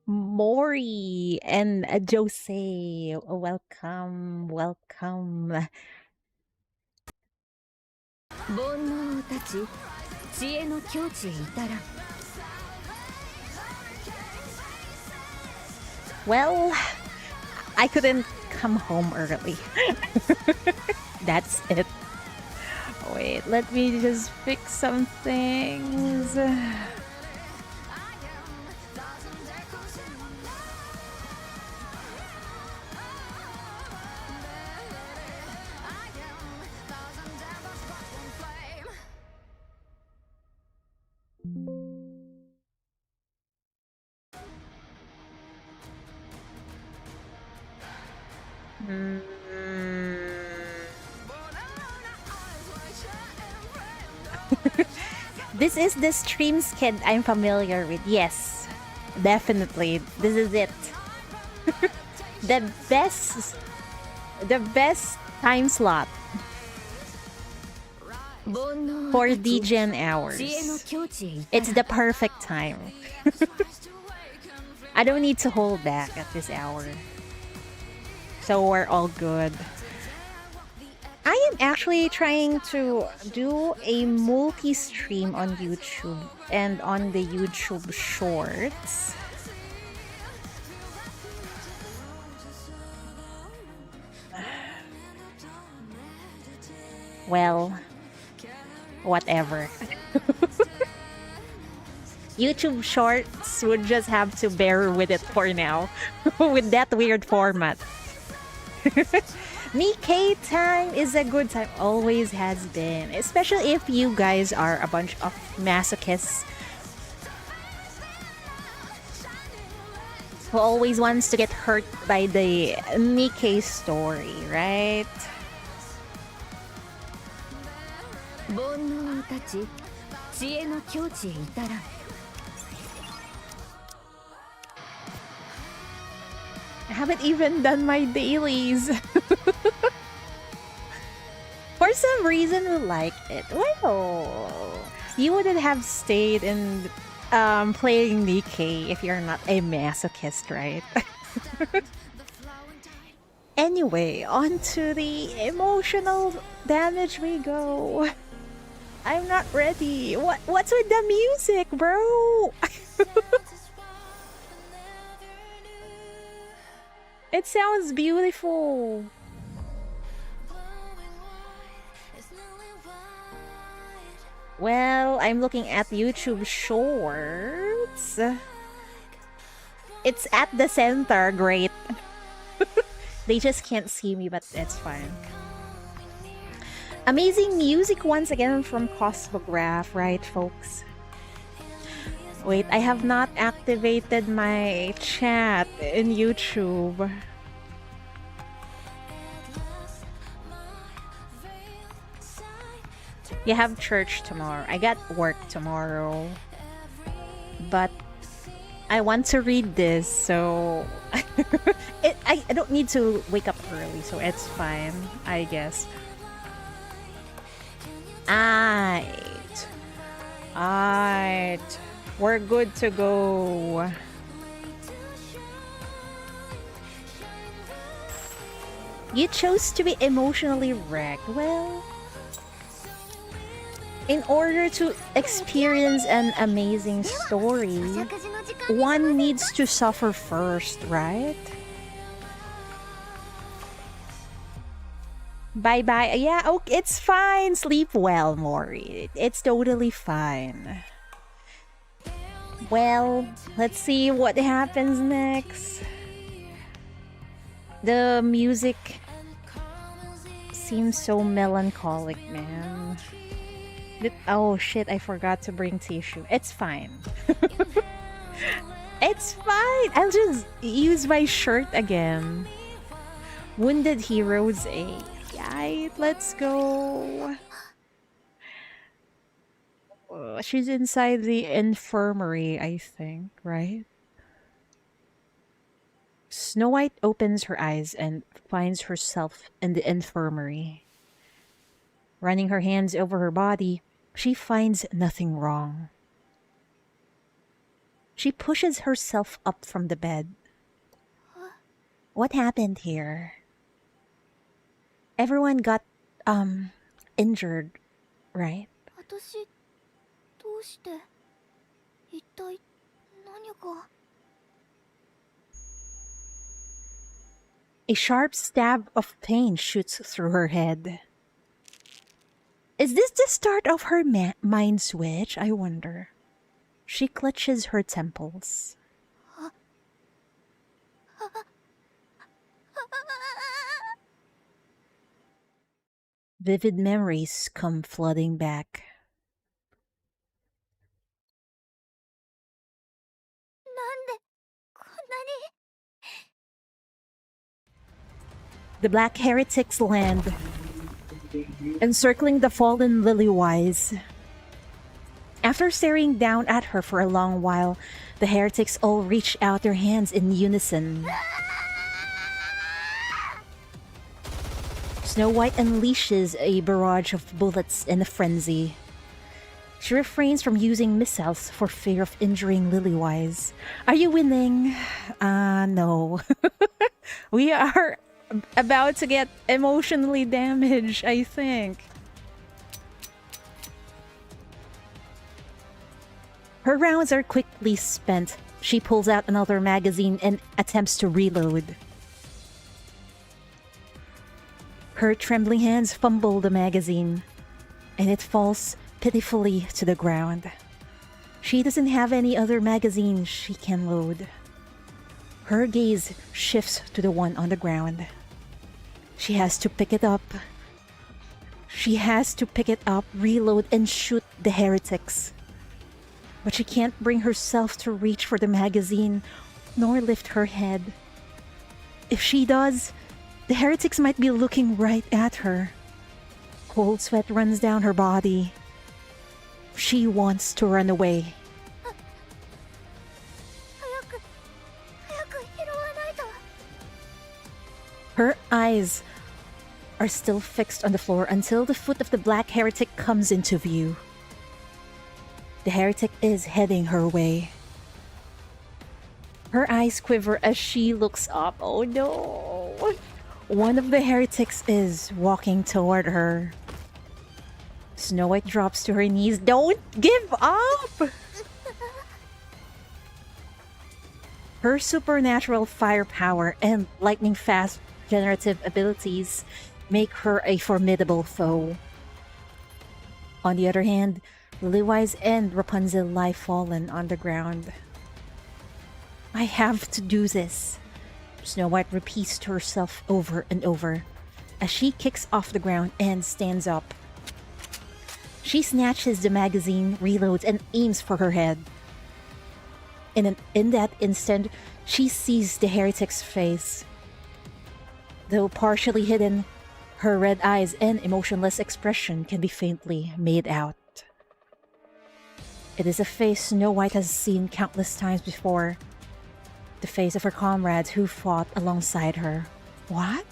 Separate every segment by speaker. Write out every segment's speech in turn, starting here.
Speaker 1: Mori and Jose. Welcome, welcome.
Speaker 2: 煩悩を断ち知恵の境地へ至らん
Speaker 1: Well, I couldn't come home early. That's it. Wait, let me just fix some things. Mm. This is the stream skid I'm familiar with. Yes, definitely. This is it. the best, the best time slot for DGen hours. It's the perfect time. I don't need to hold back at this hour. So we're all good. I am actually trying to do a multi-stream on YouTube and on the YouTube Shorts. Well, whatever. YouTube Shorts would just have to bear with it for now. With that weird format. Nikke time is a good time. Always has been. Especially if you guys are a bunch of masochists who always wants to get hurt by the Nikke story, right?
Speaker 2: 煩悩を断ち知恵の境地へ至らん
Speaker 1: I haven't even done my dailies. For some reason, we like it. Well, you wouldn't have stayed in playing Nikke if you're not a masochist, right? Anyway, on to the emotional damage we go. I'm not ready. What's with the music, bro? It sounds beautiful. Well, I'm looking at YouTube Shorts. It's at the center, great. They just can't see me, but it's fine. Amazing music once again from Cosmograph, right, folks? Wait, I have not activated my chat in YouTube. You have church tomorrow. I got work tomorrow. But I want to read this, so I don't need to wake up early, so it's fine, I guess. Alright. Alright. We're good to go. You chose to be emotionally wrecked. Well, in order to experience an amazing story, one needs to suffer first, right? Bye-bye. Yeah, okay, it's fine. Sleep well, Mori. It's totally fine. Well, let's see what happens next. The music seems so melancholic, man. Oh shit, I forgot to bring tissue. It's fine. It's fine. I'll just use my shirt again. Wounded Heroes 8. Right, let's go. She's inside the infirmary, I think, right? Snow White opens her eyes and finds herself in the infirmary. Running her hands over her body, she finds nothing wrong. She pushes herself up from the bed. What happened here? Everyone got injured, right?
Speaker 2: 私どうして一体何が
Speaker 1: A sharp stab of pain shoots through her head. Is this the start of her mind switch? I wonder. She clutches her temples. Vivid memories come flooding back.
Speaker 2: なんでこんなに
Speaker 1: The black heretics land, encircling the fallen Lilywise. After staring down at her for a long while, the heretics all reach out their hands in unison. Snow White unleashes a barrage of bullets in a frenzy. She refrains from using missiles for fear of injuring Lilywise. Are you winning? No. We are about to get emotionally damaged, I think. Her rounds are quickly spent. She pulls out another magazine and attempts to reload. Her trembling hands fumble the magazine, and it falls pitifully to the ground. She doesn't have any other magazine she can load. Her gaze shifts to the one on the ground. She has to pick it up. She has to pick it up, reload, and shoot the heretics. But she can't bring herself to reach for the magazine, nor lift her head. If she does, the heretics might be looking right at her. Cold sweat runs down her body. She wants to run away.
Speaker 2: 早く拾わないと
Speaker 1: Her eyes are still fixed on the floor until the foot of the black heretic comes into view. The heretic is heading her way. Her eyes quiver as she looks up. Oh no! One of the heretics is walking toward her. Snow White drops to her knees. Don't give up! Her supernatural firepower and lightning-fast generative abilities make her a formidable foe. On the other hand, Lilywise and Rapunzel lie fallen on the ground. I have to do this, Snow White repeats to herself over and over as she kicks off the ground and stands up. She snatches the magazine, reloads, and aims for her head. In that instant, she sees the heretic's face. Though partially hidden, her red eyes and emotionless expression can be faintly made out. It is a face Snow White has seen countless times before. The face of her comrades who fought alongside her. What?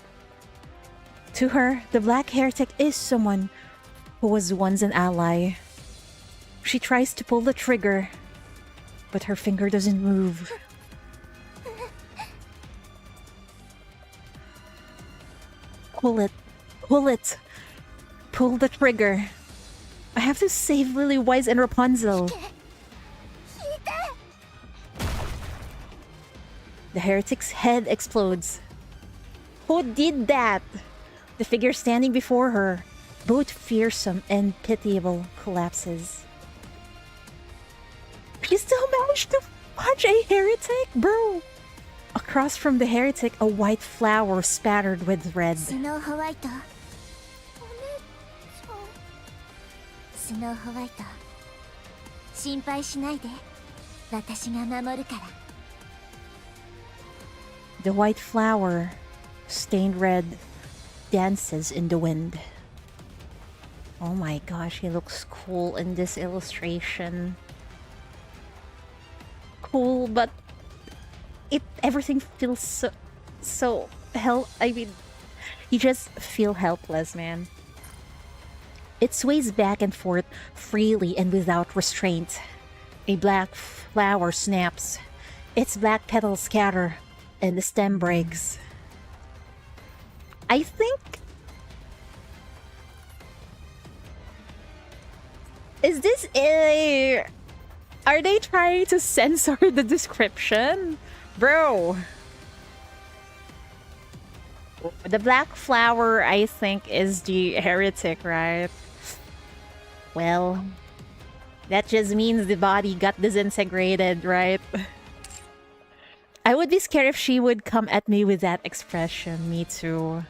Speaker 1: To her, the black heretic is someone who was once an ally. She tries to pull the trigger, but her finger doesn't move. Pull it. Pull it. Pull the trigger. I have to save Lilywise and Rapunzel. The heretic's head explodes. Who did that? The figure standing before her, both fearsome and pitiable, collapses. She still managed to punch a heretic, bro! Across from the heretic, a white flower spattered with red.
Speaker 2: スノーホワイトお姉ちゃんスノーホワイト心配しないで私が守るから
Speaker 1: The white flower, stained red, dances in the wind. Oh my gosh, he looks cool in this illustration. Cool, but everything feels so I mean, you just feel helpless, man. It sways back and forth freely and without restraint. A black flower snaps. Its black petals scatter, and the stem breaks. I think... Is this a... Are they trying to censor the description? Bro. The black flower, I think, is the heretic, right? Well, that just means the body got disintegrated, right? I would be scared if she would come at me with that expression. Me too.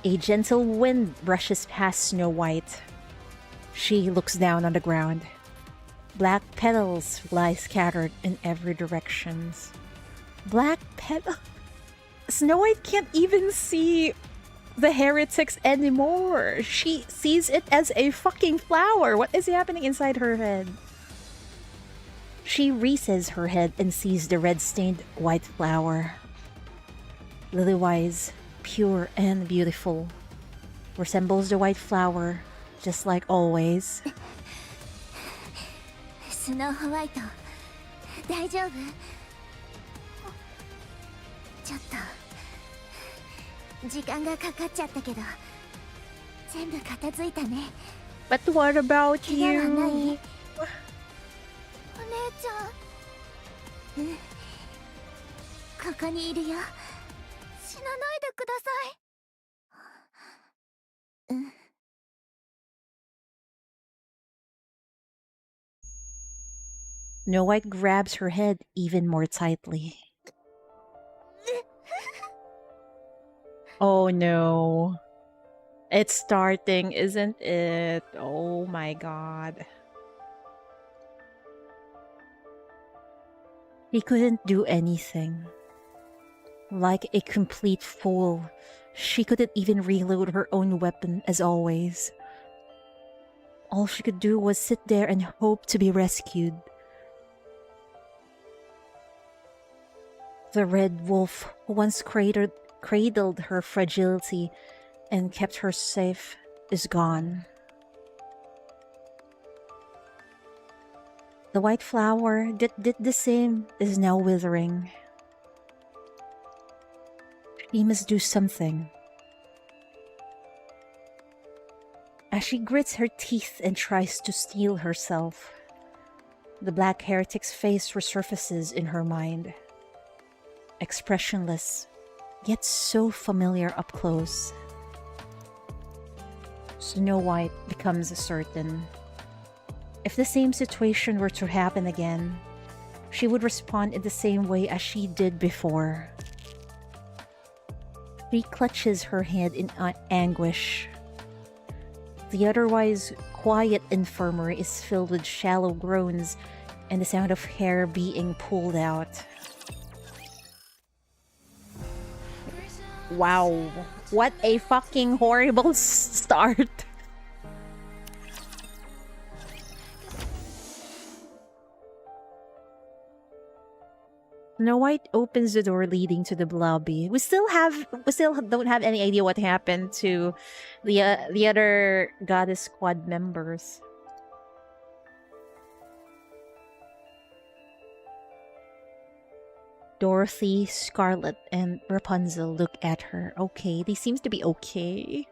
Speaker 1: A gentle wind brushes past Snow White. She looks down on the ground. Black petals lie scattered in every direction. Black petal... Snow White can't even see the heretics anymore. She sees it as a fucking flower. What is happening inside her head? She raises her head and sees the red-stained white flower. Lily-wise, pure and beautiful. Resembles the white flower, just like always.
Speaker 2: スノーホワイト、大丈夫？ちょっと時間がかかっちゃったけど、全部片付いたね。
Speaker 1: But what about
Speaker 2: 怪我はない？
Speaker 1: you?
Speaker 2: お姉ちゃん。うん。ここにいるよ。死なないでください。うん。
Speaker 1: Snow White grabs her head even more tightly. Oh no. It's starting, isn't it? Oh my god. He couldn't do anything. Like a complete fool, she couldn't even reload her own weapon as always. All she could do was sit there and hope to be rescued. The red wolf, who once cradled her fragility and kept her safe, is gone. The white flower that did the same is now withering. She must do something. As she grits her teeth and tries to steel herself, the black heretic's face resurfaces in her mind. Expressionless, yet so familiar up close. Snow White becomes certain. If the same situation were to happen again, she would respond in the same way as she did before. She clutches her head in anguish. The otherwise quiet infirmary is filled with shallow groans and the sound of hair being pulled out. Wow, what a fucking horrible start. Snow White opens the door leading to the lobby. We still don't have any idea what happened to the other goddess squad members. Dorothy, Scarlet, and Rapunzel look at her. Okay, they seems to be okay.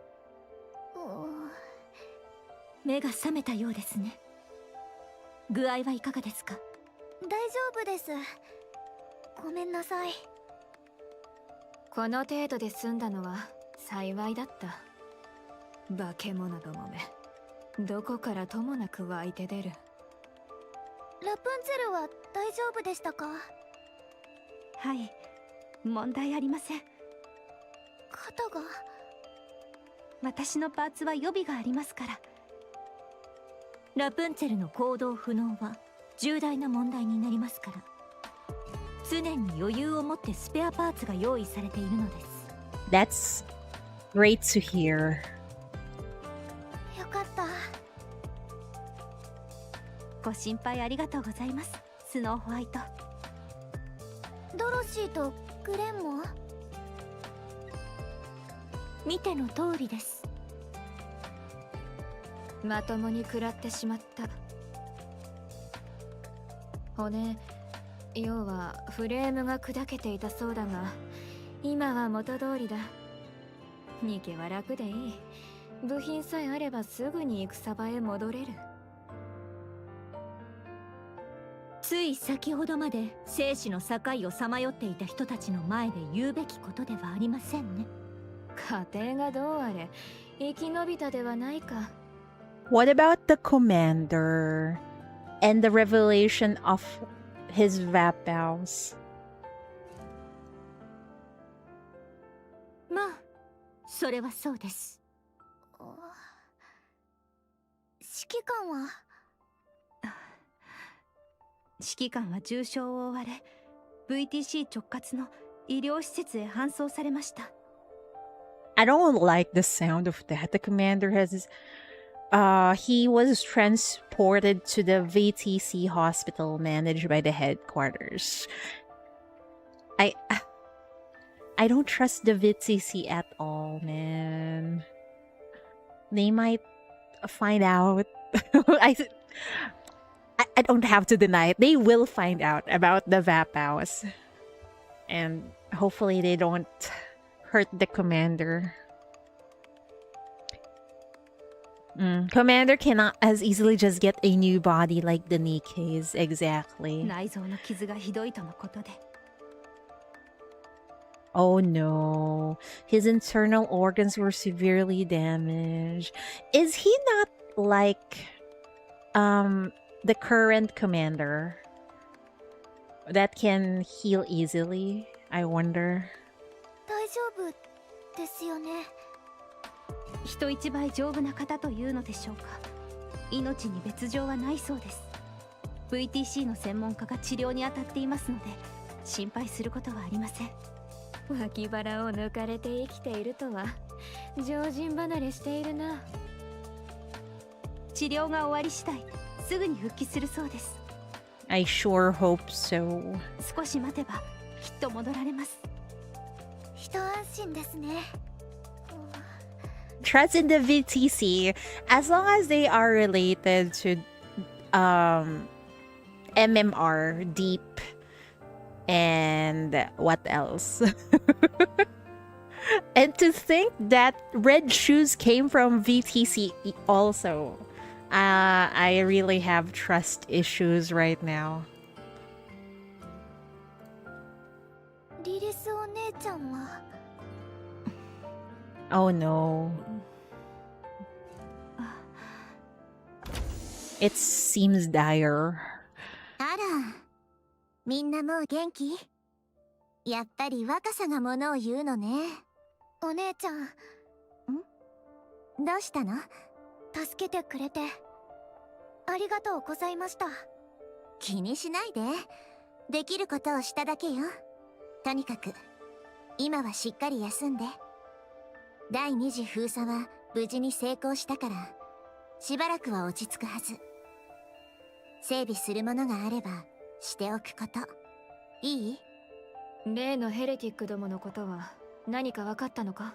Speaker 2: 目が覚めたようですね。具合はいかがですか？大丈夫です。ごめんなさい。この程度で済んだのは幸いだった。化け物どもめ、どこからともなく湧いて出る。ラプンツェルは大丈夫でしたか？はい、問題ありません。肩が。私のパーツは予備がありますから。ラプンツェルの行動不能は重大な問題になりますから。常に余裕を持ってスペアパーツが用意されているのです。
Speaker 1: That's great to hear.
Speaker 2: よかった。ご心配ありがとうございます、スノーホワイト。ドロシーとグレンも？見ての通りです。まともに食らってしまった。骨、要はフレームが砕けていたそうだが、今は元通りだ。ニケは楽でいい。部品さえあればすぐに戦場へ戻れる。
Speaker 3: つい先ほどまで生死の境をさまよっていた人たちの前で言うべきことではありませんね。
Speaker 2: 家庭がどうあれ生き延びたではないか。
Speaker 1: What about the commander and the revelation of his vapows?
Speaker 3: まあそれはそうです。
Speaker 2: 指揮官は
Speaker 3: 指揮官は重傷を負われ VTC 直轄の医療施設へ搬送されました。
Speaker 1: I don't like the sound of that. The commander has he was transported to the VTC hospital managed by the headquarters. I don't trust the VTC at all, man. They might find out. I don't have to deny it. They will find out about the vapows. And hopefully they don't hurt the commander. Commander cannot as easily just get a new body like the Nikke's. Exactly.
Speaker 3: 内臓の傷がひどいとのことで。
Speaker 1: Oh no. His internal organs were severely damaged. Is he not like the current commander that can heal easily? I wonder.
Speaker 2: 大丈夫ですよね。
Speaker 3: 人一倍丈夫な方というのでしょうか。命に別状はないそうです。 VTC の専門家が治療に当たっていますので心配することはありません。
Speaker 2: 脇腹を抜かれて生きているとは常人離れしているな。
Speaker 3: 治療が終わり次第すぐに復帰するそうです。
Speaker 1: I sure hope so.
Speaker 3: 少し待てばきっと戻られます。
Speaker 2: 一安心ですね。
Speaker 1: Trust in the VTC as long as they are related to MMR, deep, and what else? And to think that red shoes came from VTC also. I really have trust issues right now.
Speaker 2: リリスお姉ちゃんは
Speaker 1: Oh no. It seems dire.
Speaker 2: あら、みんなもう元気？やっぱり若さがものを言うのね。お姉ちゃん。どうしたの？助けてくれてありがとうございました。気にしないで。できることをしただけよ。とにかく今はしっかり休んで。第2次封鎖は無事に成功したからしばらくは落ち着くはず。整備するものがあればしておくこと。いい？例のヘレティックどものことは何か分かったのか？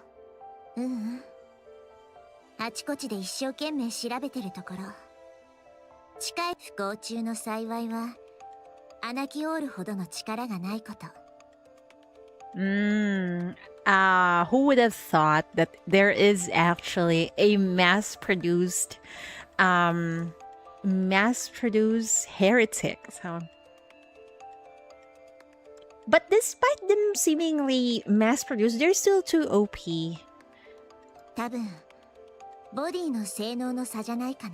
Speaker 2: あちこちで一生懸命調べてるところ。近い不幸中の幸いはアナキオールほどの力がないこと。
Speaker 1: Who would have thought that there is actually a mass-produced heretics, huh? But despite them seemingly mass-produced, they're still too OP.
Speaker 2: 多分ボディの性能の差じゃないか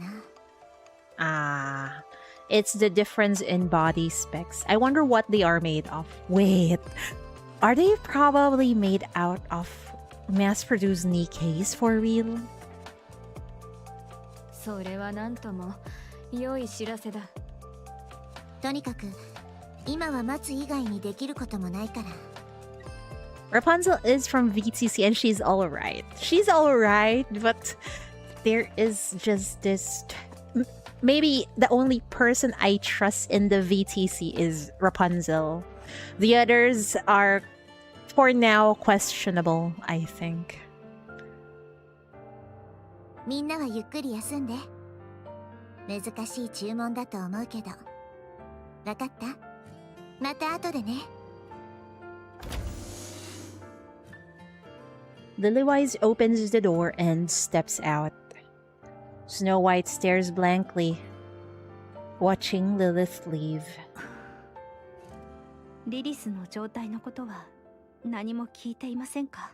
Speaker 2: な。
Speaker 1: It's the difference in body specs. I wonder what they are made of. Wait, are they probably made out of mass-produced Nikke's for real?
Speaker 2: それはなんとも良い知らせだ。とにかく今は待つ以外にできることもないから。
Speaker 1: Rapunzel is from VTC and she's alright. She's alright, but there is just this... Maybe the only person I trust in the VTC is Rapunzel. The others are, for now, questionable, I think.
Speaker 2: みんなはゆっくり休んで。難しい注文だと思うけど。わかった？また後でね。
Speaker 1: Lilywise opens the door and steps out. Snow White stares blankly, watching Lilith leave.
Speaker 3: リリスの状態のことは何も聞いていませんか？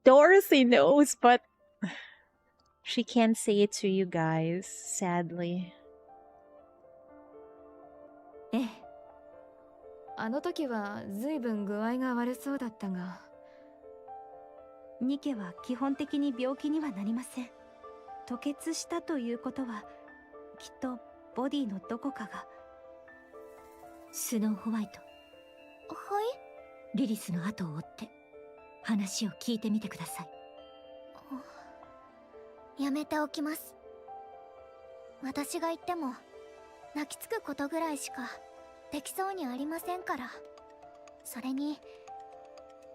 Speaker 1: Dorothy knows, but she can't say it to you guys, sadly.
Speaker 2: ええ。あの時は随分具合が悪そうだったが。
Speaker 3: ニケは基本的に病気にはなりません。吐血したということはきっとボディのどこかが。
Speaker 2: スノーホワイト。はい。リリスの後を追って話を聞いてみてください。やめておきます。私が言っても泣きつくことぐらいしかできそうにありませんから。それに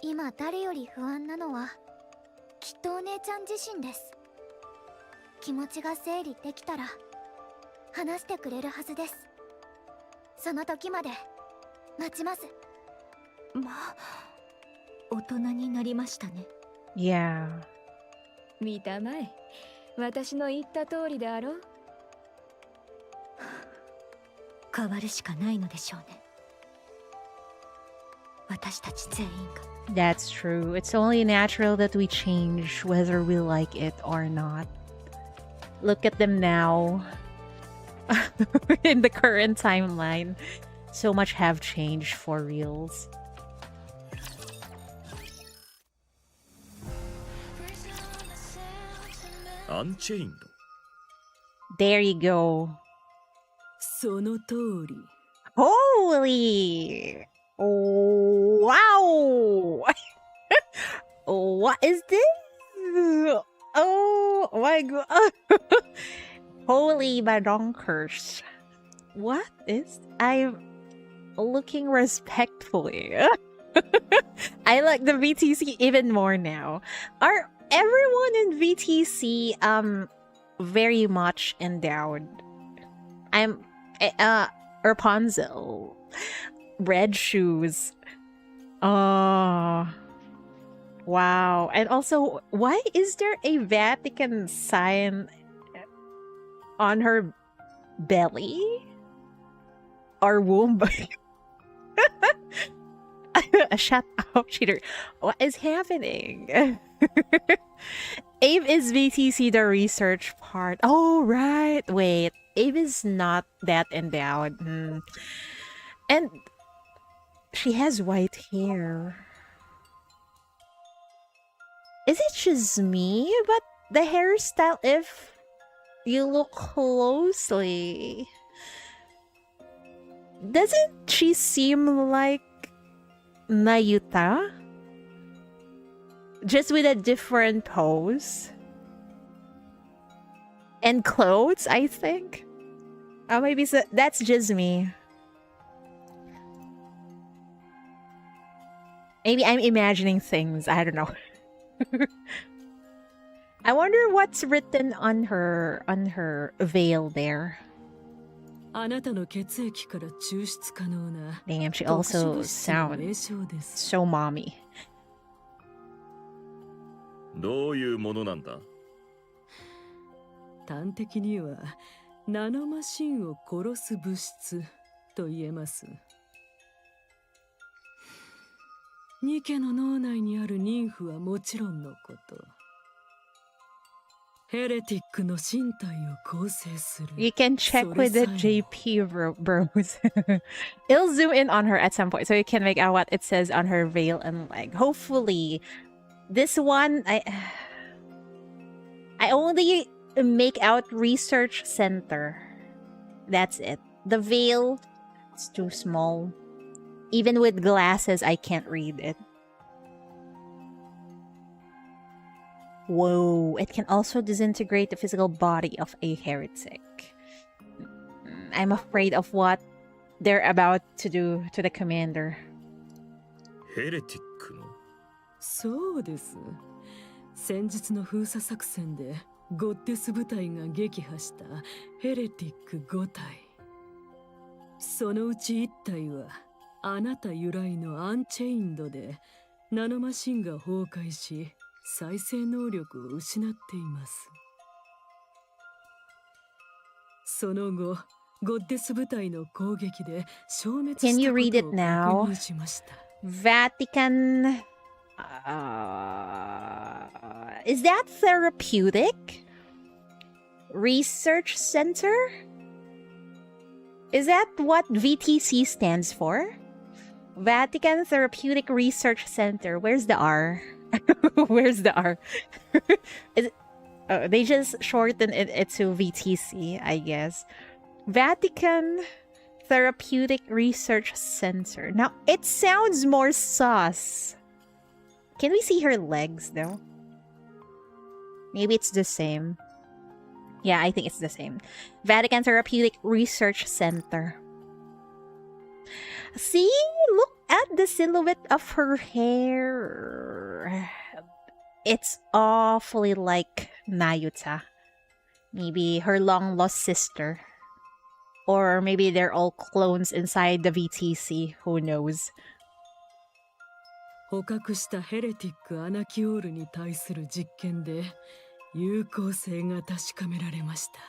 Speaker 2: 今誰より不安なのはきっとお姉ちゃん自身です。気持ちが整理できたら話してくれるはずです。その時まで待ちます。
Speaker 3: まあ、大人になりましたね。
Speaker 1: Yeah.
Speaker 2: 見たまえ。私の言った通りであろう。変わるしかないのでしょうね。私たち全員が。
Speaker 1: That's true. It's only natural that we change whether we like it or not. Look at them now. In the current timeline, so much have changed for reals.
Speaker 4: Unchained.
Speaker 1: There you go.
Speaker 5: その通り。
Speaker 1: Holy! Wow! What is this? Oh my god. Holy badonkers. What is... I'm looking respectfully. I like the VTC even more now. Are everyone in VTC very much endowed? I'm Rapunzel. Red shoes. Oh. Wow. And also, why is there a Vatican sign on her belly? Or womb? Shut up, cheater. What is happening? Abe is VTC the research part. Oh, right. Wait. Abe is not that endowed. And she has white hair. Is it just me? But the hairstyle, if you look closely, doesn't she seem like Nayuta? Just with a different pose. And clothes, I think. Oh, maybe so, that's just me. Maybe I'm imagining things. I don't know. I wonder what's written on her veil there.
Speaker 5: あなたの血液から抽出可能な
Speaker 1: Damn, she
Speaker 5: 特殊
Speaker 1: also
Speaker 5: 物質の
Speaker 1: sounds
Speaker 5: 名称です。
Speaker 1: so mommy.
Speaker 4: どういうものなんだ？
Speaker 5: 端的にはナノマシンを殺す物質と言えます。ニケの脳内にある妊婦はもちろんのこと、ヘレティックの身体を構成する。
Speaker 1: You can check with the JP bros. It'll zoom in on her at some point so you can make out what it says on her veil and leg. Hopefully, this one I only make out research center. That's it. The veil, it's too small. Even with glasses, I can't read it. Whoa, it can also disintegrate the physical body of a heretic. I'm afraid of what they're about to do to the commander.
Speaker 4: ヘレティックの？
Speaker 5: そうです。先日の封鎖作戦でゴッテス部隊が撃破したヘレティック5体。そのうち1体はあなた由来のアンチェインドで、ナノマシンが崩壊し再生能力を失っています。その後ゴッテス部隊の攻撃で消滅した
Speaker 1: Can you
Speaker 5: こ
Speaker 1: read
Speaker 5: と
Speaker 1: it
Speaker 5: を
Speaker 1: now?
Speaker 5: 確認しました。
Speaker 1: Vatican. Is that therapeutic? Research Center? Is that what VTC stands for? Vatican Therapeutic Research Center. Where's the R? Where's the R? Is it, they just shortened it to VTC, I guess. Vatican Therapeutic Research Center. Now, it sounds more sus. Can we see her legs, though? Maybe it's the same. Yeah, I think it's the same. Vatican Therapeutic Research Center. See? Look at the silhouette of her hair. It's awfully like Nayuta. Maybe her long-lost sister. Or maybe they're all clones inside the VTC. Who knows?
Speaker 5: 捕獲したヘレティックアナキオールに対する実験で有効性が確かめられました。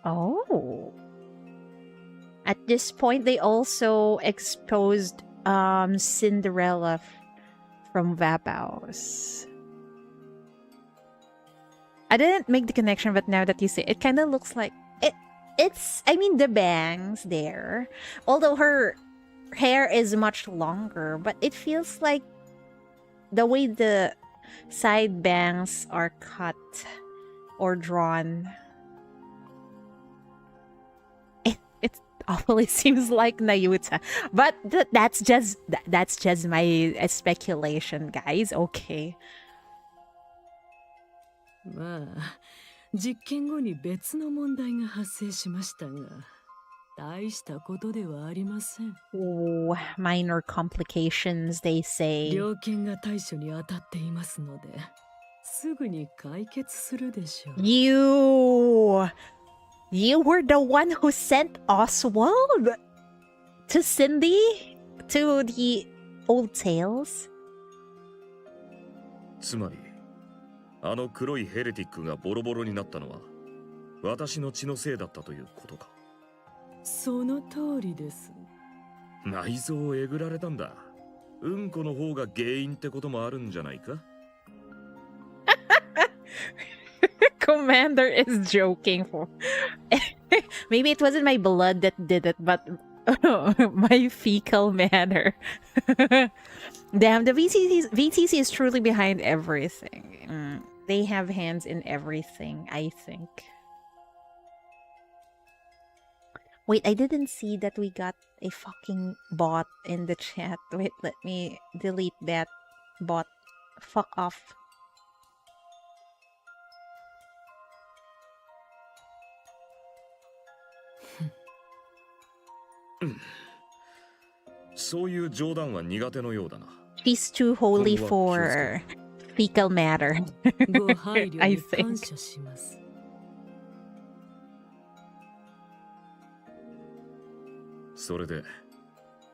Speaker 1: Oh. At this point, they also exposed Cinderella from Vabaus. I didn't make the connection, but now that you say it, kind of looks like it's. I mean, the bangs there, although her hair is much longer, but it feels like the way the side bangs are cut or drawn. It awfully seems like Nayuta, but that's just my speculation, guys. Okay.
Speaker 5: まあ実験後に別の問題が発生しましたが、大したことではありません。
Speaker 1: Oh, minor complications, they say.
Speaker 5: 猟犬が対処に当たっていますので、すぐに解決するでしょう。
Speaker 1: You were the one who sent Oswald to Cindy to the old tales?
Speaker 4: つまりあの黒いヘレティックがボロボロになったのは私の血のせいだったということか。
Speaker 5: その通りです。
Speaker 4: 内臓をえぐられたんだ。うんこの方が原因ってこともあるんじゃないか。
Speaker 1: Commander is joking for. Maybe it wasn't my blood that did it, but my fecal matter. Damn, the VTC is truly behind everything. They have hands in everything, I think. Wait, I didn't see that we got a fucking bot in the chat. Wait, let me delete that bot. Fuck off.
Speaker 4: そういう冗談は苦手のようだな。
Speaker 1: She's too holy for fecal matter.
Speaker 5: ご配慮
Speaker 1: I
Speaker 5: に感
Speaker 1: think.
Speaker 5: 謝します。
Speaker 4: それで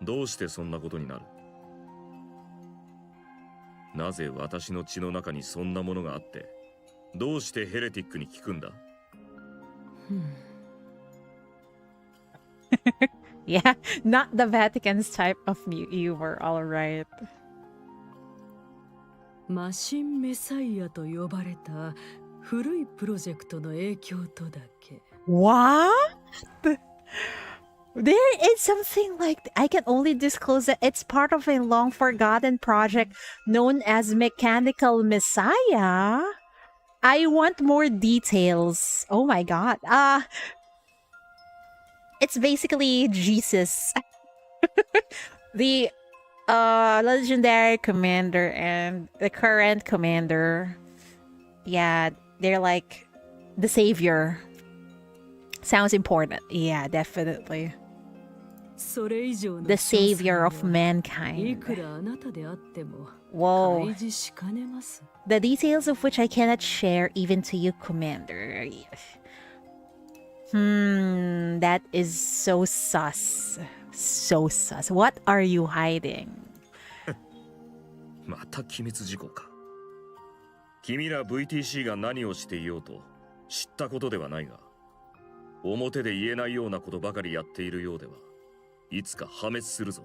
Speaker 4: どうしてそんなことになる？なぜ私の血の中にそんなものがあって、どうしてヘレティックに効くんだ？
Speaker 1: Yeah, not the Vatican's type of humor, alright.
Speaker 5: マシンメサイアと呼ばれた古いプロジェクトの影響とだけ。
Speaker 1: What? There is something like I can only disclose that it's part of a long forgotten project known as Mechanical Messiah. I want more details. Oh my god. It's basically Jesus. The legendary commander and the current commander. Yeah, they're like the savior. Sounds important. Yeah, definitely.
Speaker 5: それ以上の
Speaker 1: the savior of
Speaker 5: い
Speaker 1: mankind.
Speaker 5: くらあなたであっても
Speaker 1: Whoa.
Speaker 5: 開示しかねます。
Speaker 1: The details of which I cannot share even to you, Commander. That is so sus. So sus. What are you hiding?
Speaker 4: また機密事項か。君ら VTC が何をしていようと知ったことではないが、表で言えないようなことばかりやっているようでは、いつか破滅するぞ。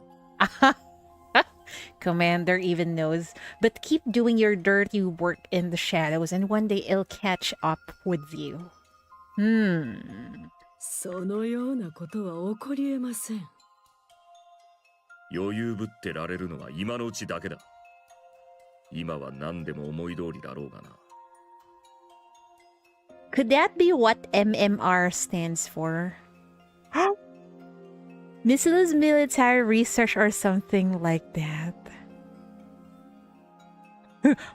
Speaker 1: Commander even knows. But keep doing your dirty work in the shadows and one day it'll catch up with you.
Speaker 5: そのようなことは起こりえません。
Speaker 4: 余裕ぶってられるのは今のうちだけだ。今は何でも思い通りだろうがな。
Speaker 1: Could that be what MMR stands for? Missiles Military Research or something like that.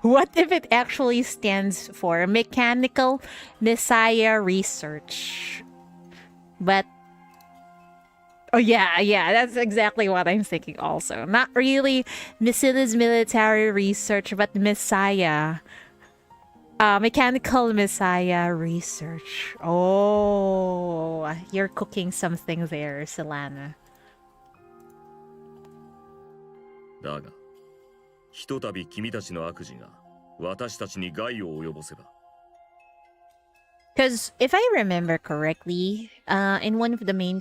Speaker 1: What if it actually stands for Mechanical Messiah Research? But oh yeah, that's exactly what I'm thinking also. Not really Missiles Military Research, but Messiah. Mechanical Messiah Research. Oh, you're cooking something there, Solana.
Speaker 4: だが、ひとたび君たちの悪事が私たちに害を及ぼせば。
Speaker 1: Because if I remember correctly, in one of the main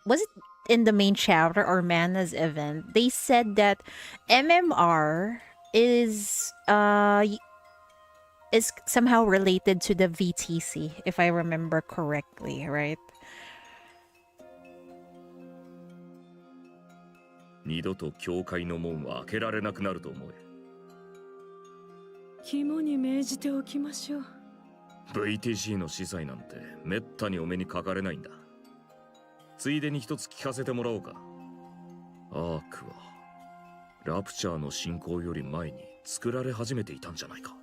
Speaker 1: was it in the main chapter or Mana's event, they said that MMR is somehow related to the VTC, if I remember correctly, right?
Speaker 4: 二度と教会の門は開けられなくなると思え。
Speaker 5: 肝に銘じておきましょう。
Speaker 4: VTC の司祭なんてめったにお目にかかれないんだ。ついでに一つ聞かせてもらおうか。アークはラプチャーの進行より前に作られ始めていたんじゃないか。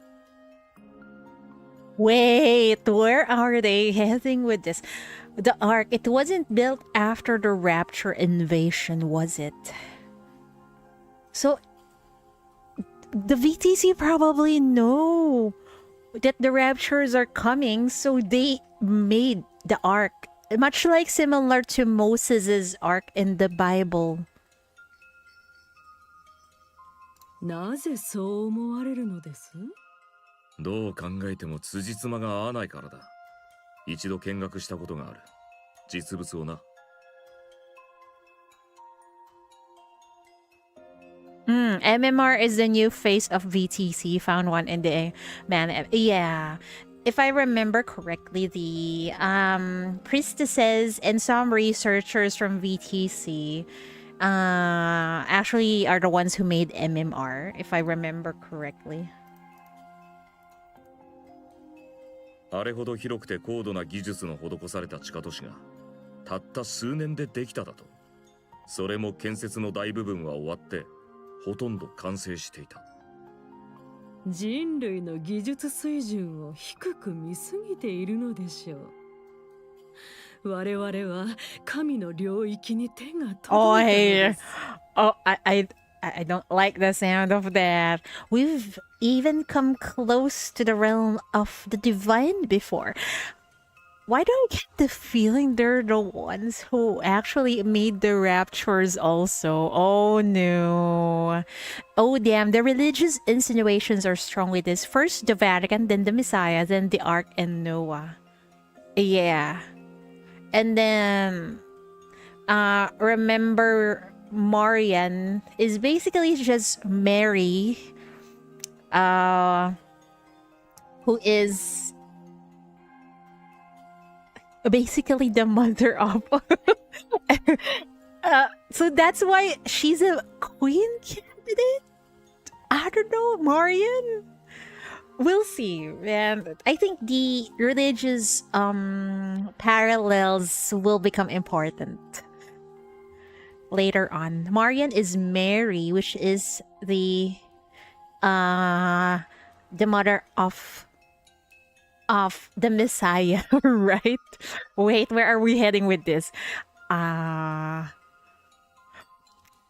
Speaker 1: Wait, where are they heading with this? The Ark, it wasn't built after the Rapture invasion, was it? So, the VTC probably know that the Raptures are coming, so they made the Ark. Much like similar to Moses' Ark in the Bible.
Speaker 5: なぜそう思われるのです？
Speaker 4: どう考えても辻褄が合わないからだ。一度見学したことがある。実物をな。
Speaker 1: MMR is the new face of VTC. Found one in the yeah. If I remember correctly, the priestesses and some researchers from VTC actually are the ones who made MMR, if I remember correctly.
Speaker 4: あれほど広くて高度な技術の施された地下都市がたった数年でできただと。それも建設の大部分は終わってほとんど完成していた。
Speaker 5: 人類の技術水準を低く見すぎているのでしょう。我々は神の領域に手が届いたのです。
Speaker 1: I don't like the sound of that. We've even come close to the realm of the divine before. Why do I get the feeling they're the ones who actually made the raptures also? Oh no. Oh damn, the religious insinuations are strong with this. First the Vatican, then the Messiah, then the Ark and Noah. Yeah. And then remember Marian is basically just Mary, who is basically the mother of so that's why she's a queen candidate. I don't know, Marian. We'll see. And I think the religious parallels will become important later on. Marian is Mary, which is the mother of the Messiah, right? Wait, where are we heading with this?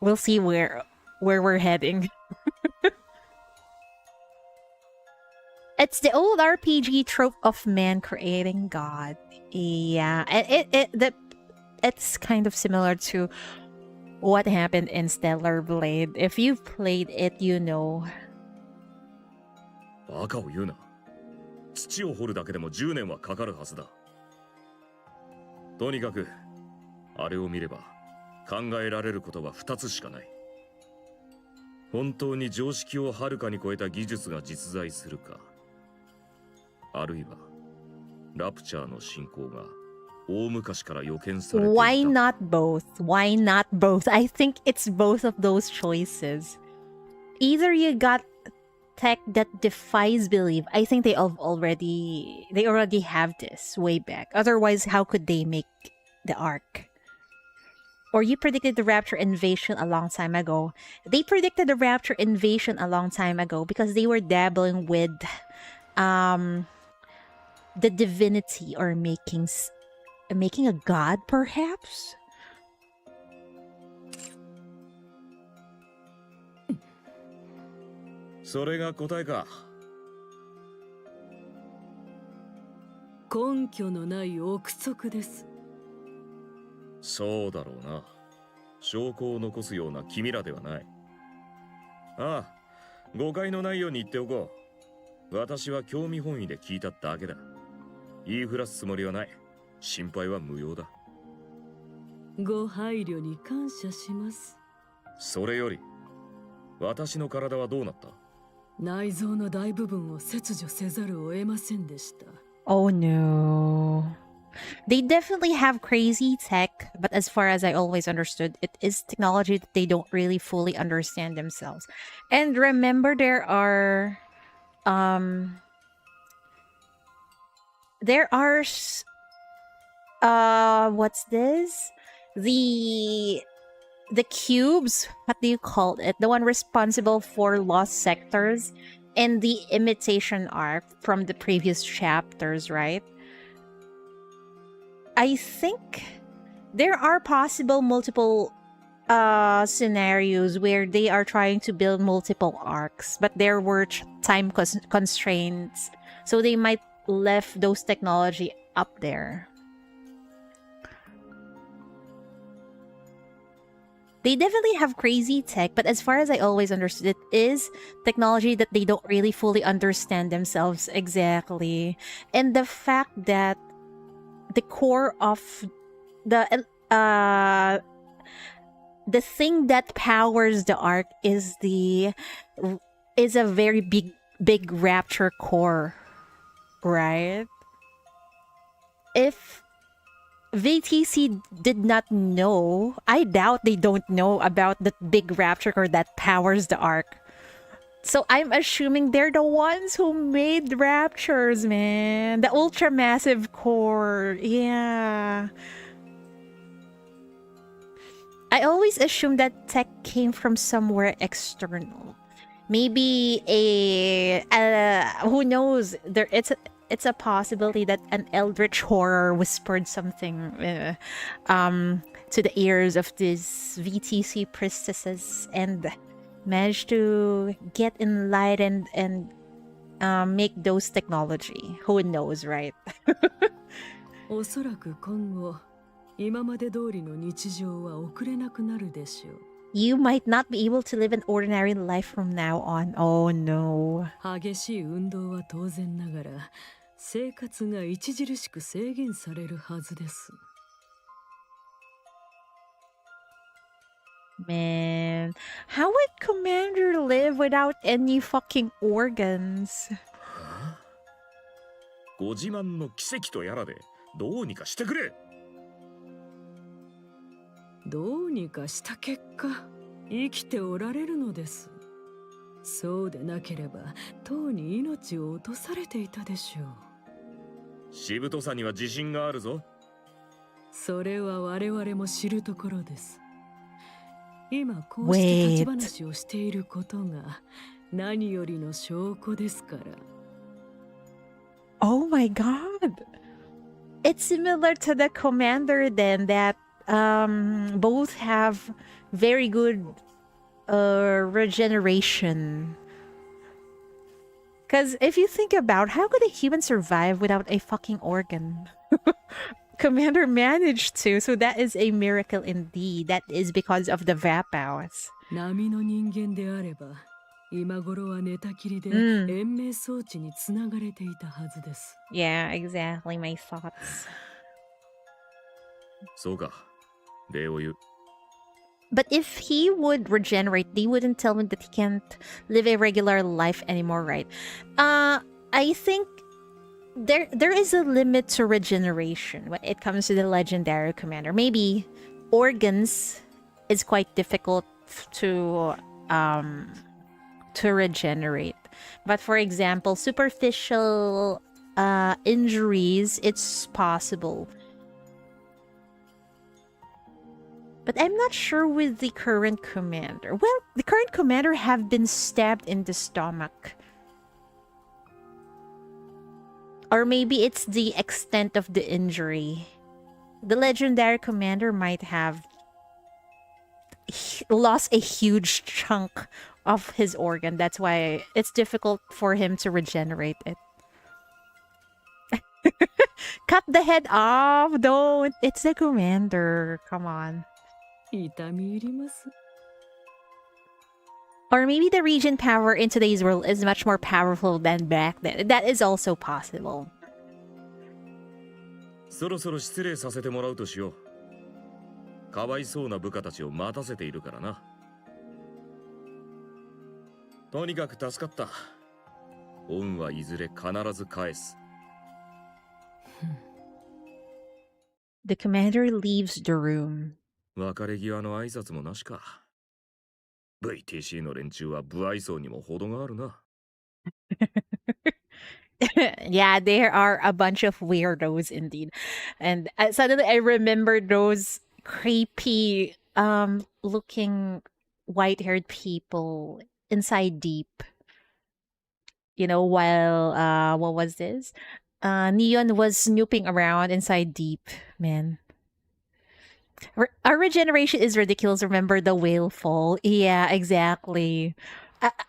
Speaker 1: we'll see where we're heading. It's the old RPG trope of man creating God. Yeah, it's kind of similar to what happened in Stellar Blade. If you've played it, you know.
Speaker 4: バカを言うな。土を掘るだけでも10年はかかるはずだ。とにかく、あれを見れば考えられることは2つしかない。本当に常識をはるかに超えた技術が実在するか、あるいはラプチャーの進行が大昔から予見されていた。
Speaker 1: Why not both? Why not both? I think it's both of those choices. Either you got tech that defies belief. I think they already have this way back. Otherwise, how could they make the ARK? Or you predicted the Rapture invasion a long time ago. They predicted the Rapture invasion a long time ago because they were dabbling with the divinity, or making a god, perhaps?
Speaker 4: それが答えか。
Speaker 5: 根拠のない憶測です。
Speaker 4: そうだろうな。証拠を残すような君らではない。ああ、誤解のないように言っておこう。私は興味本位で聞いただけだ。言いふらすつもりはない。心配は無用だ。
Speaker 5: ご配慮に感謝します。
Speaker 4: それより、私の体はどうなった？
Speaker 5: 内臓の大部分を切除せざるを得ませんでした。
Speaker 1: Oh no. They definitely have crazy tech, but as far as I always understood, it is technology that they don't really fully understand themselves. And remember, there are what's this? The cubes, what do you call it? The one responsible for lost sectors and the imitation arc from the previous chapters, right? I think there are possible multiple scenarios where they are trying to build multiple arcs, but there were time constraints, so they might left those technology up there. They definitely have crazy tech, but as far as I always understood, it is technology that they don't really fully understand themselves exactly. And the fact that the core of the thing that powers the ARK is a very big rapture core, right? If VTC did not know, I doubt they don't know about the big rapture core that powers the ARK. So I'm assuming they're the ones who made the raptures, man. The ultra massive core. Yeah. I always assumed that tech came from somewhere external. Maybe who knows? It's a possibility that an eldritch horror whispered something to the ears of these VTC priestesses and managed to get enlightened and make those technology. Who knows, right?
Speaker 5: おそらく今後、今まで通りの日常は送れなくなるでしょう。
Speaker 1: You might not be able to live an ordinary life from now on. Oh no.
Speaker 5: 激しい運動は当然ながら、生活が著しく制限されるはずです。
Speaker 1: Man, how would Commander live without any fucking organs?
Speaker 4: ご自慢の奇跡とやらでどうにかしてくれ。
Speaker 5: どうにかした結果、生きておられるのです。そうでなければ、とうに命を落とされていたでしょう。
Speaker 4: しぶとさには自信があるぞ。
Speaker 5: それは我々も知るところです。今こうして立ち話をしていることが何よりの証拠ですから。
Speaker 1: Oh my god. It's similar to the commander then that both have very good regeneration. Because if you think about how could a human survive without a fucking organ? Commander managed to, so that is a miracle indeed. That is because of the Vapows.
Speaker 5: 波の人間であれば今頃は寝たきりで延命装置につながれていたはずです。
Speaker 1: Yeah, exactly my thoughts.
Speaker 4: そうか。礼を言う。
Speaker 1: But if he would regenerate, they wouldn't tell him that he can't live a regular life anymore, right? I think there is a limit to regeneration when it comes to the legendary commander. Maybe organs is quite difficult to regenerate. But for example, superficial injuries, it's possible. But I'm not sure with the current commander. Well, the current commander have been stabbed in the stomach. Or maybe it's the extent of the injury. The legendary commander might have lost a huge chunk of his organ. That's why it's difficult for him to regenerate it. Cut the head off! Don't! It's the commander. Come on.
Speaker 5: 痛み入ります。
Speaker 1: Or maybe the regen power in today's world is much more powerful than back then. That is also possible.
Speaker 4: そろそろ失礼させてもらうとしよう。かわいそうな部下たちを待たせているからな。とにかく助かった。恩はいずれ必ず返す。
Speaker 1: The commander leaves the room.
Speaker 4: 別れ際の挨拶もなしか。VTC の連中は不愛想にも程があるな。
Speaker 1: Yeah, there are a bunch of weirdos indeed. And suddenly I remember those creepy looking white-haired people inside Deep. You know, while what was this? Neon was snooping around inside Deep, man. Our regeneration is ridiculous. Remember the whale fall? Yeah, exactly.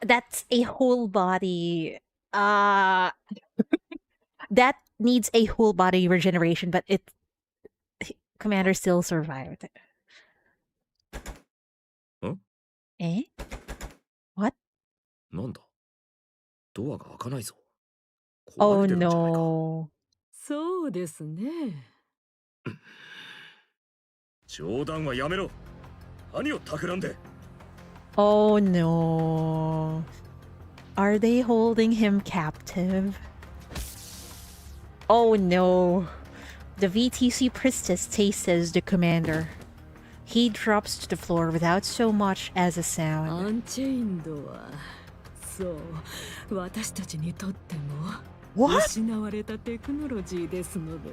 Speaker 1: That's a whole body. That needs a whole body regeneration, but Commander still survived.
Speaker 4: Huh?
Speaker 1: Eh? What?
Speaker 4: なんだ? ドアが開かないぞ。
Speaker 1: Oh no.
Speaker 5: そうですね。
Speaker 4: 冗談はやめろ。何を企んで。
Speaker 1: Oh no. Are they holding him captive? Oh no. The VTC priestess chases the commander. He drops to the floor without so much as a
Speaker 5: ア
Speaker 1: sound.
Speaker 5: ンチェインドはそう私たちにとっても
Speaker 1: What?
Speaker 5: 失われたテクノロジーですので。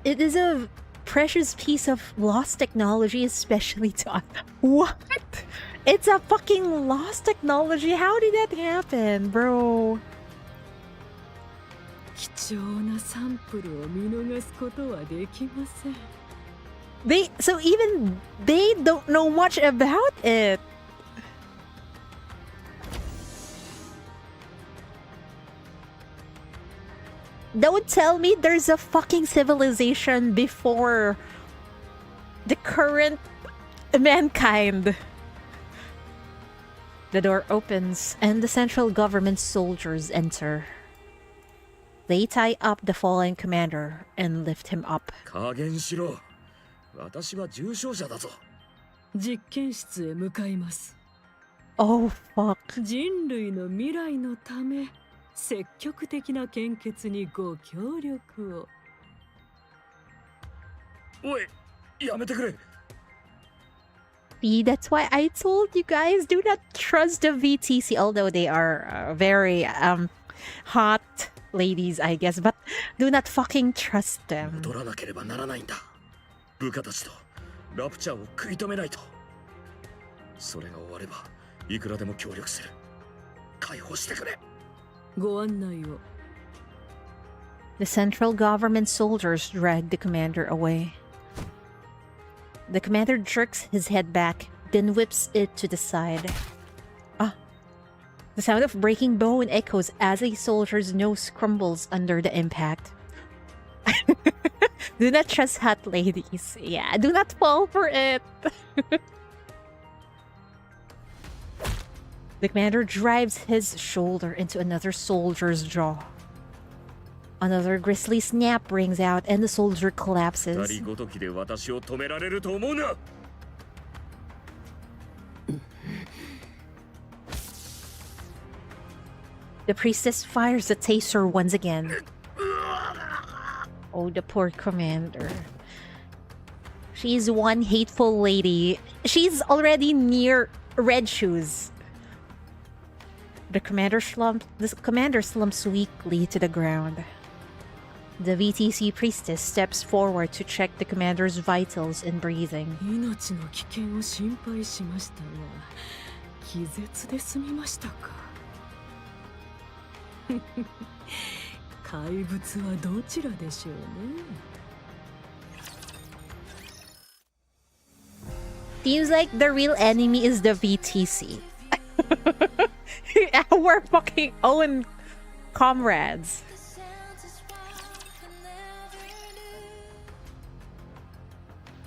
Speaker 1: It is a precious piece of lost technology, especially to us. What? It's a fucking lost technology. How did that happen, bro?
Speaker 5: 貴重なサンプルを見逃すことはできません。
Speaker 1: So even they don't know much about it. Don't tell me there's a fucking civilization before the current mankind. The door opens and the central government soldiers enter. They tie up the fallen commander and lift him up.
Speaker 4: 加減しろ。私は重傷者だぞ。
Speaker 5: 実験室へ向かいます。
Speaker 1: Oh fuck.
Speaker 5: 人類の未来のため積極的な献血にご協力を。
Speaker 4: おい、やめてくれ。
Speaker 1: See, that's why I told you guys, do not trust the VTC, although they are very hot ladies, I guess, but do not fucking trust them.
Speaker 4: 戻らなければならないんだ。部下たちとラプチャーを食い止めないと。それが終わればいくらでも協力する。解放してくれ。
Speaker 5: ご案内を。
Speaker 1: The central government soldiers dragged the commander away. The commander jerks his head back, then whips it to the side. Ah. The sound of breaking bone echoes as a soldier's nose crumbles under the impact. Do not trust hot ladies. Yeah, do not fall for it. The commander drives his shoulder into another soldier's jaw. Another grisly snap rings out and the soldier collapses. The priestess fires the taser once again. Oh, the poor commander. She's one hateful lady. She's already near red shoes. The commander slumps weakly to the ground. The VTC priestess steps forward to check the commander's vitals and breathing.
Speaker 5: 命の危険を心配しましたが、気絶で済みましたか。怪物はどちらでしょうね。
Speaker 1: Seems like the real enemy is the VTC. Our fucking own comrades.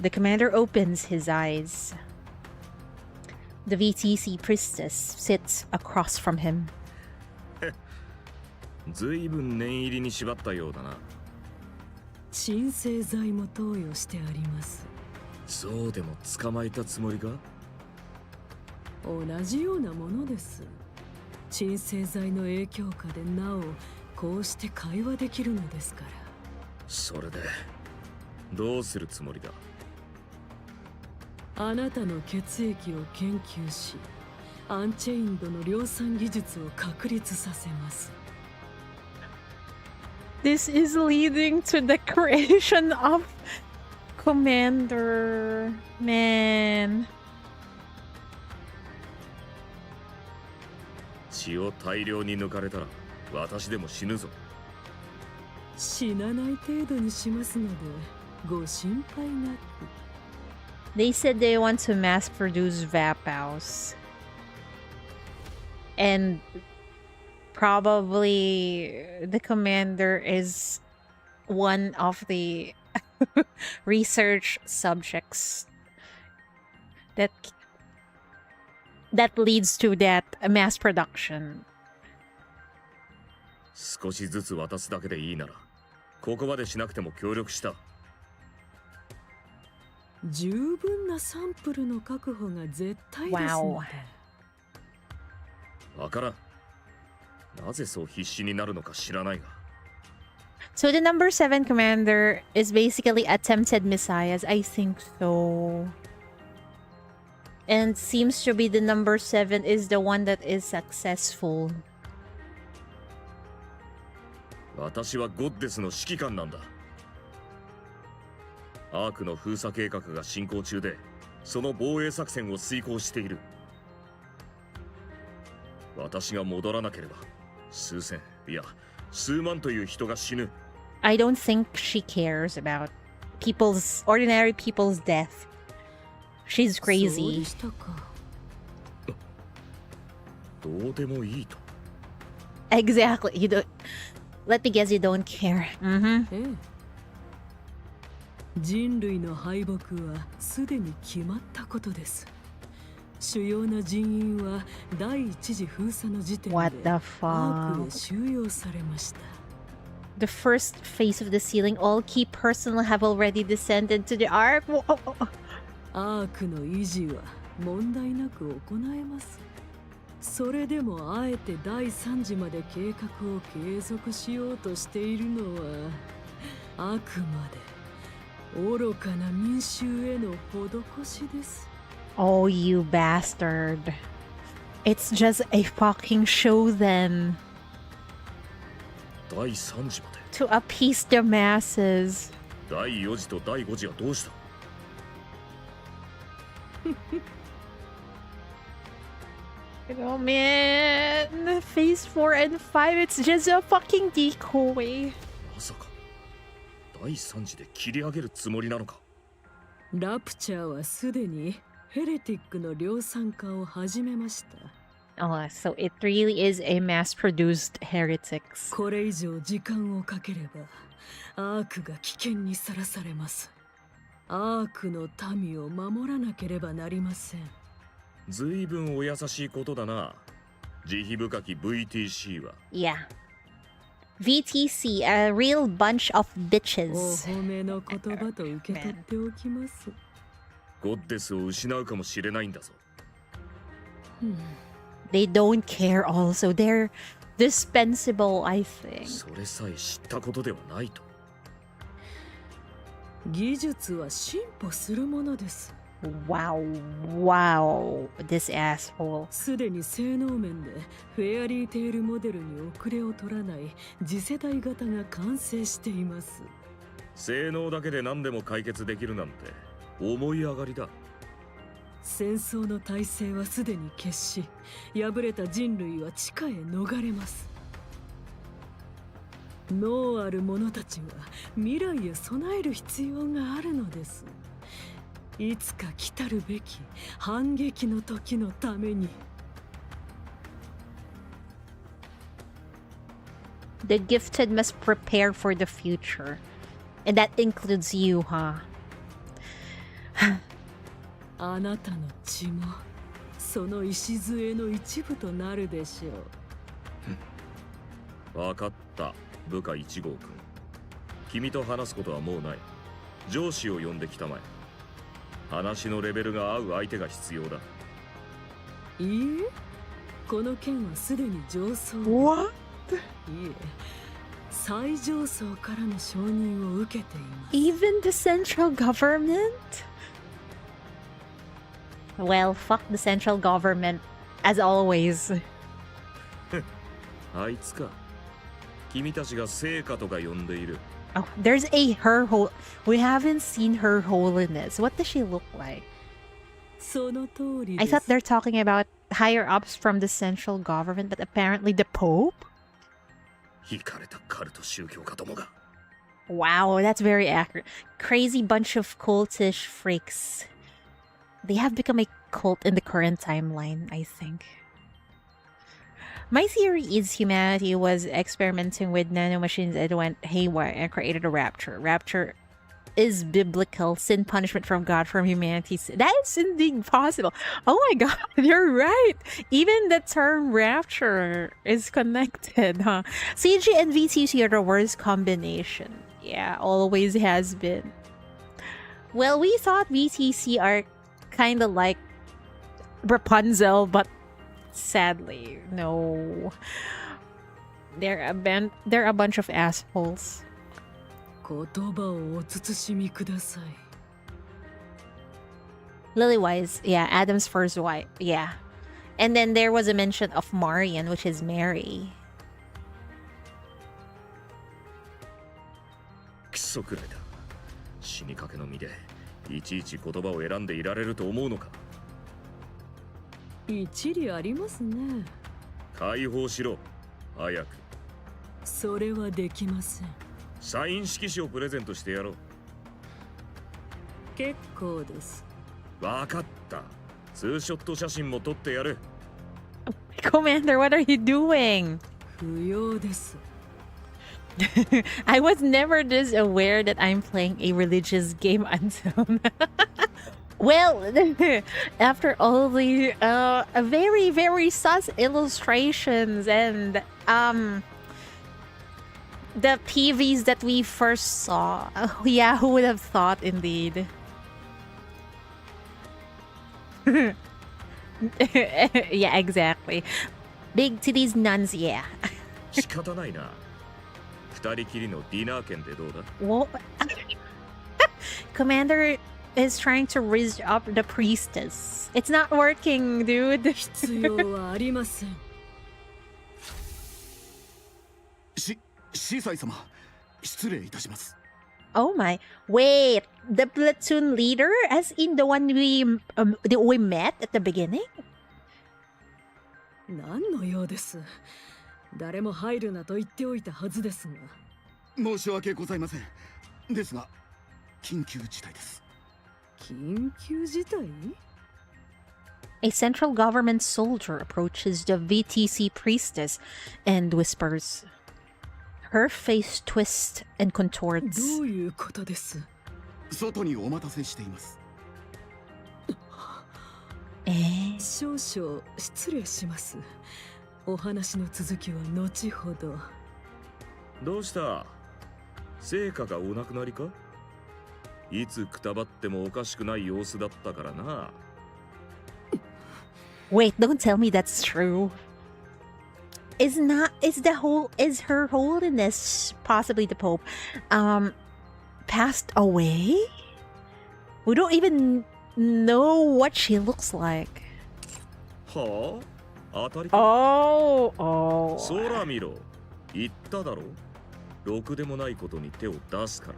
Speaker 1: The commander opens his eyes. The VTC priestess sits across from him.
Speaker 4: ずいぶん念入りに縛ったようだな。
Speaker 5: 鎮静剤も投与してあります。
Speaker 4: そうでも捕まえたつもりか？
Speaker 5: 同じようなものです。鎮静剤の影響下でなおこうして会話できるのですから。
Speaker 4: それでどうするつもりだ？
Speaker 5: あなたの血液を研究し、アンチェインドの量産技術を確立させます。
Speaker 1: This is leading to the creation of Commander. Man.
Speaker 4: 血を大量に抜かれたら私でも死ぬぞ。
Speaker 5: 死なない程度にしますのでご心配なく。
Speaker 1: They said they want to mass produce Vapows. And probably the commander is one of the research subjects that leads to that mass production.
Speaker 4: 少しずつ渡すだけでいいならここまでしなくても協力した。
Speaker 5: 十分なサンプルの確保が絶対ですので。
Speaker 4: わからん。なぜそう必死になるのか知らないが。
Speaker 1: So the number 7 commander is basically attempted messiahs, I think so. And seems to be the number 7 is the one that is successful.
Speaker 4: 私はゴッデスの指揮官なんだ。アークの封鎖計画が進行中で、その防衛作戦を遂行している。私が戻らなければ、数千、いや、数万という人が死ぬ。
Speaker 1: I don't think she cares about ordinary people's death. She's crazy.
Speaker 4: どうでもいいと。
Speaker 1: Exactly. Let me guess, you don't care. Mm-hmm.
Speaker 5: 人類の敗北はすでに決まったことです。主要な人員は第一次封鎖の時点で
Speaker 1: What the
Speaker 5: ア
Speaker 1: fuck?
Speaker 5: ークへ収容されました。
Speaker 1: The first phase of the ceiling, all key personnel have already descended to the ARK.
Speaker 5: アークの維持は問題なく行えます。それでもあえて第3次まで計画を継続しようとしているのはあくまで愚かな民衆への施しです。
Speaker 1: Oh, you bastard. It's just a fucking show then.
Speaker 4: 第3次まで。
Speaker 1: To appease the masses.
Speaker 4: 第4次と第5次はどうした？Oh
Speaker 1: man, phase 4 and 5, it's just a fucking decoy.
Speaker 4: まさか第3次で切り上げるつもりなのか？
Speaker 5: ラプチャーはすでにヘレティックの量産化を始めました。
Speaker 1: Oh, so it really is a mass-produced heretics.
Speaker 5: これ以上時間をかければアークが危険にさらされます。アークの民を守らなければなりません。
Speaker 4: ずいぶんお優しいことだな。慈悲深き VTC は。
Speaker 1: Yeah. VTC, a real bunch of
Speaker 5: お
Speaker 1: bitches.
Speaker 5: 褒めの言葉と受け取っておきます。
Speaker 4: ゴッデスを失うかもしれないんだぞ。
Speaker 1: They don't care also. They're dispensable, I think.
Speaker 4: それさえ知ったことではないと。
Speaker 5: 技術は進歩するものです。
Speaker 1: Wow. Wow. This asshole.
Speaker 5: すでに性能面でフェアリーテールモデルに遅れを取らない次世代型が完成しています。
Speaker 4: 性能だけで何でも解決できるなんて思い上がりだ。
Speaker 5: 戦争の体制はすでに決し、敗れた人類は地下へ逃れます。脳ある者たちは未来へ備える必要があるのです。いつか来たるべき反撃の時のために。
Speaker 1: The gifted must prepare for the future. And that includes you, huh?
Speaker 5: あなたの血もその礎の一部となるでしょう。
Speaker 4: わかった、部下1号君。君と話すことはもうない。上司を呼んできたまえ。話のレベルが合う相手が必要だ。
Speaker 5: いいえ、この件はすでに上層。
Speaker 1: What?
Speaker 5: いえ、最上層からの承認を受けています。
Speaker 1: Even the central government? Well, fuck the central government, as always.
Speaker 4: あいつか。君たちが聖火とか呼んでいる。
Speaker 1: Oh, there's a her hole. We haven't seen her holiness. What does she look like?
Speaker 5: その通り
Speaker 1: I
Speaker 5: です。
Speaker 1: thought they're talking about higher ups from the central government, but apparently the Pope?
Speaker 4: 惹かれたカルト宗教家どもが。
Speaker 1: Wow, that's very accurate. Crazy bunch of cultish freaks. They have become a cult in the current timeline, I think. My theory is humanity was experimenting with nanomachines and went haywire and created a rapture. Rapture is biblical sin punishment from God from humanity. That is indeed possible. Oh my god, you're right. Even the term rapture is connected, huh? CG and VTC are the worst combination. Yeah, always has been. Well, we thought VTC are kind of like Rapunzel, but sadly, no. They're a bunch of assholes.
Speaker 5: 言葉をお慎みください。
Speaker 1: Lily-wise, yeah, Adam's first wife, yeah. And then there was a mention of Marian, which is Mary.
Speaker 4: クソくらいだ。死にかけの身でいちいち言葉を選んでいられると思うのか。
Speaker 5: 一理ありますね。
Speaker 4: 解放しろ、早く。
Speaker 5: それはできません。
Speaker 4: サイン色紙をプレゼントしてやろう。
Speaker 5: 結構です。
Speaker 4: わかった。ツーショット写真も撮ってやる。
Speaker 1: Commander, what are you doing?
Speaker 5: 不要です。
Speaker 1: I was never this aware that I'm playing a religious game until now. Well, after all the very, very sus illustrations and the PVs that we first saw. Oh, yeah, who would have thought indeed? Yeah, exactly. Big titties nuns, yeah.
Speaker 4: 仕方ないな。二人きりのディナー券でどうだ？
Speaker 1: What? Commander is trying to raise up the priestess. It's not working, dude.
Speaker 5: 必要はありません。
Speaker 6: 司祭様、失礼いたします。
Speaker 1: Oh my. Wait, the platoon leader? As in the one we met at the beginning?
Speaker 5: 何のようです。誰も入るなと言っておいたはずですが。
Speaker 6: 申し訳ございません。ですが、緊急事態です。
Speaker 5: 緊急事態？
Speaker 1: A central government soldier approaches the VTC priestess and whispers. Her face twists and
Speaker 5: ど
Speaker 1: contorts.
Speaker 5: ういうことです？
Speaker 6: 外にお待たせしています。
Speaker 5: 少々失礼します。お話の続きは後ほど。
Speaker 4: どうした？成果がお亡くなりか？いつくたばってもおかしくない様子だったからな。
Speaker 1: Wait, don't tell me that's true. Is her holiness, possibly the Pope, passed away? We don't even know what she looks like.
Speaker 4: はあ？当たりか？
Speaker 1: Oh.
Speaker 4: 空見ろ。言っただろ。ろくでもないことに手を出すから。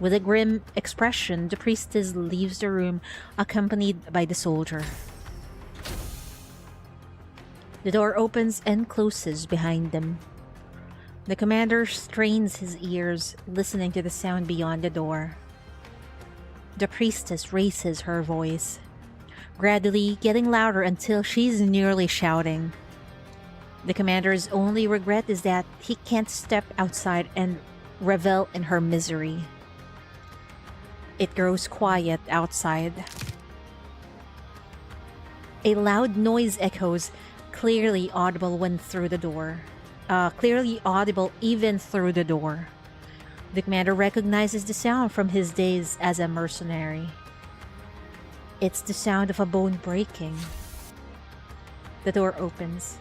Speaker 1: With a grim expression, the priestess leaves the room, accompanied by the soldier. The door opens and closes behind them. The commander strains his ears, listening to the sound beyond the door. The priestess raises her voice, gradually getting louder until she's nearly shouting. The commander's only regret is that he can't step outside and revel in her misery. It grows quiet outside. A loud noise echoes, clearly audible even through the door. The commander recognizes the sound from his days as a mercenary. It's the sound of a bone breaking. The door opens.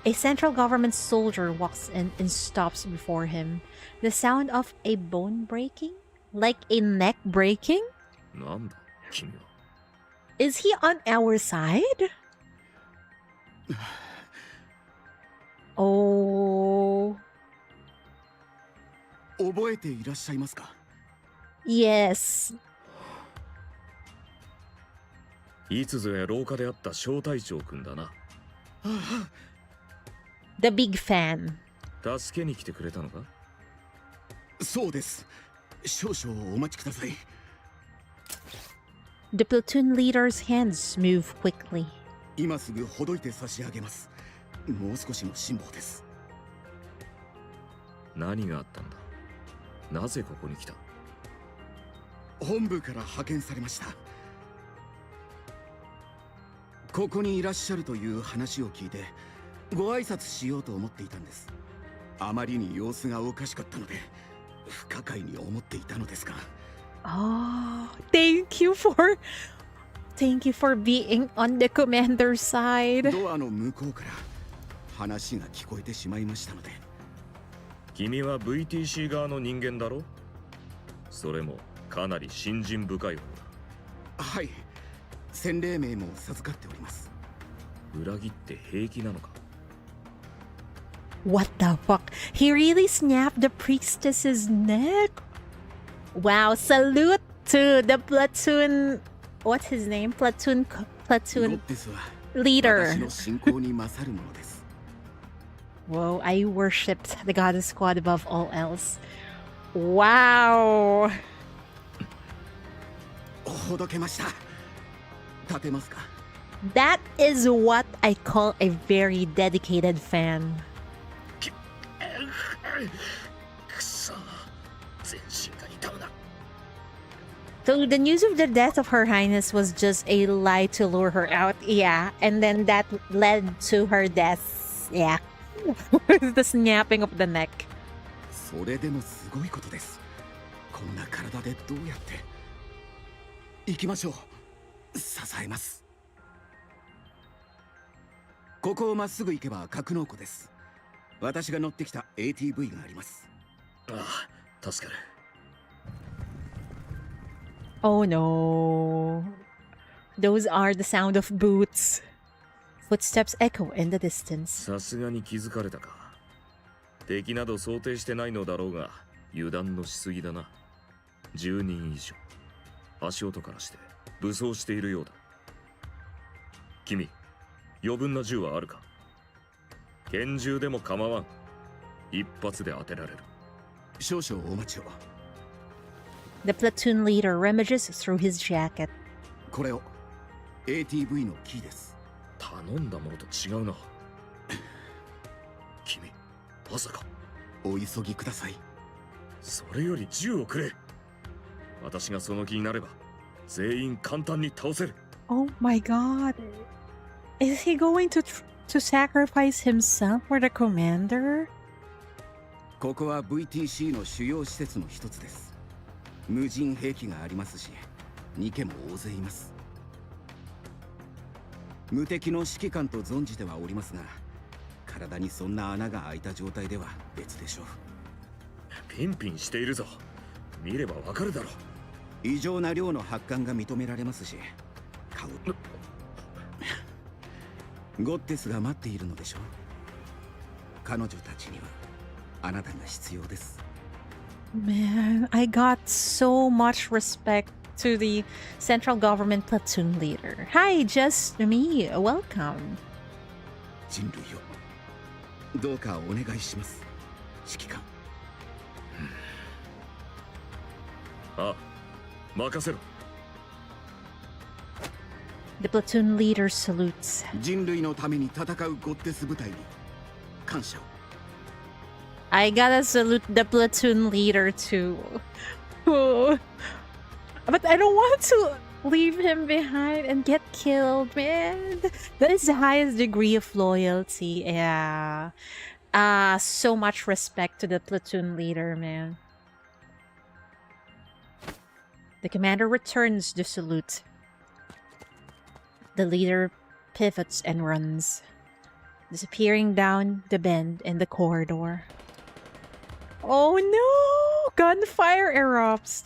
Speaker 1: A central government soldier walks in and stops before him. The sound of a bone breaking? Like a neck breaking?
Speaker 4: なんだ君は。
Speaker 1: Is he on our side? Oh.
Speaker 6: 覚えていらっしゃいますか？
Speaker 1: Yes.
Speaker 4: いつぞや廊下で会った小隊長くんだな。
Speaker 1: The big fan.
Speaker 4: 助けに来てくれたのか？
Speaker 6: そうです。少々お待ちください。
Speaker 1: The platoon leader's hands move quickly.
Speaker 6: 今すぐほどいて差し上げます。もう少しの辛抱です。
Speaker 4: 何があったんだ？なぜここに来た？
Speaker 6: 本部から派遣されました。ここにいらっしゃるという話を聞いてご挨拶しようと思っていたんです。あまりに様子がおかしかったので不可解に思っていたのですが。
Speaker 1: Oh, thank you for being on the commander's side.
Speaker 6: ドアの向こうから話が聞こえてしまいましたので。
Speaker 4: 君は VTC 側の人間だろ？それもかなり信心深い方だ。
Speaker 6: はい、洗礼名も授かっております。
Speaker 4: 裏切って平気なのか？
Speaker 1: What the fuck? He really snapped the priestess's neck? Wow, salute to the platoon. What's his name? Platoon
Speaker 6: ゴッテスは
Speaker 1: leader.
Speaker 6: 私の信仰に勝るものです。
Speaker 1: Whoa, I worshipped the goddess squad above all else. Wow.
Speaker 6: ほどけました。立てますか？
Speaker 1: That is what I call a very dedicated fan.
Speaker 4: くそ、全身が痛むな。
Speaker 1: So the news of the death of Her Highness was just a lie to lure her out. Yeah, and then that led to her death. Yeah. The snapping of the neck.
Speaker 6: それでもすごいことです。こんな体でどうやって。行きましょう。支えます。ここをまっすぐ行けば格納庫です。私が乗ってきた ATV があります。
Speaker 4: ああ、助かる。
Speaker 1: Oh no. Those are the sound of boots. Footsteps echo in the distance.
Speaker 4: さすがに気づかれたか。敵など想定してないのだろうが、油断のしすぎだな。10人以上。足音からして武装しているようだ。君、余分な銃はあるか？拳銃でも構わん。一発で当てられる。
Speaker 6: 少々お待ちを。
Speaker 1: The platoon leader rummages through his jacket.
Speaker 6: これを ATV のキーです。
Speaker 4: 頼んだものと違うな。君、まさか。
Speaker 6: お急ぎください。
Speaker 4: それより銃をくれ。私がその気になれば全員簡単に倒せる。
Speaker 1: Oh my god. Is he going to sacrifice himself for the commander?
Speaker 6: ここは VTC の主要施設の一つです。無人兵器がありますし、ニケも大勢います。無敵の指揮官と存じてはおりますが、体にそんな穴が開いた状態では別でしょう。
Speaker 4: ピンピンしているぞ。見ればわかるだろう。
Speaker 6: 異常な量の発汗が認められますし、顔ゴッテスが待っているのでしょう。彼女たちにはあなたが必要です。
Speaker 1: Man, I got so much respect to the central government platoon leader. Hi, just me. Welcome.
Speaker 6: 人類よ、どうかお願いします、指揮官。
Speaker 4: あ、任せろ。
Speaker 1: The platoon leader salutes.
Speaker 6: 人類のために戦うゴッテス部隊に感謝を。
Speaker 1: I gotta salute the platoon leader too. But I don't want to leave him behind and get killed, man. That is the highest degree of loyalty. Yeah. So much respect to the platoon leader, man. The commander returns the salute. The leader pivots and runs, disappearing down the bend in the corridor. Oh no! Gunfire erupts!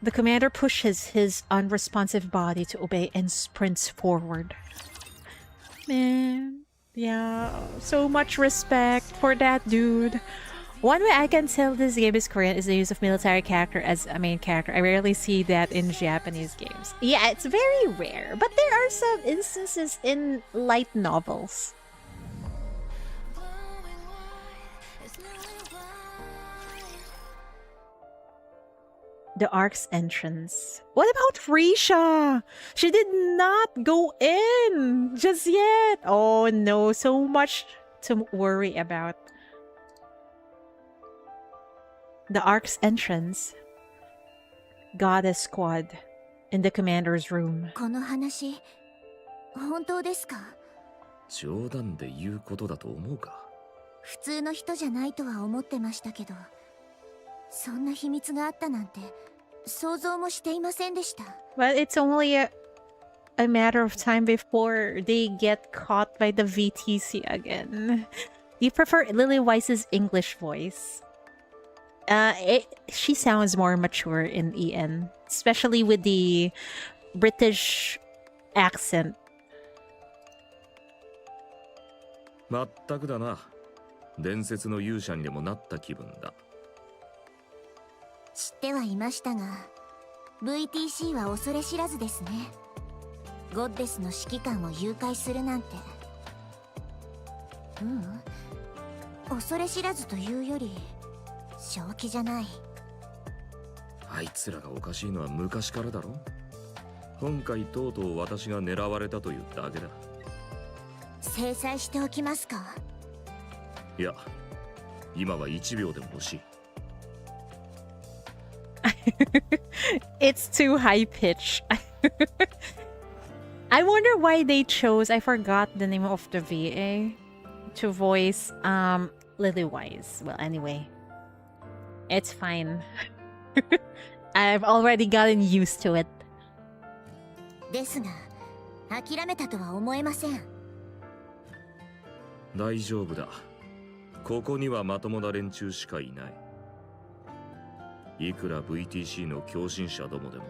Speaker 1: The commander pushes his unresponsive body to obey and sprints forward. Man, yeah, so much respect for that dude. One way I can tell this game is Korean is the use of military character as a main character. I rarely see that in Japanese games. Yeah, it's very rare, but there are some instances in light novels. The ARK's entrance. What about Risha? She did not go in just yet. Oh no, so much to worry about. The ARK's entrance. Goddess Squad in the commander's room.
Speaker 2: この話本当ですか？
Speaker 4: 冗談で言うことだと思うか？
Speaker 2: 普通の人じゃないとは思ってましたけど、そんな秘密があったなんて想像もしていませんでした。
Speaker 1: Well, it's only a matter of time before they get caught by the VTC again. You prefer Lily Weiss's English voice? She sounds more mature in EN, especially with the British accent.
Speaker 4: まったくだな。伝説の勇者にでもなった気分だ。
Speaker 2: 知ってはいましたが、VTC は恐れ知らずですね。ゴッデスの指揮官を誘拐するなんて。恐れ知らずというより正気じゃない。
Speaker 4: あいつらがおかしいのは昔からだろ。今回とうとう私が狙われたというだけだ。
Speaker 2: 制裁しておきますか？
Speaker 4: いや、今は1秒でも欲しい。
Speaker 1: It's too high pitch. I wonder why they chose, I forgot the name of the VA to voice Lily Wise. Well, anyway, it's fine. I've already gotten used to it.
Speaker 2: ですが、諦めたとは思えません。
Speaker 4: 大丈夫だ。ここにはまともな連中しかいない。いくら VTC の狂信者どもでも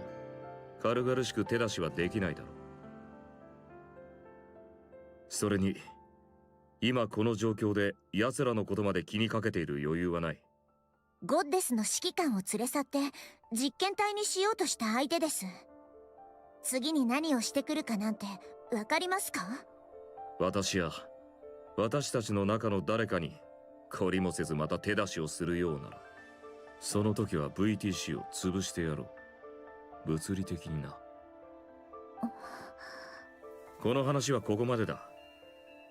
Speaker 4: 軽々しく手出しはできないだろう。それに今この状況で奴らのことまで気にかけている余裕はない。
Speaker 2: ゴッデスの指揮官を連れ去って実験体にしようとした相手です。次に何をしてくるかなんてわかりますか？
Speaker 4: 私や私たちの中の誰かに懲りもせずまた手出しをするようならその時は VTC を潰してやろう。物理的にな。この話はここまでだ。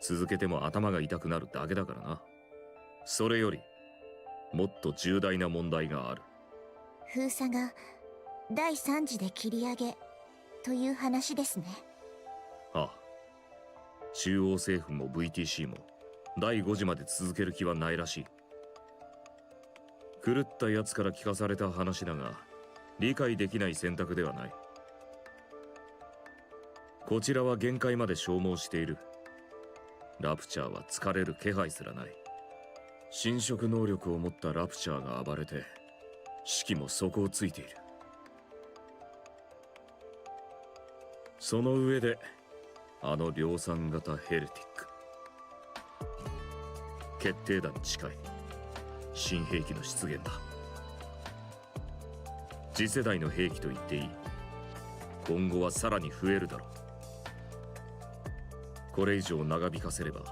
Speaker 4: 続けても頭が痛くなるだけだからな。それよりもっと重大な問題がある。
Speaker 7: 封鎖が第3次で切り上げという話ですね。
Speaker 4: ああ、中央政府も VTC も第5次まで続ける気はないらしい。狂ったやつから聞かされた話だが、理解できない選択ではない。こちらは限界まで消耗している。ラプチャーは疲れる気配すらない。侵食能力を持ったラプチャーが暴れて、士気も底をついている。その上であの量産型ヘレティック、決定打に近い新兵器の出現だ。次世代の兵器と言っていい。今後はさらに増えるだろう。これ以上長引かせれば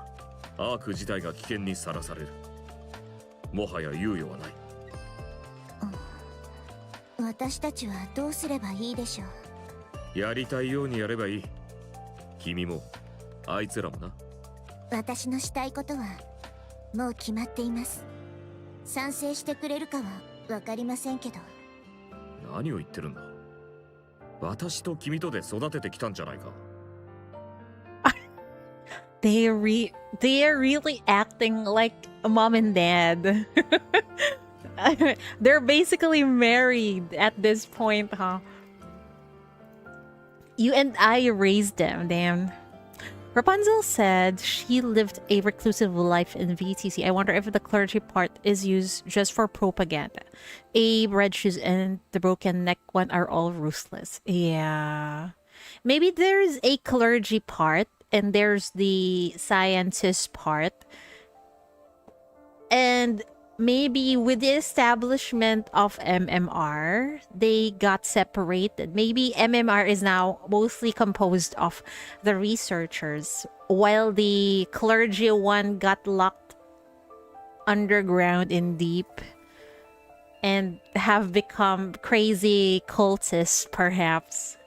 Speaker 4: アーク自体が危険にさらされる。もはや猶予はない。
Speaker 7: 私たちはどうすればいいでしょう。
Speaker 4: やりたいようにやればいい。君もあいつらもな。
Speaker 7: 私のしたいことはもう決まっています。賛成してくれるかは分かりませんけど。
Speaker 4: 何を言ってるんだ。私と君とで育ててきたんじゃないか。
Speaker 1: They are really acting like a mom and dad. They're basically married at this point, huh? You and I raised them, damn. Rapunzel said she lived a reclusive life in VTC. I wonder if the clergy part is used just for propaganda. Abe, Red Shoes, and the Broken Neck one are all ruthless. Yeah. Maybe there's a clergy part and there's the scientist part. And maybe with the establishment of MMR, they got separated. Maybe MMR is now mostly composed of the researchers, while the clergy one got locked underground in deep and have become crazy cultists, perhaps.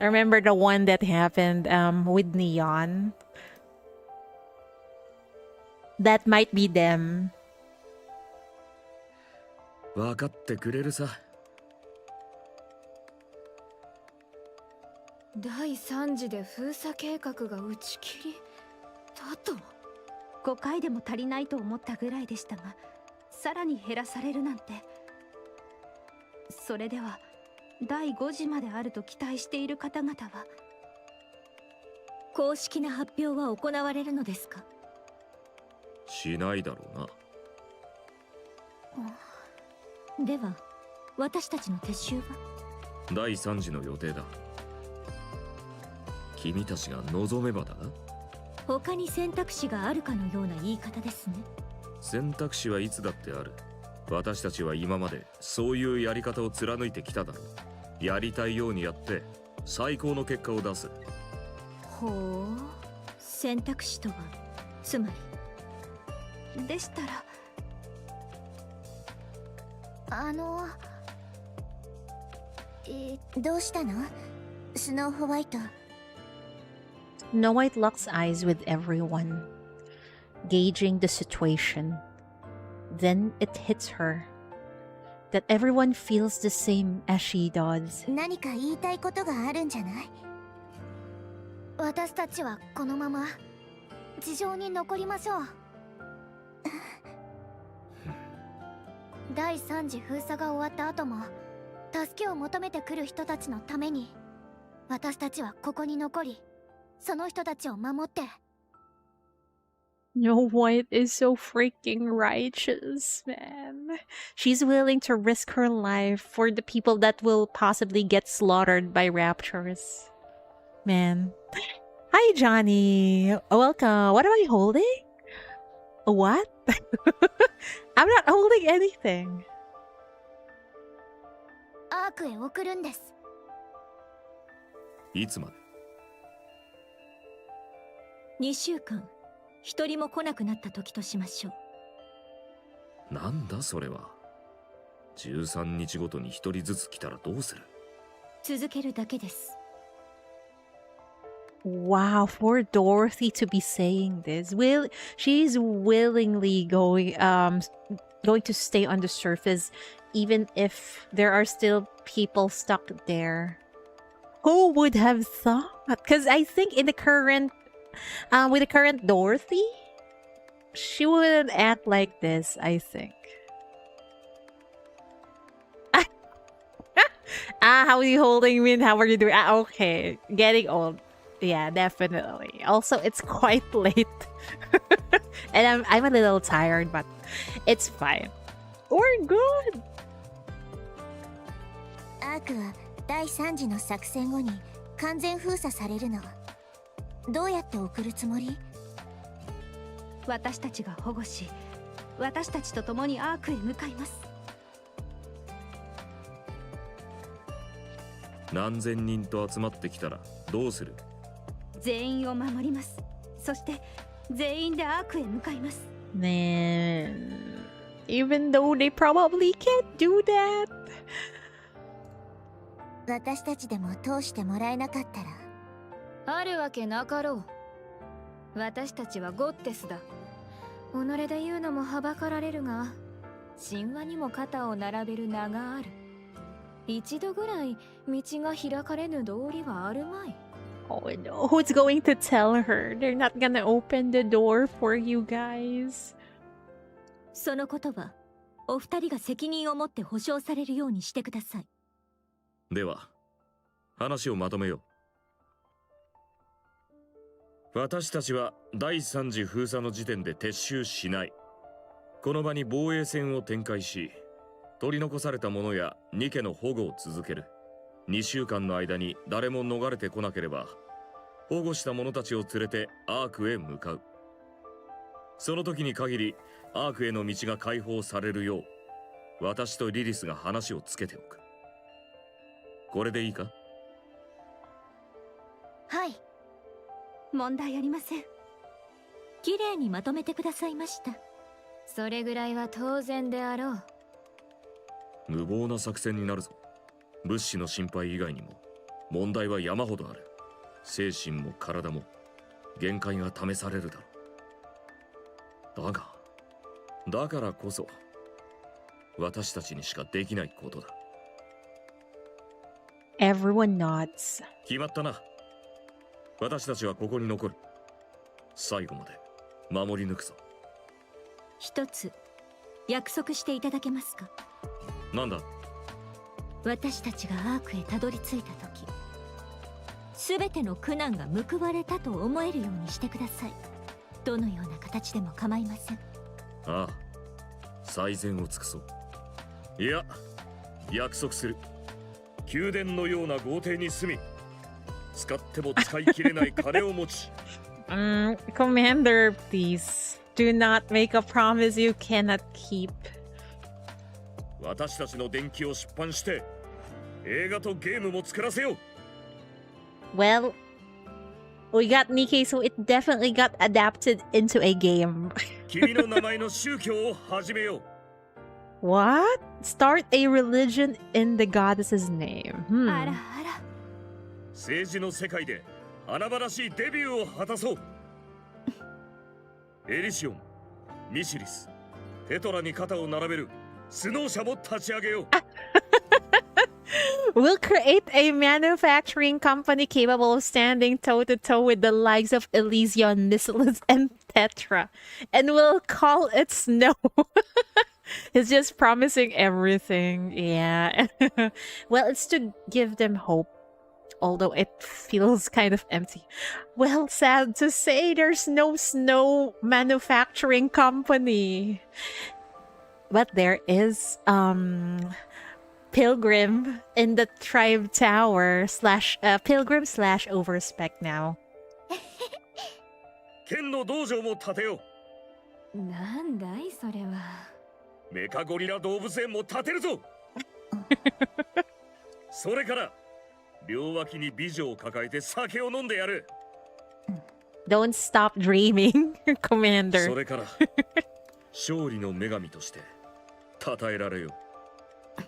Speaker 1: I remember the one that happened with Neon. That might be them.
Speaker 4: 分かってくれるさ。
Speaker 2: 第3次で封鎖計画が打ち切りだと。
Speaker 3: 5回でも足りないと思ったぐらいでしたが、さらに減らされるなんて。それでは第5次まであると期待している方々は。
Speaker 2: 公式な発表は行われるのですか？
Speaker 4: しないだろうな。
Speaker 2: では私たちの撤収は？
Speaker 4: 第3次の予定だ。君たちが望めばだな。
Speaker 2: 他に選択肢があるかのような言い方ですね。
Speaker 4: 選択肢はいつだってある。私たちは今までそういうやり方を貫いてきただろう。やりたいようにやって最高の結果を出す。
Speaker 2: ほう、選択肢とはつまり。
Speaker 3: でしたら
Speaker 7: どうしたの？スノーホワイト。
Speaker 1: Snow White locks eyes with everyone, gauging the situation. Then it hits her that everyone feels the same as she does.
Speaker 7: 何か言いたいことがあるんじゃない？
Speaker 2: 私たちはこのまま地上に残りましょう。第3次封鎖が終わった後も助けを求めてくる人たちのために私たちはここに残り、その人たちを守って。
Speaker 1: Snow White is so freaking righteous, man. She's willing to risk her life for the people that will possibly get slaughtered by raptors. Man. Hi, Johnny. Welcome. What am I holding? What? I'm not holding anything.
Speaker 2: アークへ送るんです。
Speaker 4: いつまで
Speaker 2: 2週間一人も来なくなった時としましょう。
Speaker 4: なんだそれは。13日ごとに1人ずつ来たらどうする？
Speaker 3: 続けるだけです。
Speaker 1: Wow, for Dorothy to be saying this, she's willingly going to stay on the surface, even if there are still people stuck there. Who would have thought? Because I think in the current, with the current Dorothy, she wouldn't act like this. I think. How are you holding me? And how are you doing? Okay, getting old. Yeah, definitely. Also, it's quite late. And I'm a little tired, but it's fine. We're good.
Speaker 7: アークは第3次の作戦後に完全封鎖されるの。どうやって送るつもり？
Speaker 3: 私たちが保護し、私たちと共にアークへ向かいます。
Speaker 4: 何千人と集まってきたらどうする？
Speaker 3: 全員を守ります。そして全員でアークへ向かいます。
Speaker 1: Man, even though they probably can't do that.
Speaker 7: 私たちでも通してもらえなかったら。
Speaker 2: あるわけなかろう。私たちはゴッテスだ。己で言うのもはばかられるが、神話にも肩を並べる名がある。一度ぐらい道が開かれぬ通りはあるまい。
Speaker 1: Oh no, who's going to tell her? They're not gonna open the door for you guys.
Speaker 3: そのことはお二人が責任を持って保証されるようにしてください。
Speaker 4: では話をまとめよう。私たちは第3次封鎖の時点で撤収しない。この場に防衛戦を展開し、取り残された者やニケの保護を続ける。2週間の間に誰も逃れてこなければ、保護した者たちを連れてアークへ向かう。その時に限りアークへの道が開放されるよう、私とリリスが話をつけておく。これでいいか？
Speaker 7: はい。
Speaker 3: 問題ありません。綺麗にまとめてくださいました。
Speaker 2: それぐらいは当然であろう。
Speaker 4: 無謀な作戦になるぞ。物資の心配以外にも問題は山ほどある。精神も体も限界が試されるだろう。だからこそ私たちにしかできないことだ。
Speaker 1: Everyone nods.
Speaker 4: 決まったな。私たちはここに残る。最後まで守り抜くぞ。
Speaker 3: 一つ約束していただけますか？
Speaker 4: なんだ？
Speaker 3: 私たちがアークへたどり着いた時、すべての苦難が報われたと思えるようにしてください。どのような形でも構いません。
Speaker 4: ああ、最善を尽くそう。いや、約束する。宮殿のような豪邸に住み、使っても使い切れない金を持ち。
Speaker 1: Commander, please do not make a promise you cannot keep.
Speaker 4: 私たちの伝記を出版して映画とゲームも作らせよう。
Speaker 1: Well, we got Nikke, so it definitely got adapted into a game.
Speaker 4: 君の名前の宗教を始めよう。
Speaker 1: What? Start a religion in the goddess's name.
Speaker 3: あらあら。
Speaker 4: 政治の世界で華々しいデビューを果たそう。エリシオン、ミシリス、テトラに肩を並べるスノー社も立ち上げよう。
Speaker 1: We'll create a manufacturing company capable of standing toe-to-toe with the likes of Elysion, Missiles, and Tetra. And we'll call it Snow. He's just promising everything. Yeah. Well, it's to give them hope. Although it feels kind of empty. Well, sad to say, there's no snow manufacturing company. But there is, Pilgrim in the Tribe Tower / Pilgrim / Overspec now.
Speaker 4: 剣の道場も建てよ
Speaker 2: なんだいそれは。
Speaker 4: う。メカゴリラ動物園も建てるぞ。それから両脇に美女を抱えて酒を飲んでやる。
Speaker 1: Don't stop dreaming, Commander.
Speaker 4: それから勝利の女神として称えられよう。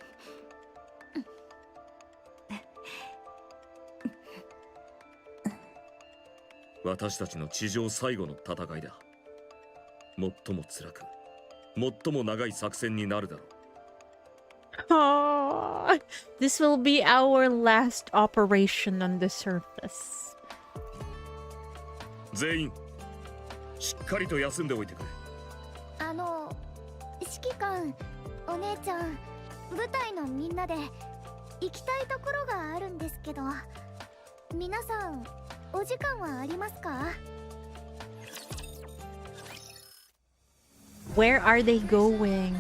Speaker 4: 私たちの地上最後の戦いだ。最も辛く、最も長い作戦になるだろう。
Speaker 1: Oh, this will be our last operation on the surface.
Speaker 4: 全員しっかりと休んでおいてくれ。
Speaker 2: 指揮官、お姉ちゃん、部隊のみんなで行きたいところがあるんですけど、皆さんお時間はありますか？
Speaker 1: Where are they going?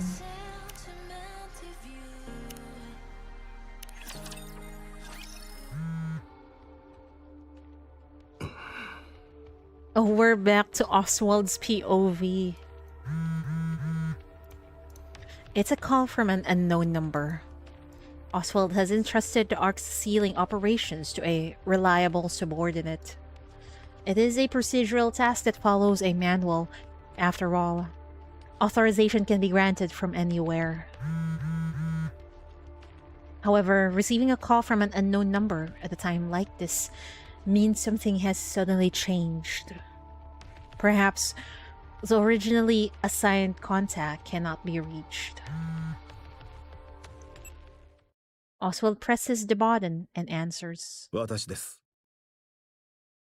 Speaker 1: Oh, we're back to Oswald's POV. It's a call from an unknown number. Oswald has entrusted the ARK's sealing operations to a reliable subordinate. It is a procedural task that follows a manual. After all, authorization can be granted from anywhere. However, receiving a call from an unknown number at a time like this means something has suddenly changed. Perhaps the originally assigned contact cannot be reached. Oswald presses the button and answers.
Speaker 6: 私です。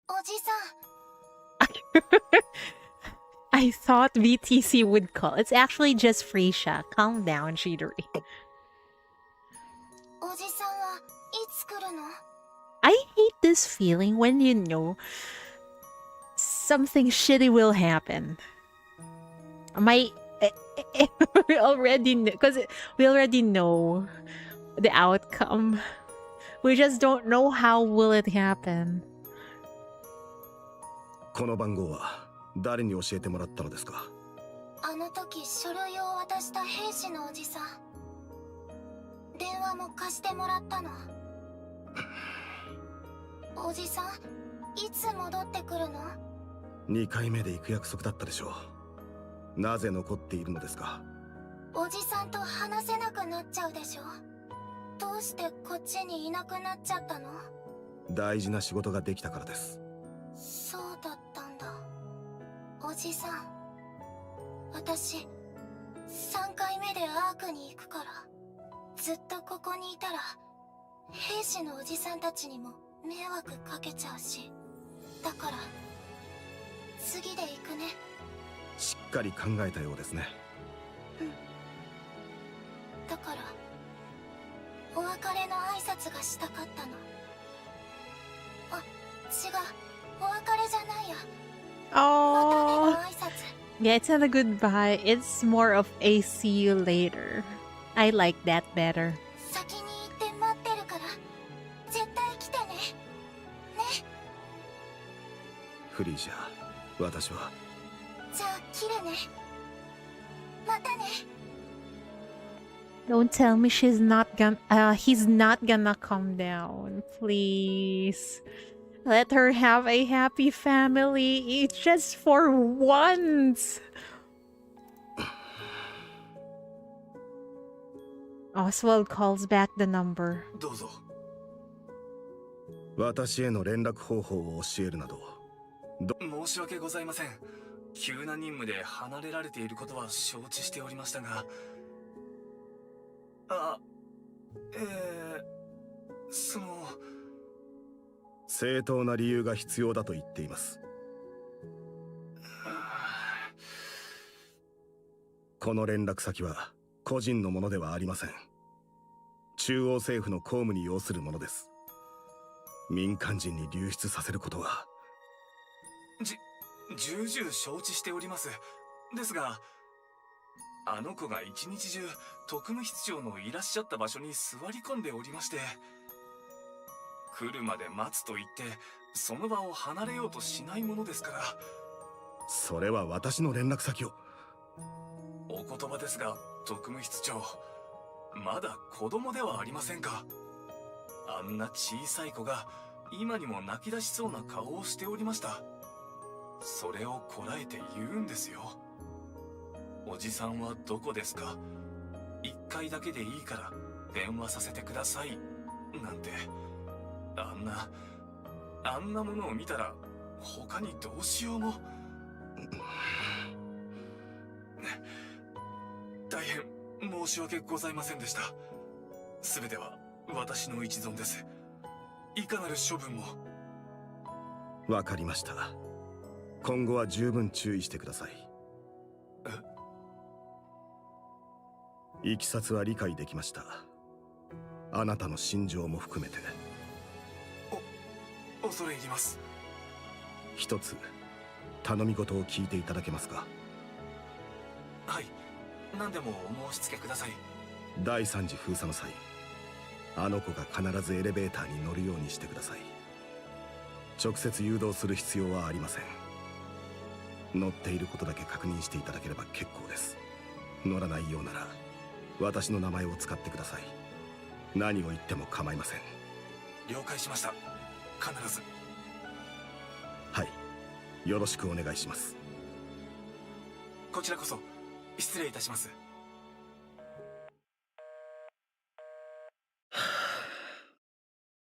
Speaker 7: おじさん、
Speaker 1: I thought VTC would call. It's actually just Freisha. Calm down, Shidori.
Speaker 7: おじさんはいつ来るの？
Speaker 1: I hate this feeling when you know something shitty will happen. We already know, because we already know the outcome. We just don't know how will it happen.
Speaker 6: この番号は誰に教えてもらったのですか？
Speaker 7: あの時書類を渡した兵士のおじさん。電話も貸してもらったの。おじさん、いつ戻ってくるの
Speaker 6: ？2回目で行く約束だったでしょう。なぜ残っているのですか？
Speaker 7: おじさんと話せなくなっちゃうでしょ。どうしてこっちにいなくなっちゃったの？
Speaker 6: 大事な仕事ができたからです。
Speaker 7: そうだったんだ。おじさん、私3回目でアークに行くから、ずっとここにいたら兵士のおじさんたちにも迷惑かけちゃうし、だから次で行くね。
Speaker 6: しっかり考えたようですね。
Speaker 7: うん。だからお別れの挨拶がしたかったの。あ、違う、お別れじゃないや。またね
Speaker 1: Oh,
Speaker 7: の挨拶。
Speaker 1: yeah, it's not a goodbye. It's more of a see you later. I like that better.
Speaker 7: 先に行って待ってるから絶対来てね。ね。
Speaker 6: フリージャー、私は。
Speaker 7: じゃあ切るね。またね。
Speaker 1: Don't tell me he's not gonna come down. Please. Let her have a happy family. It's just for once. Oswald calls back the number.
Speaker 6: どうぞ。私への連絡方法を教えるなど。
Speaker 8: 申し訳ございません。急な任務で離れられていることは承知しておりましたが。その
Speaker 6: 正当な理由が必要だと言っています。この連絡先は個人のものではありません。中央政府の公務に要するものです。民間人に流出させることは。
Speaker 8: 重々承知しております。ですが、あの子が一日中特務室長のいらっしゃった場所に座り込んでおりまして、来るまで待つと言ってその場を離れようとしないものですから。
Speaker 6: それは私の連絡先を。
Speaker 8: お言葉ですが、特務室長、まだ子供ではありませんか。あんな小さい子が今にも泣き出しそうな顔をしておりました。それをこらえて言うんですよ。おじさんはどこですか、一回だけでいいから電話させてくださいなんて。あんなものを見たら他にどうしようも。大変申し訳ございませんでした。すべては私の一存です。いかなる処分も。
Speaker 6: わかりました。今後は十分注意してください。いきさつは理解できました。あなたの心情も含めて。
Speaker 8: 恐れ入ります。
Speaker 6: 一つ頼み事を聞いていただけますか？
Speaker 8: はい、何でもお申し付けください。
Speaker 6: 第3次封鎖の際、あの子が必ずエレベーターに乗るようにしてください。直接誘導する必要はありません。乗っていることだけ確認していただければ結構です。乗らないようなら私の名前を使ってください。何を言っても構いません。
Speaker 8: 了解しました。必ず。
Speaker 6: はい、よろしくお願いします。
Speaker 8: こちらこそ失礼いたします。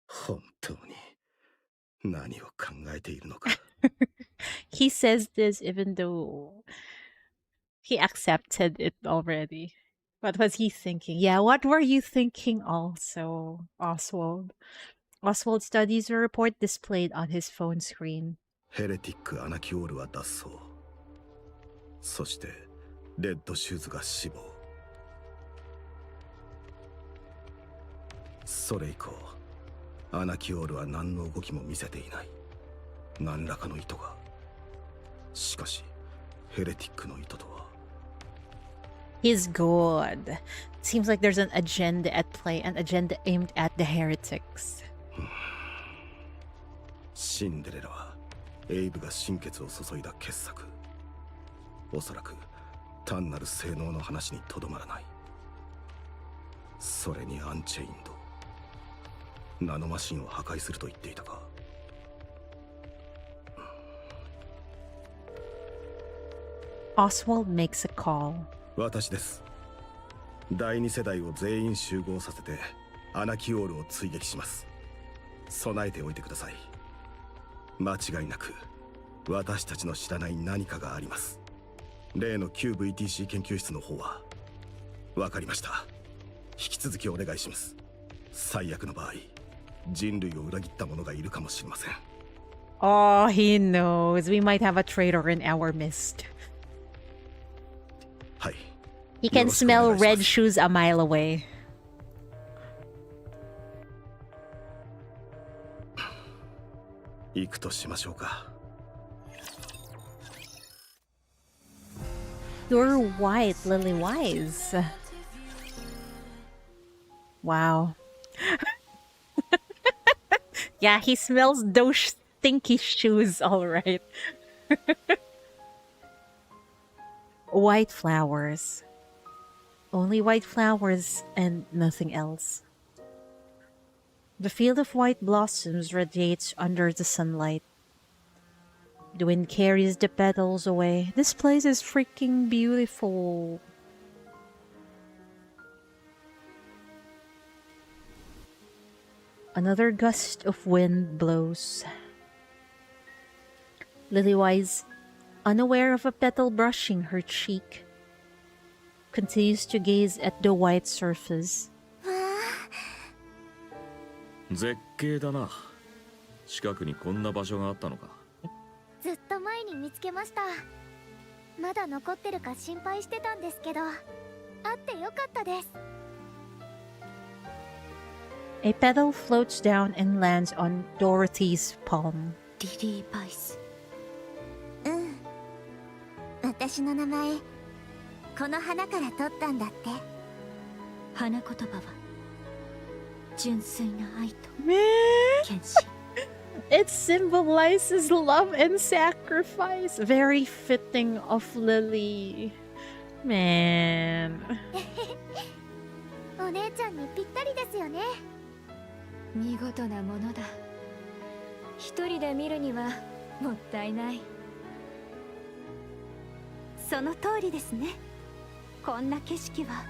Speaker 6: 本当に何を考えているのか。
Speaker 1: He says this even though he accepted it already. What was he thinking? Yeah, what were you thinking also, Oswald? Oswald studies a report displayed on his phone screen.
Speaker 6: ヘレティック・アナキオールは脱走。そしてレッドシューズが死亡。それ以降アナキオールは何の動きも見せていない。何らかの意図が。しかしヘレティックの意図とは。
Speaker 1: He's good. Seems like there's an agenda at play, an agenda aimed at the heretics.
Speaker 6: シンデレラはエイブが心血を注いだ傑作。おそらく単なる性能の話にとどまらない。それにアンチェインド、ナノマシンを破壊すると言っていたか。
Speaker 1: Oswald makes a call.
Speaker 6: 私です。第2世代を全員集合させてアナキオールを追撃します。備えておいてください。間違いなく私たちの知らない何かがあります。例の旧 VTC 研究室の方はわかりました。引き続きお願いします。最悪の場合人類を裏切った者がいるかもしれません。
Speaker 1: Oh, he knows. We might have a traitor in our midst.
Speaker 6: はい。
Speaker 1: He can smell red shoes a mile away.
Speaker 6: 行くとしましょうか。
Speaker 1: You're white, Lily Wise. Wow. Yeah, he smells those stinky shoes, all right. White flowers. Only white flowers and nothing else. The field of white blossoms radiates under the sunlight. The wind carries the petals away. This place is freaking beautiful. Another gust of wind blows. Lilywise, unaware of a petal brushing her cheek, continues to gaze at the white surface.
Speaker 4: 絶景だな。近くにこんな場所があったのか。
Speaker 2: ずっと前に見つけました。まだ残ってるか心配してたんですけど、あってよかったです。
Speaker 1: A petal floats down and lands on Dorothy's palm.
Speaker 2: リリー・バイス。私の名前この花から取ったんだって。花言葉は純粋な愛と
Speaker 1: Man,
Speaker 2: 献身。
Speaker 1: it symbolizes love and sacrifice. Very fitting of Lily. Man.
Speaker 2: お姉ちゃんにぴったりですよね。見事なものだ。一人で見るにはもったいない。
Speaker 3: その通りですね。こんな景色は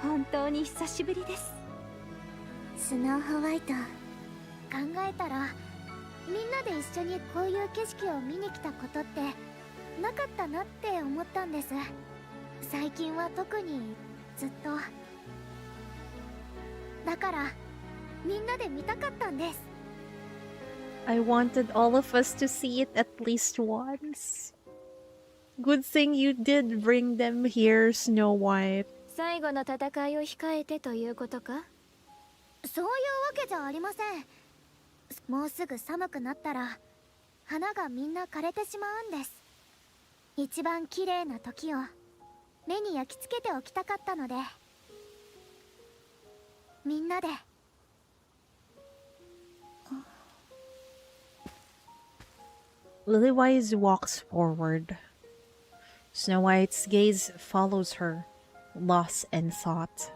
Speaker 3: 本当に久しぶりです。
Speaker 2: スノーホワイト考えたら
Speaker 7: みんなで一緒にこういう景色を見に来たことってなかったなって思ったんです。最近は特にずっと。だからみんなで見たかったんです。
Speaker 1: I wanted all of us to see it at least once. Good thing you did bring them here, Snow White.
Speaker 2: 最後の戦いを控えてということか？
Speaker 7: そういうわけじゃありません。もうすぐ寒くなったら花がみんな枯れてしまうんです。一番綺麗な時を目に焼き付けておきたかったので、みんなで。
Speaker 1: Lilywise walks forward. Snow White's gaze follows her, lost in thought.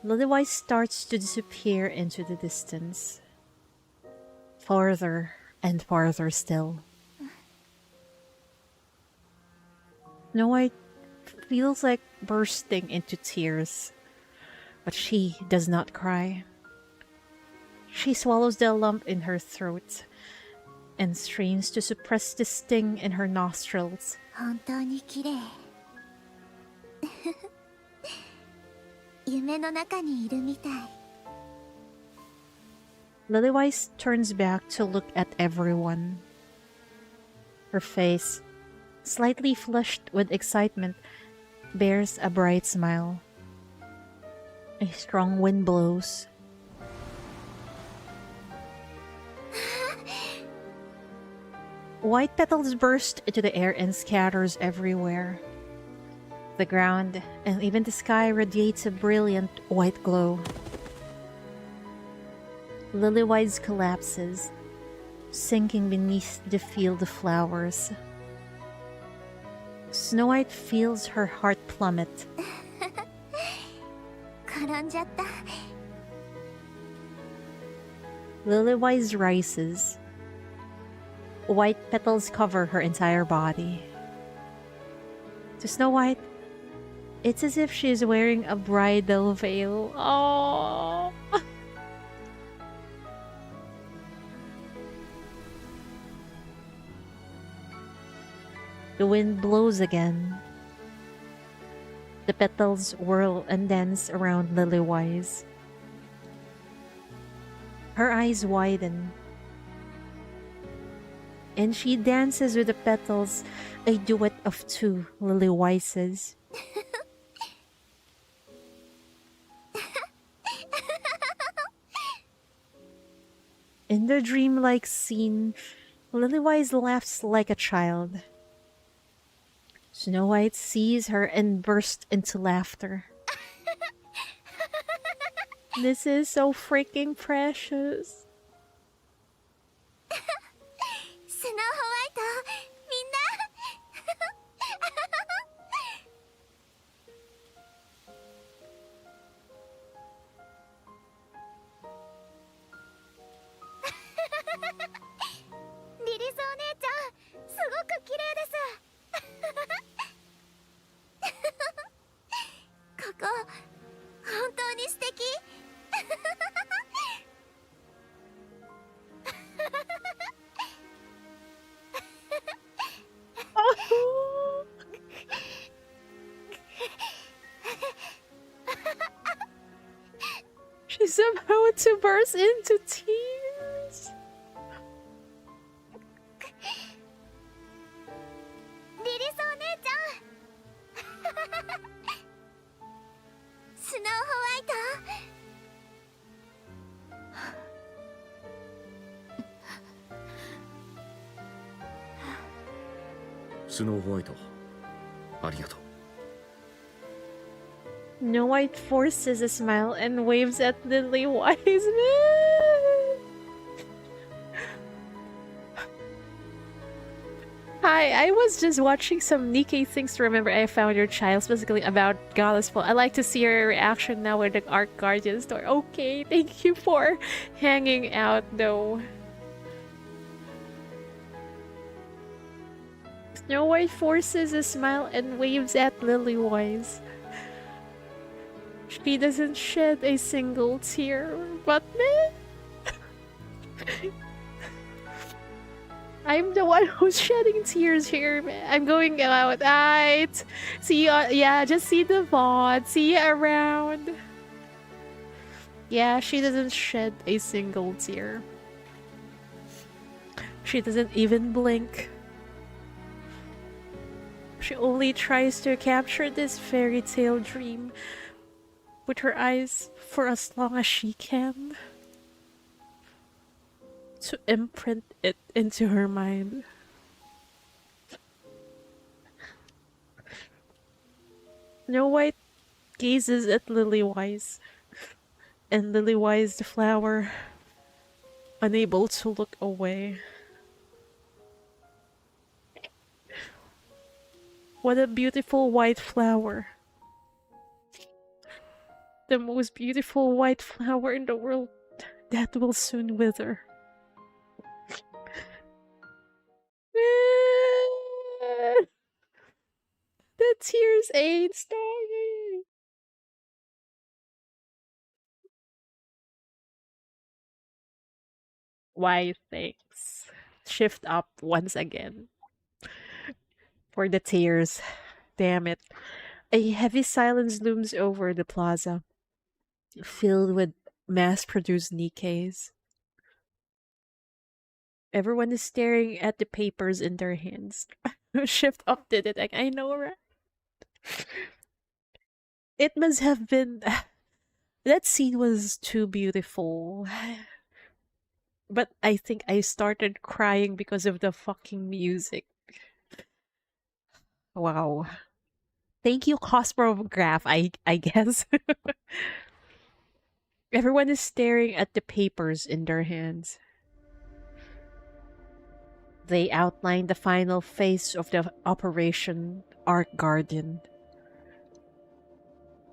Speaker 1: Lilywise starts to disappear into the distance. Farther and farther still. Snow White feels like bursting into tears, but she does not cry. She swallows the lump in her throat and strains to suppress the sting in her nostrils.
Speaker 7: 本当に綺麗。夢の中にいるみたい。
Speaker 1: Lilywise turns back to look at everyone. Her face, slightly flushed with excitement, bears a bright smile. A strong wind blows. White petals burst into the air and scatters everywhere. The ground and even the sky radiates a brilliant white glow. Lilywise collapses, sinking beneath the field of flowers. Snow White feels her heart plummet.
Speaker 7: 転んじゃった。
Speaker 1: Lilywise rises. White petals cover her entire body. To Snow White, it's as if she is wearing a bridal veil. Oh. The wind blows again. The petals whirl and dance around Lilywise. Her eyes widen, and she dances with the petals, a duet of two Lilywises. In the dreamlike scene, Lilywise laughs like a child. Snow White sees her and bursts into laughter. This is so freaking precious.
Speaker 7: スノーホワイト、みんな。リリスお姉ちゃん、すごく綺麗です。ここ本当に素敵。
Speaker 1: She's about to burst into tears.
Speaker 7: リリスお姉ちゃん。スノーホワイト。
Speaker 4: スノーホワイト、ありがとう。
Speaker 1: Snow White forces a smile and waves at Lilywise. Hi, I was just watching some Nikke things to remember I found your child, specifically about Gala's Fall. I'd like to see your reaction now with the ARK Guardian story. Okay, thank you for hanging out though. Snow White forces a smile and waves at Lilywise. She doesn't shed a single tear, but man. I'm the one who's shedding tears here, man. I'm going out. Alright. See you. Yeah, just see the VOD. See you around. Yeah, she doesn't shed a single tear. She doesn't even blink. She only tries to capture this fairy tale dream with her eyes for as long as she can, to imprint it into her mind. Snow White gazes at Lilywise, and Lilywise the flower, unable to look away. What a beautiful white flower. The most beautiful white flower in the world that will soon wither. The tears ain't stopping. Why, thanks. Shift up once again. For the tears. Damn it. A heavy silence looms over the plaza, filled with mass-produced Nikkes. Everyone is staring at the papers in their hands. Shift up did it. I know, right? It must have been... That scene was too beautiful. But I think I started crying because of the fucking music. Wow. Thank you, Cosmograph, I guess. Everyone is staring at the papers in their hands. They outline the final phase of the Operation ARK Guardian.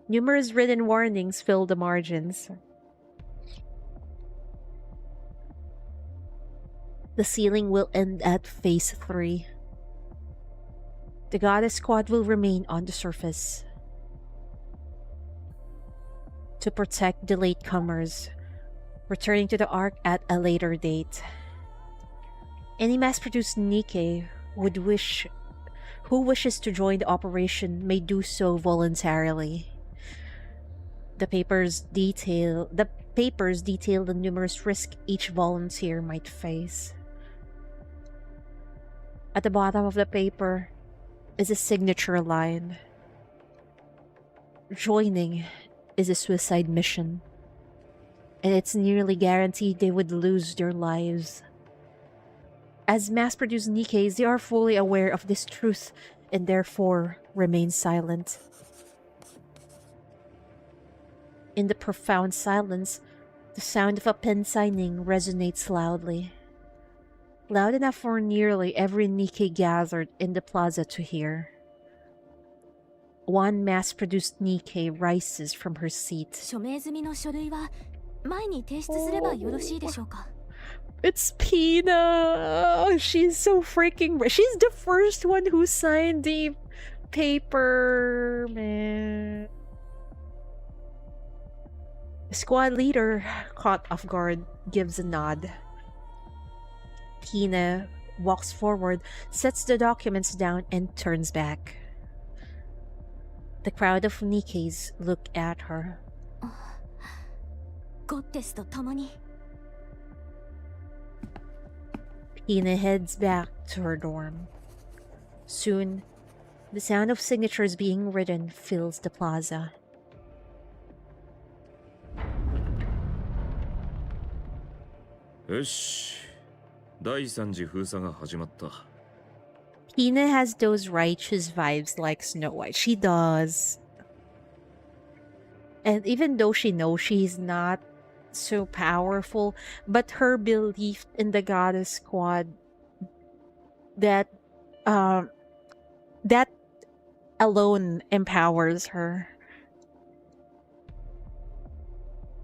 Speaker 1: Numerous written warnings fill the margins. The ceiling will end at Phase 3. The Goddess Squad will remain on the surface to protect the latecomers, returning to the ARK at a later date. Any mass-produced Nikke who wishes to join the operation may do so voluntarily. The papers detail the numerous risks each volunteer might face. At the bottom of the paper is a signature line. Joining is a suicide mission, and it's nearly guaranteed they would lose their lives. As mass-produced Nikkes, they are fully aware of this truth and therefore remain silent. In the profound silence, the sound of a pen signing resonates loudly. Loud enough for nearly every Nikke gathered in the plaza to hear. One mass-produced Nikke rises from her seat.
Speaker 2: 署名済みの書類は前に提出すればよろしいでしょうか。
Speaker 1: It's Pina! She's so freaking... She's the first one who signed the paper, man. The squad leader, caught off guard, gives a nod. Pina walks forward, sets the documents down, and turns back. The crowd of Nikkes look at her.
Speaker 2: ゴッテスと共に
Speaker 1: Pina heads back to her dorm. Soon, the sound of signatures being written fills the plaza. Pina has those righteous vibes like Snow White. She does. And even though she knows she's not so powerful, but her belief in the Goddess Squad, that that alone empowers her.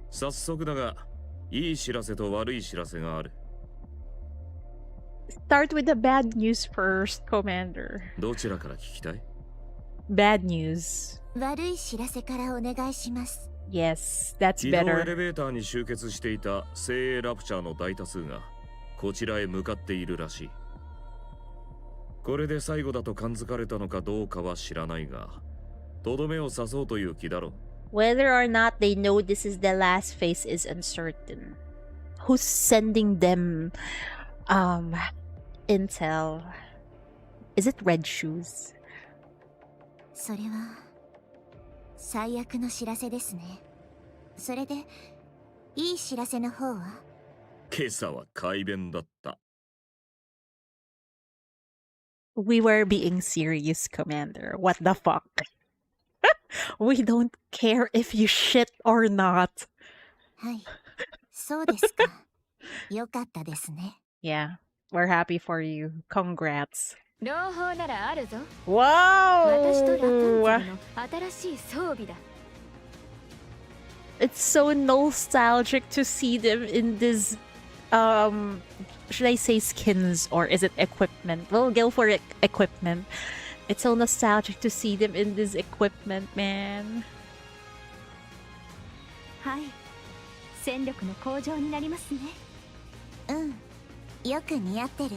Speaker 4: 早速だが、いい知らせと悪い知らせがある。
Speaker 1: Start with the bad news first, Commander.
Speaker 4: どちらから聞きたい？
Speaker 1: Bad news.
Speaker 7: 悪い知らせからお願いします。
Speaker 1: Yes, that's
Speaker 4: 昨日エ
Speaker 1: better.
Speaker 4: レベーターに集結していた精鋭ラプチャーの大多数がこちらへ向かっているらしい。これで最後だと感づかれたのかどうかは知らないが、とどめを刺そうという気だろう。
Speaker 1: Whether or not they know this is the last phase is uncertain. Who's sending them intel? Is it Red Shoes?
Speaker 7: それは最悪の知らせですね。それでいい知らせの方は？
Speaker 4: 今朝は快便だった。
Speaker 1: We were being serious, Commander. What the fuck? We don't care if you shit or not.
Speaker 7: はい、そうですか。よかったですね。
Speaker 1: Yeah, we're happy for you. Congrats.
Speaker 2: 朗報ならあるぞ。
Speaker 1: Wow!
Speaker 2: 私とラプンツェルの新しい装備だ。
Speaker 1: It's so nostalgic to see them in this should I say skins or is it equipment? We'll go for equipment. It's so nostalgic to see them in this equipment, man.
Speaker 3: はい、戦力の向上になりますね。
Speaker 7: うん、よく似合ってる。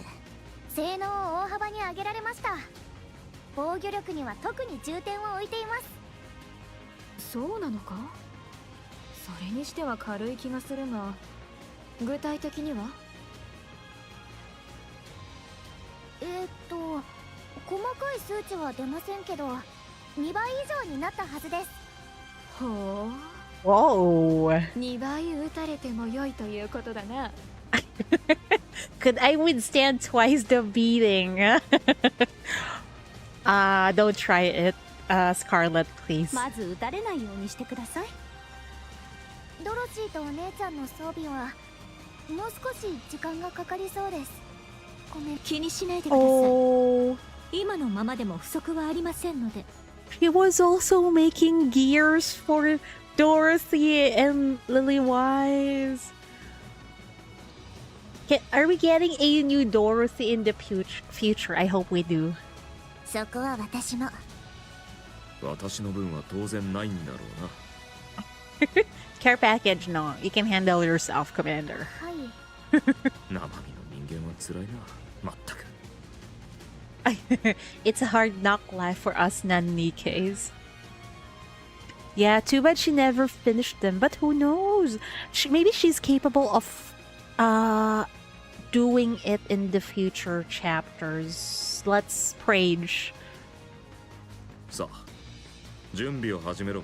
Speaker 7: 性能を大幅に上げられました。防御力には特に重点を置いています。
Speaker 2: そうなのか？それにしては軽い気がするが、具体的には？
Speaker 7: 細かい数値は出ませんけど、2倍以上になったはずです。
Speaker 2: ほう。
Speaker 1: Whoa!
Speaker 2: 2倍打たれても良いということだな。
Speaker 1: Could I withstand twice the beating? Don't try it, Scarlet, please.
Speaker 3: まず撃たれないようにしてください。
Speaker 7: ドロシーとお姉ちゃんの装備はもう少し時間がかかりそうです。ごめん。
Speaker 3: 気にしないでください。
Speaker 1: Oh,
Speaker 3: 今のままでも不足はありませんので。
Speaker 1: he was also making gears for Dorothy and Lily-Wise. Are we getting a new Dorothy in the future? I hope we do.
Speaker 7: そこは私も。
Speaker 4: 私の分は当然ないんだろうな。
Speaker 1: Care package, no. You can handle yourself, Commander.
Speaker 7: はい。
Speaker 4: 生身の人間は辛いな。まったく。
Speaker 1: It's a hard knock life for us non-Nikkes. Yeah, too bad she never finished them, but who knows? Maybe she's capable of doing it in the future chapters. Let's prage.
Speaker 4: さあ、準備を始めろ。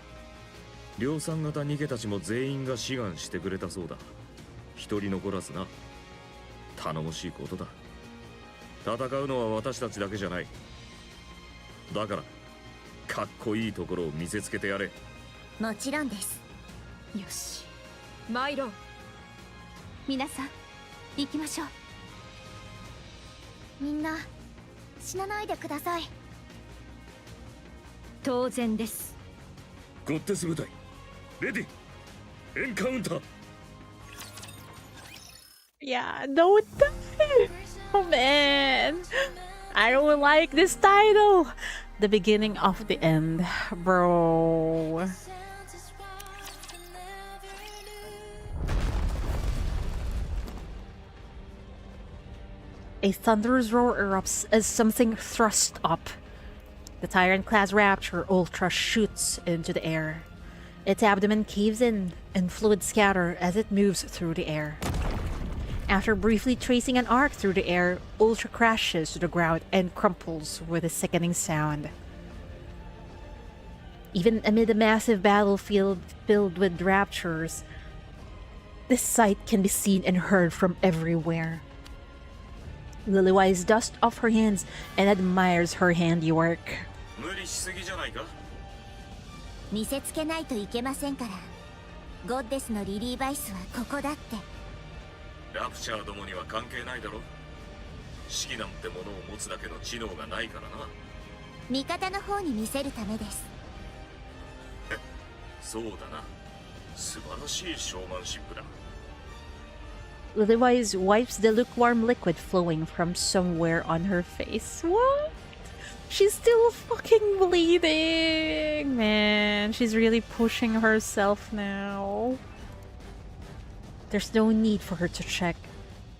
Speaker 4: 量産型ニケたちも全員が志願してくれたそうだ。一人残らずな。頼もしいことだ。戦うのは私たちだけじゃない。だからかっこいいところを見せつけてやれ。
Speaker 7: もちろんです。
Speaker 2: よし、参ろう。
Speaker 3: 皆さん行きましょう。
Speaker 7: みんな死なないでください。
Speaker 3: 当然です。
Speaker 4: ゴッテス部隊レディエンカウンター。
Speaker 1: Yeah, don't die. Oh man. I don't like this title. The beginning of the end, bro. A thunderous roar erupts as something thrusts up. The Tyrant-class Rapture Ultra shoots into the air. Its abdomen caves in, and fluids scatter as it moves through the air. After briefly tracing an arc through the air, Ultra crashes to the ground and crumples with a sickening sound. Even amid a massive battlefield filled with Raptures, this sight can be seen and heard from everywhere. Lily-Wise dusts off her hands and admires her handiwork.
Speaker 4: 無理しすぎじゃないか。
Speaker 7: 見せつけないといけませんから。ゴッデスのリリーバイスはここだって。
Speaker 4: ラプチャーどもには関係ないだろ。式なんてものを持つだけの知能がないからな。
Speaker 7: 味方の方に見せるためです。
Speaker 4: そうだな。素晴らしいショーマンシップだ。
Speaker 1: Lily-Wise wipes the lukewarm liquid flowing from somewhere on her face. What? She's still fucking bleeding! Man, she's really pushing herself now. There's no need for her to check.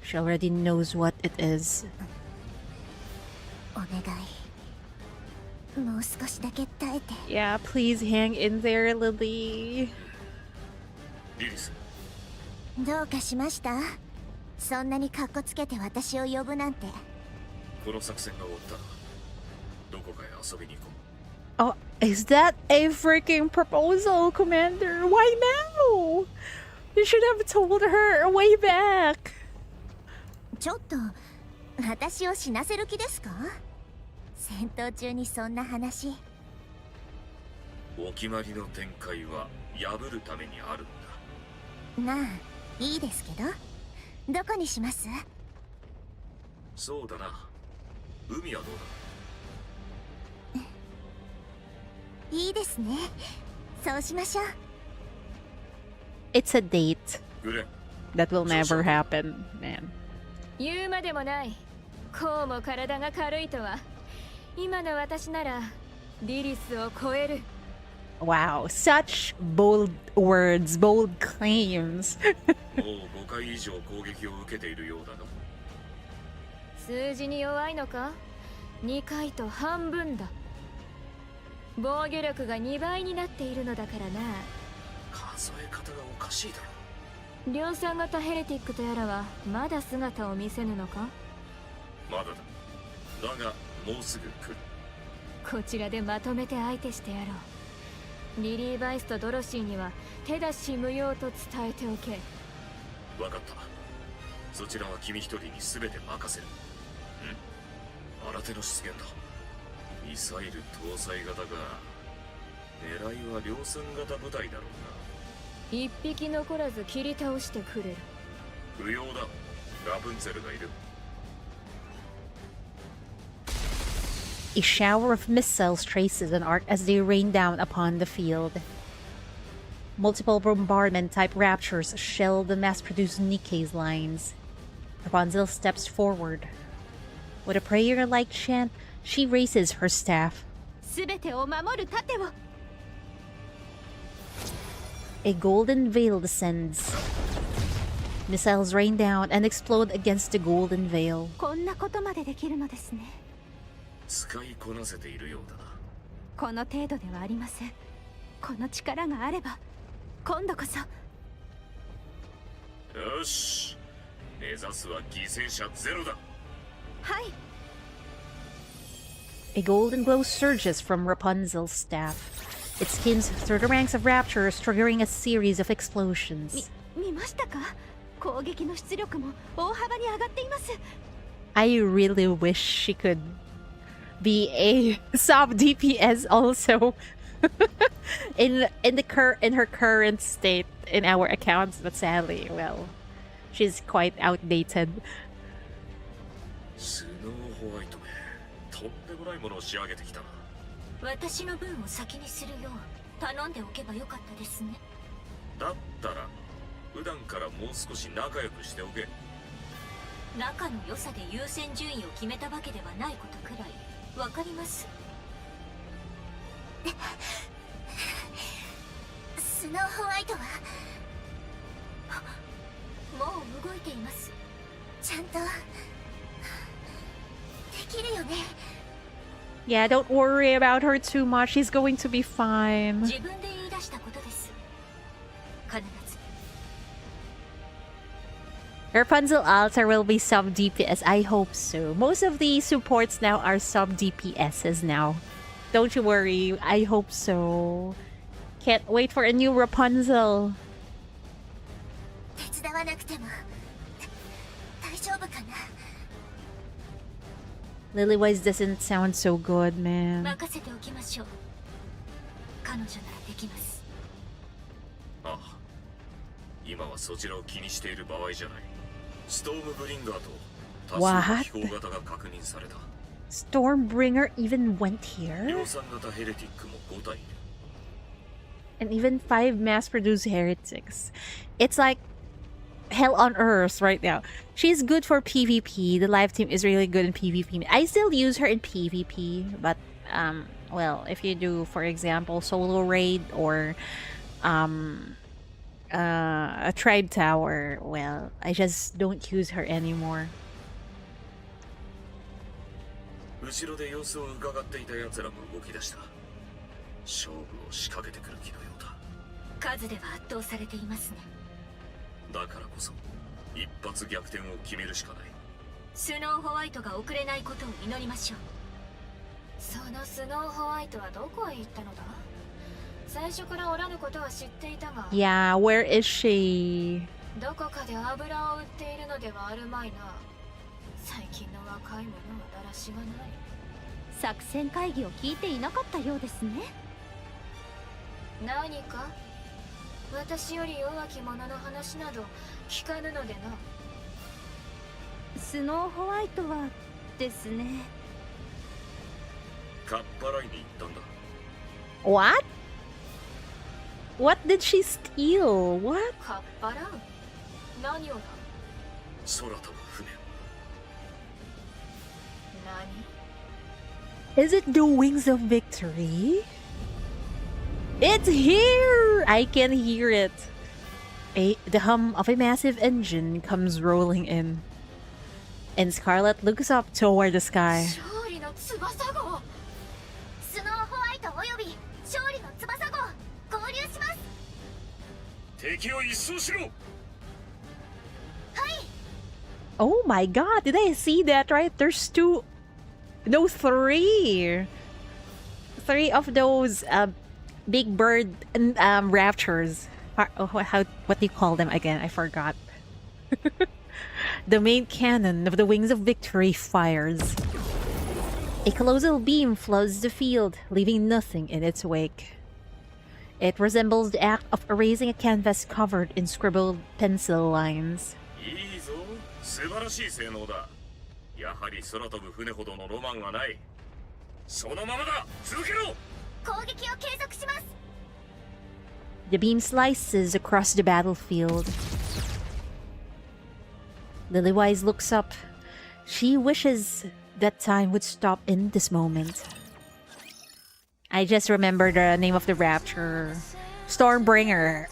Speaker 1: She already knows what it is.
Speaker 7: お願い。もう少しだけ耐えて。
Speaker 1: Yeah, please hang in there, Lily.
Speaker 4: リリス、
Speaker 7: どうかしました？そんなにカッコつけて私を呼ぶなんて。
Speaker 4: この作戦が終わったらどこかへ遊びに行こ
Speaker 1: Oh, is that a freaking proposal, Commander? Why now? You should have told her way back.
Speaker 7: ちょっと私を死なせる気ですか？戦闘中にそんな話。
Speaker 4: う。お決まりの展開は破るためにあるんだ。
Speaker 7: まあいいですけど、どこにします？
Speaker 4: そうだな。海はどうだ？
Speaker 7: いいですね。そうしましょう。
Speaker 1: It's a date.
Speaker 4: グレン、
Speaker 1: That will never happen, man.
Speaker 2: 言うまでもない。こうも体が軽いとは。今の私ならリリスを超える。
Speaker 1: Wow, such bold words, bold claims.
Speaker 4: もう5回以上攻撃を受けているようだが。
Speaker 2: 数字に弱いのか？ 2 回と半分だ。防御力が2倍になっているのだからな。
Speaker 4: 数え方がおかしいだろ。
Speaker 2: 量産型ヘレティックとやらはまだ姿を見せぬのか？
Speaker 4: まだだ。だがもうすぐ来る。
Speaker 2: こちらでまとめて相手してやろう。リリー・バイスとドロシーには手出し無用と伝えておけ。
Speaker 4: 分かった。そちらは君一人に全て任せる。新手の出現だ。ミサイル搭載型か。狙いは量産型部隊だろう
Speaker 2: 一匹残らず切り倒してくれる。
Speaker 4: な。不要だ。ラプンツェルがいる。
Speaker 1: A shower of missiles traces an arc as they rain down upon the field. Multiple bombardment-type raptures shell the mass-produced Nikke's lines. Rapunzel steps forward. With a prayer-like chant, she raises her staff.
Speaker 3: 全てを守る盾を。
Speaker 1: A golden veil descends. Missiles rain down and explode against the golden veil.
Speaker 3: こんなことまでできるのですね。
Speaker 4: 使いこなせているようだな。
Speaker 3: この程度ではありません。この力があれば今度こそ。
Speaker 4: よし。目指すは犠牲者ゼロだ。
Speaker 3: はい。
Speaker 1: A golden glow surges from Rapunzel's staff. It skims through the ranks of raptors, triggering a series of explosions.
Speaker 3: 見ましたか？攻撃の出力も大幅に上がっています。
Speaker 1: I really wish she could be a sub DPS also in her current state in our accounts, but sadly, well, she's quite outdated.
Speaker 4: スノーホワイトめ、とんでもないものを仕上げてきたな。
Speaker 7: 私の分を先にするよう頼んでおけばよかったですね。
Speaker 4: だったら普段からもう少し仲良くしておけ。
Speaker 7: 仲の良さで優先順位を決めたわけではないことくらいわかります。スノーホワイトはもう動いています。ちゃんとできるよね。
Speaker 1: Yeah, don't worry about her too much. She's going to be fine.
Speaker 7: 自分で言い出したことです。必ず。
Speaker 1: Rapunzel Altar will be sub DPS. I hope so. Most of the supports now are sub DPSs now. Don't you worry. I hope so. Can't wait for a new Rapunzel.
Speaker 7: 手伝わなくても大丈夫かな。
Speaker 1: Lily-wise doesn't sound so good, man.
Speaker 7: 任せておきましょう。彼女ならできます。
Speaker 4: ああ、今はそちらを気にしている場合じゃない。ストームブリンガーと多数の飛行型が確認された。
Speaker 1: Stormbringer even went here?
Speaker 4: 量産型ヘレティックも5体いる。
Speaker 1: And even 5 mass-produced heretics. It's like hell on earth right now. She's good for PvP. The live team is really good in PvP. I still use her in PvP, but well, if you do, for example, solo raid or a tribe tower, well, I just don't use her anymore.
Speaker 4: 後ろで様子を伺っていた奴らも動き出した。勝負を仕掛けてくる気のようだ。
Speaker 2: 数では圧倒されていますね。
Speaker 4: だからこそ一発逆転を決めるしかない。
Speaker 2: スノーホワイトが遅れないことを祈りましょう。そのスノーホワイトはどこへ行ったのだ。最初からおらぬことは知っていたが、
Speaker 1: Yeah, where is she?
Speaker 2: どこかで油を売っているのではあるまいな。最近の若い者はだらしがない。
Speaker 3: 作戦会議を聞いていなかったようですね。
Speaker 2: 何か私より弱き者の話など聞かぬのでな。
Speaker 3: スノーホワイトはですね。
Speaker 4: かっぱらいに行ったんだ。
Speaker 1: What? What did she steal? What?
Speaker 2: かっぱらう何をだ。
Speaker 4: 空飛ぶ船。
Speaker 2: 何。
Speaker 1: Is it the wings of victory? It's here! I can hear it. The hum of a massive engine comes rolling in. And Scarlet looks up toward the sky.
Speaker 2: 勝利の翼号。スノーホワイトおよび勝利の翼号合流します。
Speaker 4: 敵を一掃しろ。
Speaker 2: はい。
Speaker 1: Oh my god, did I see that right? There's two... No, three! Three of those big bird raptors. What do you call them again? I forgot. The main cannon of the Wings of Victory fires. A colossal beam floods the field, leaving nothing in its wake. It resembles the act of erasing a canvas covered in scribbled pencil lines.
Speaker 4: いいぞ、素晴らしい性能だ。やはり空飛ぶ船ほどのロマンはない。そのままだ、続けろ。
Speaker 2: 攻撃を継続します。
Speaker 1: The beam slices across the battlefield. Lilywise looks up. She wishes that time would stop in this moment. I just remember the name of the rapture. Stormbringer.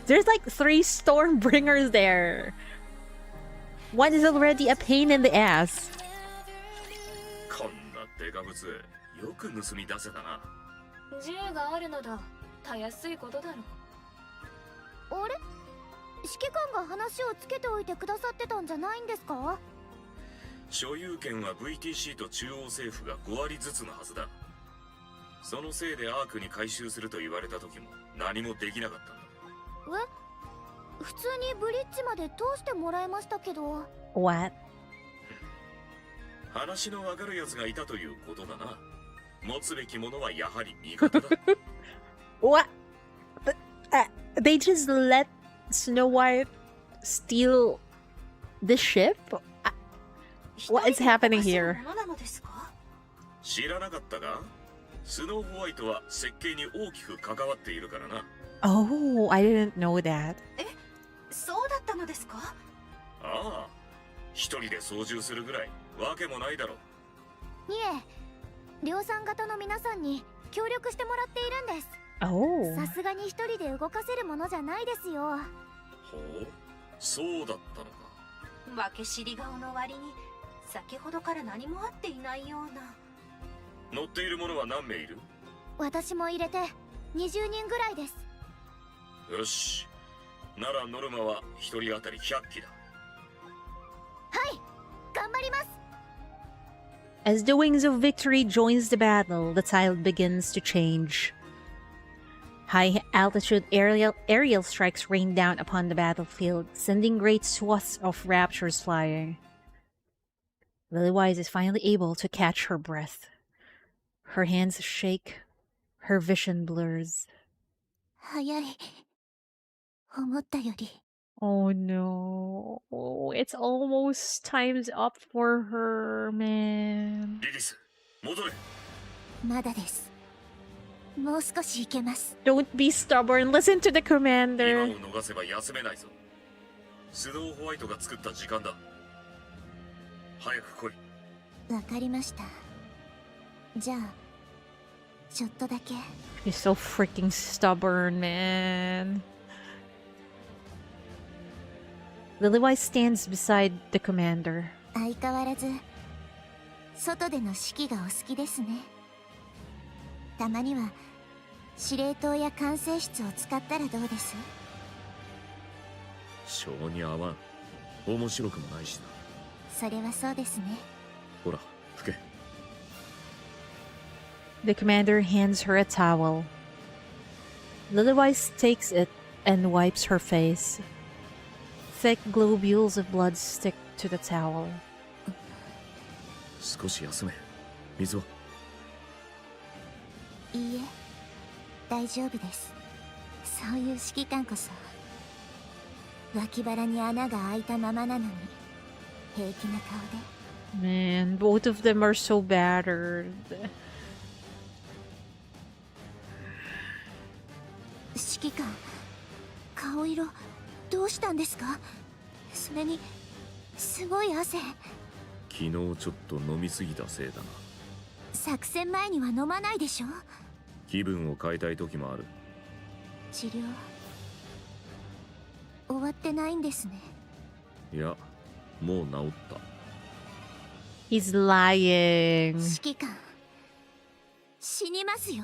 Speaker 1: There's like 3 Stormbringers there. One is already a pain in the ass.
Speaker 4: こんなデカ物、よく盗み出せたな。
Speaker 2: 銃があるのだ。たやすいことだろう。あれ、指揮官が話をつけておいてくださってたんじゃないんですか。
Speaker 4: 所有権は VTC と中央政府が5割ずつのはずだ。そのせいでアークに回収すると言われた時も何もできなかったんだ。
Speaker 2: え、普通にブリッジまで通してもらえましたけど。
Speaker 1: What?
Speaker 4: 話のわかるやつがいたということだな。持つべきものはやはり味方だ。
Speaker 1: What? They just let Snow White steal the ship? What is happening here?
Speaker 4: 知らなかったか？スノーホワイトは設計に大きく関わっているからな。
Speaker 1: Oh, I didn't know that.
Speaker 3: え、そうだったのですか？
Speaker 4: ああ、一人で操縦するぐらいわけもないだろう。
Speaker 2: いえ、量産型の皆さんに協力してもらっているんです。
Speaker 1: Oh.
Speaker 2: さすがに一人で動かせるものじゃないですよ。
Speaker 4: ほう、そうだったのか。
Speaker 3: 分け知り顔の割に先ほどから何もあっていないような。
Speaker 4: 乗っている者は何名いる？
Speaker 2: 私も入れて20人ぐらいです。
Speaker 4: よし、ならノルマは一人当たり100機だ。
Speaker 2: はい、頑張ります。
Speaker 1: As the Wings of Victory joins the battle, the tile begins to change. High-altitude aerial strikes rain down upon the battlefield, sending great swaths of raptors flying. Lilywise is finally able to catch her breath. Her hands shake. Her vision blurs.
Speaker 2: 早い。思ったより。
Speaker 1: Oh no. It's almost time's up for her, man.
Speaker 4: リリス、戻れ。
Speaker 2: まだです。もう少し行けます。
Speaker 1: Don't be stubborn. Listen to the
Speaker 4: 今
Speaker 1: commander.
Speaker 4: を逃せば休めないぞ。スノーホワイトが作った時間だ。早く来い。
Speaker 2: わかりました。じゃあ、ちょっとだけ。
Speaker 1: You're so freaking stubborn, man. Lilywise stands beside the commander.
Speaker 2: 相変わらず、
Speaker 7: 外での指揮がお好きですね。たまには司令塔や管制室を使ったらどうです？
Speaker 4: 性に合わん。面白くもないしな。
Speaker 7: それはそうですね。
Speaker 4: ほら、吹け。
Speaker 1: The commander hands her a towel. Lilywise takes it and wipes her face. Thick globules of blood stick to the towel.
Speaker 4: 少し休め。水は？
Speaker 7: いいえ、大丈夫です。そういう指揮官こそ脇腹に穴が開いたままなのに平気な顔で。
Speaker 1: Man, both of them are so battered.
Speaker 7: 指揮官、顔色どうしたんですか？それにすごい汗。
Speaker 4: 昨日ちょっと飲みすぎたせいだな。
Speaker 7: 作戦前には飲まないでしょ。
Speaker 4: 気分を変えたい時もある。
Speaker 7: 治療終わってないんですね。
Speaker 4: いや、もう治った。
Speaker 1: He's lying.
Speaker 7: 指揮官、死にますよ。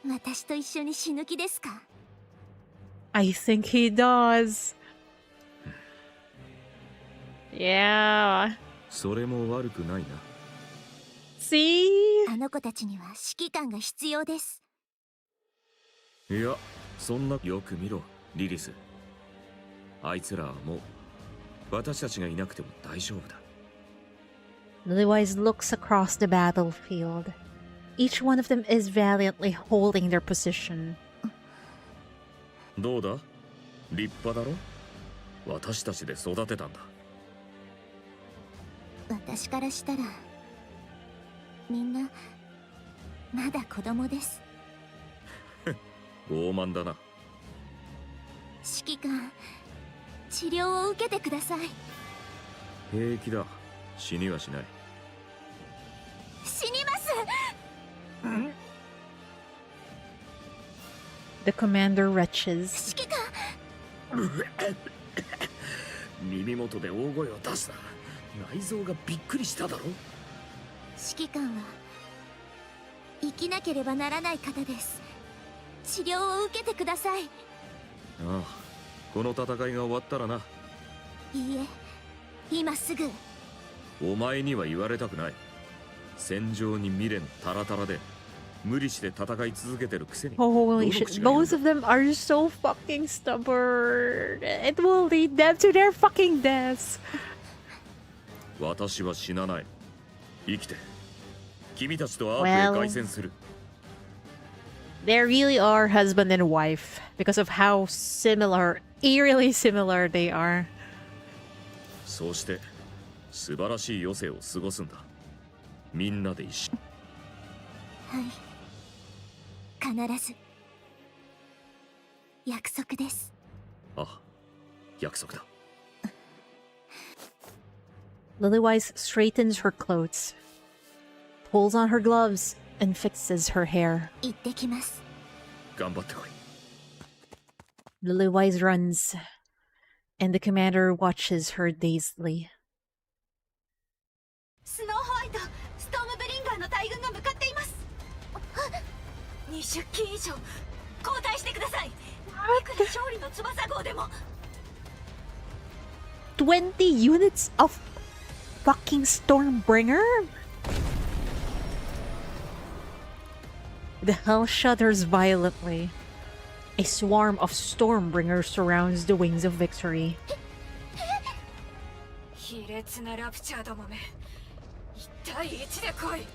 Speaker 7: 私と一緒に死ぬ気ですか？
Speaker 1: I think he does. Yeah.
Speaker 4: それも悪くないな。
Speaker 1: See?
Speaker 7: あの子たちには指揮官が必要です。
Speaker 4: いや、そんな。よく見ろ、リリス。あいつらはもう私たちがいなくても大丈夫だ。
Speaker 1: Lilywise looks across the battlefield. Each one of them is valiantly holding their position.
Speaker 4: どうだ？立派だろ？私たちで育てたんだ。
Speaker 7: 私からしたらみんなまだ子供です。
Speaker 4: 傲慢だな。
Speaker 7: 指揮官、治療を受けてください。
Speaker 4: 平気だ。死にはしない。
Speaker 7: 死にます。
Speaker 1: The commander retches.
Speaker 7: 指揮官、
Speaker 4: 耳元で大声を出すな。内臓がびっくりしただろ。
Speaker 7: 指揮官は生きなければならない方です。治療を受けてください。
Speaker 4: ああ、この戦いが終わったらな。
Speaker 7: いいえ、今すぐ。
Speaker 4: お前には言われたくない。戦場に未練タラタラで無理して戦い続けてるくせに。
Speaker 1: Holy shit. Both of them are so fucking stubborn. It will lead them to their fucking deaths.
Speaker 4: 私は死なない。生きて君たちとアークへ凱旋する。
Speaker 1: They really are husband and wife because of how similar, eerily similar they are.
Speaker 4: そうして素晴らしい余生を過ごすんだ。みんなで一緒。
Speaker 7: はい、必ず。約束です。
Speaker 4: あ、約束だ。
Speaker 1: Lilywise straightens her clothes, pulls on her gloves, and fixes her hair.
Speaker 7: 行ってきます。
Speaker 4: 頑張ってこい。
Speaker 1: Lilywise runs, and the commander watches her dazedly.
Speaker 2: スノーホワイト、ストームブリンガーの大軍が向かっています。20機以上交代してください。いくら勝利の翼号でも。
Speaker 1: 20 units of fucking Stormbringer? The hell shudders violently. A swarm of Stormbringers surrounds the wings of victory.
Speaker 2: 卑劣なラプチャーどもめ、1対1で来い。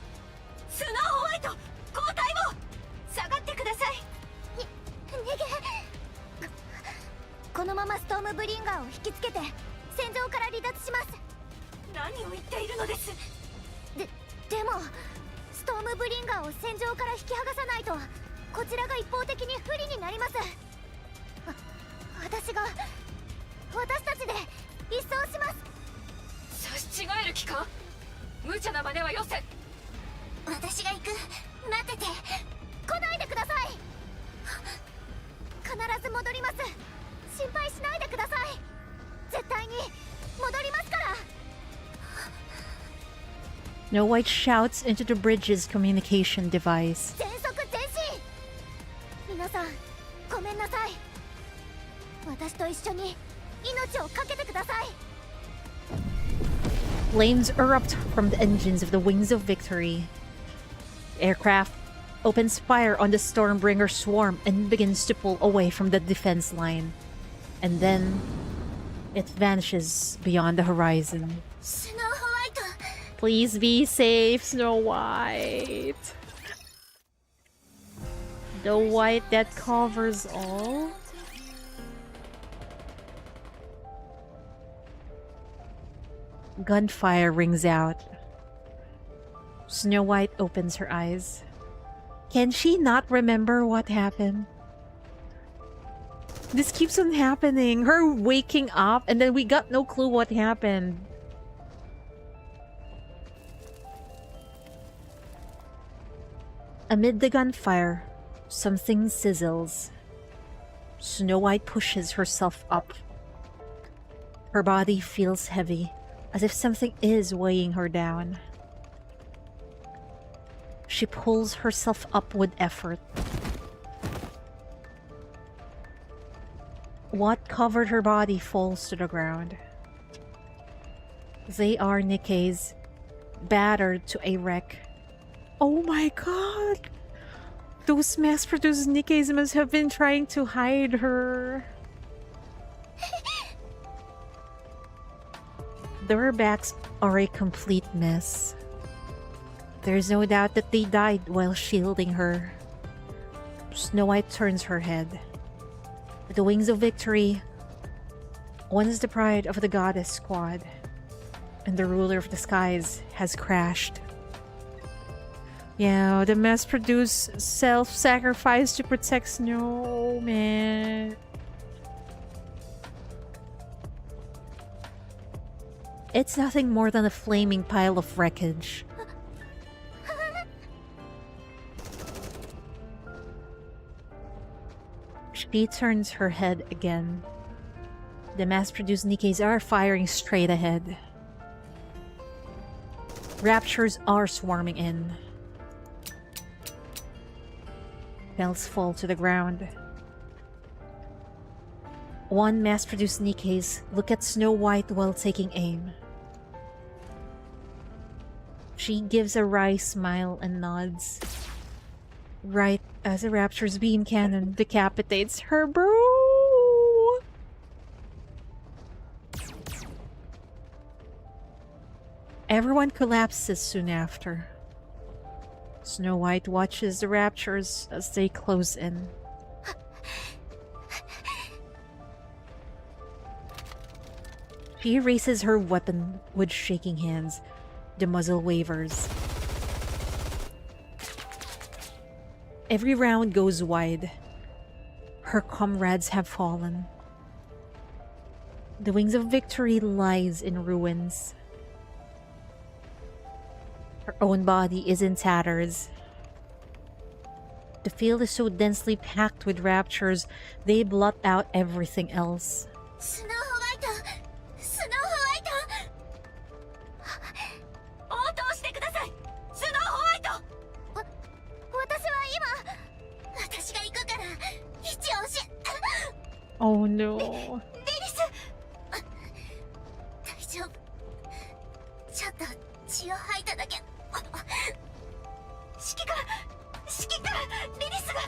Speaker 2: スノーホワイト、交代を。下がってください。
Speaker 7: 逃げ。このままストームブリンガーを引きつけて戦場から離脱します。
Speaker 2: 何を言っているのです。
Speaker 7: でもストームブリンガーを戦場から引き剥がさないとこちらが一方的に不利になります。私たちで一掃します。
Speaker 2: 差し違える気か。無茶な真似はよせ。
Speaker 7: 私が行く。待ってて。来ないでください。必ず戻ります。心配しないでください。絶対に戻りますから。
Speaker 1: Snow White shouts into the bridge's communication device.
Speaker 2: 全速前進。皆さんごめんなさい。私と一緒に命を懸けてください。
Speaker 1: Flames erupt from the engines of the Wings of Victory. The aircraft opens fire on the Stormbringer swarm and begins to pull away from the defense line. And then it vanishes beyond the horizon.
Speaker 7: スノーホワイト。
Speaker 1: Please be safe, Snow White. The white that covers all. Gunfire rings out. Snow White opens her eyes. Can she not remember what happened? This keeps on happening. Her waking up and then we got no clue what happened. Amid the gunfire, something sizzles. Snow White pushes herself up. Her body feels heavy, as if something is weighing her down. She pulls herself up with effort. What covered her body falls to the ground. They are Nikke's, battered to a wreck. Oh my god! Those mass-produced Nikke's must have been trying to hide her. Their backs are a complete mess. There's no doubt that they died while shielding her. Snow White turns her head. The Wings of Victory, once the pride of the Goddess Squad, and the ruler of the skies, has crashed. Yeah, the mass-produced self-sacrifice to protect Snow, man. It's nothing more than a flaming pile of wreckage. She turns her head again. The mass-produced Nikke's are firing straight ahead. Raptures are swarming in. Bells fall to the ground. One mass-produced Nikke's look at Snow White while taking aim. She gives a wry smile and nods. Right as a Rapture's beam cannon decapitates her, bro! Everyone collapses soon after. Snow White watches the Raptures as they close in. She raises her weapon with shaking hands. The muzzle wavers. Every round goes wide. Her comrades have fallen. The Wings of Victory lies in ruins. Her own body is in tatters. The field is so densely packed with raptures, they blot out everything else.
Speaker 7: スノーホワイト。スノーホワイト。応答してください。スノーホワイト。私は今。私が行くから。位置を教え。
Speaker 1: Oh no.
Speaker 7: レリス。大丈夫。ちょっと血を吐いただけ。指揮官。指揮官。リリスが。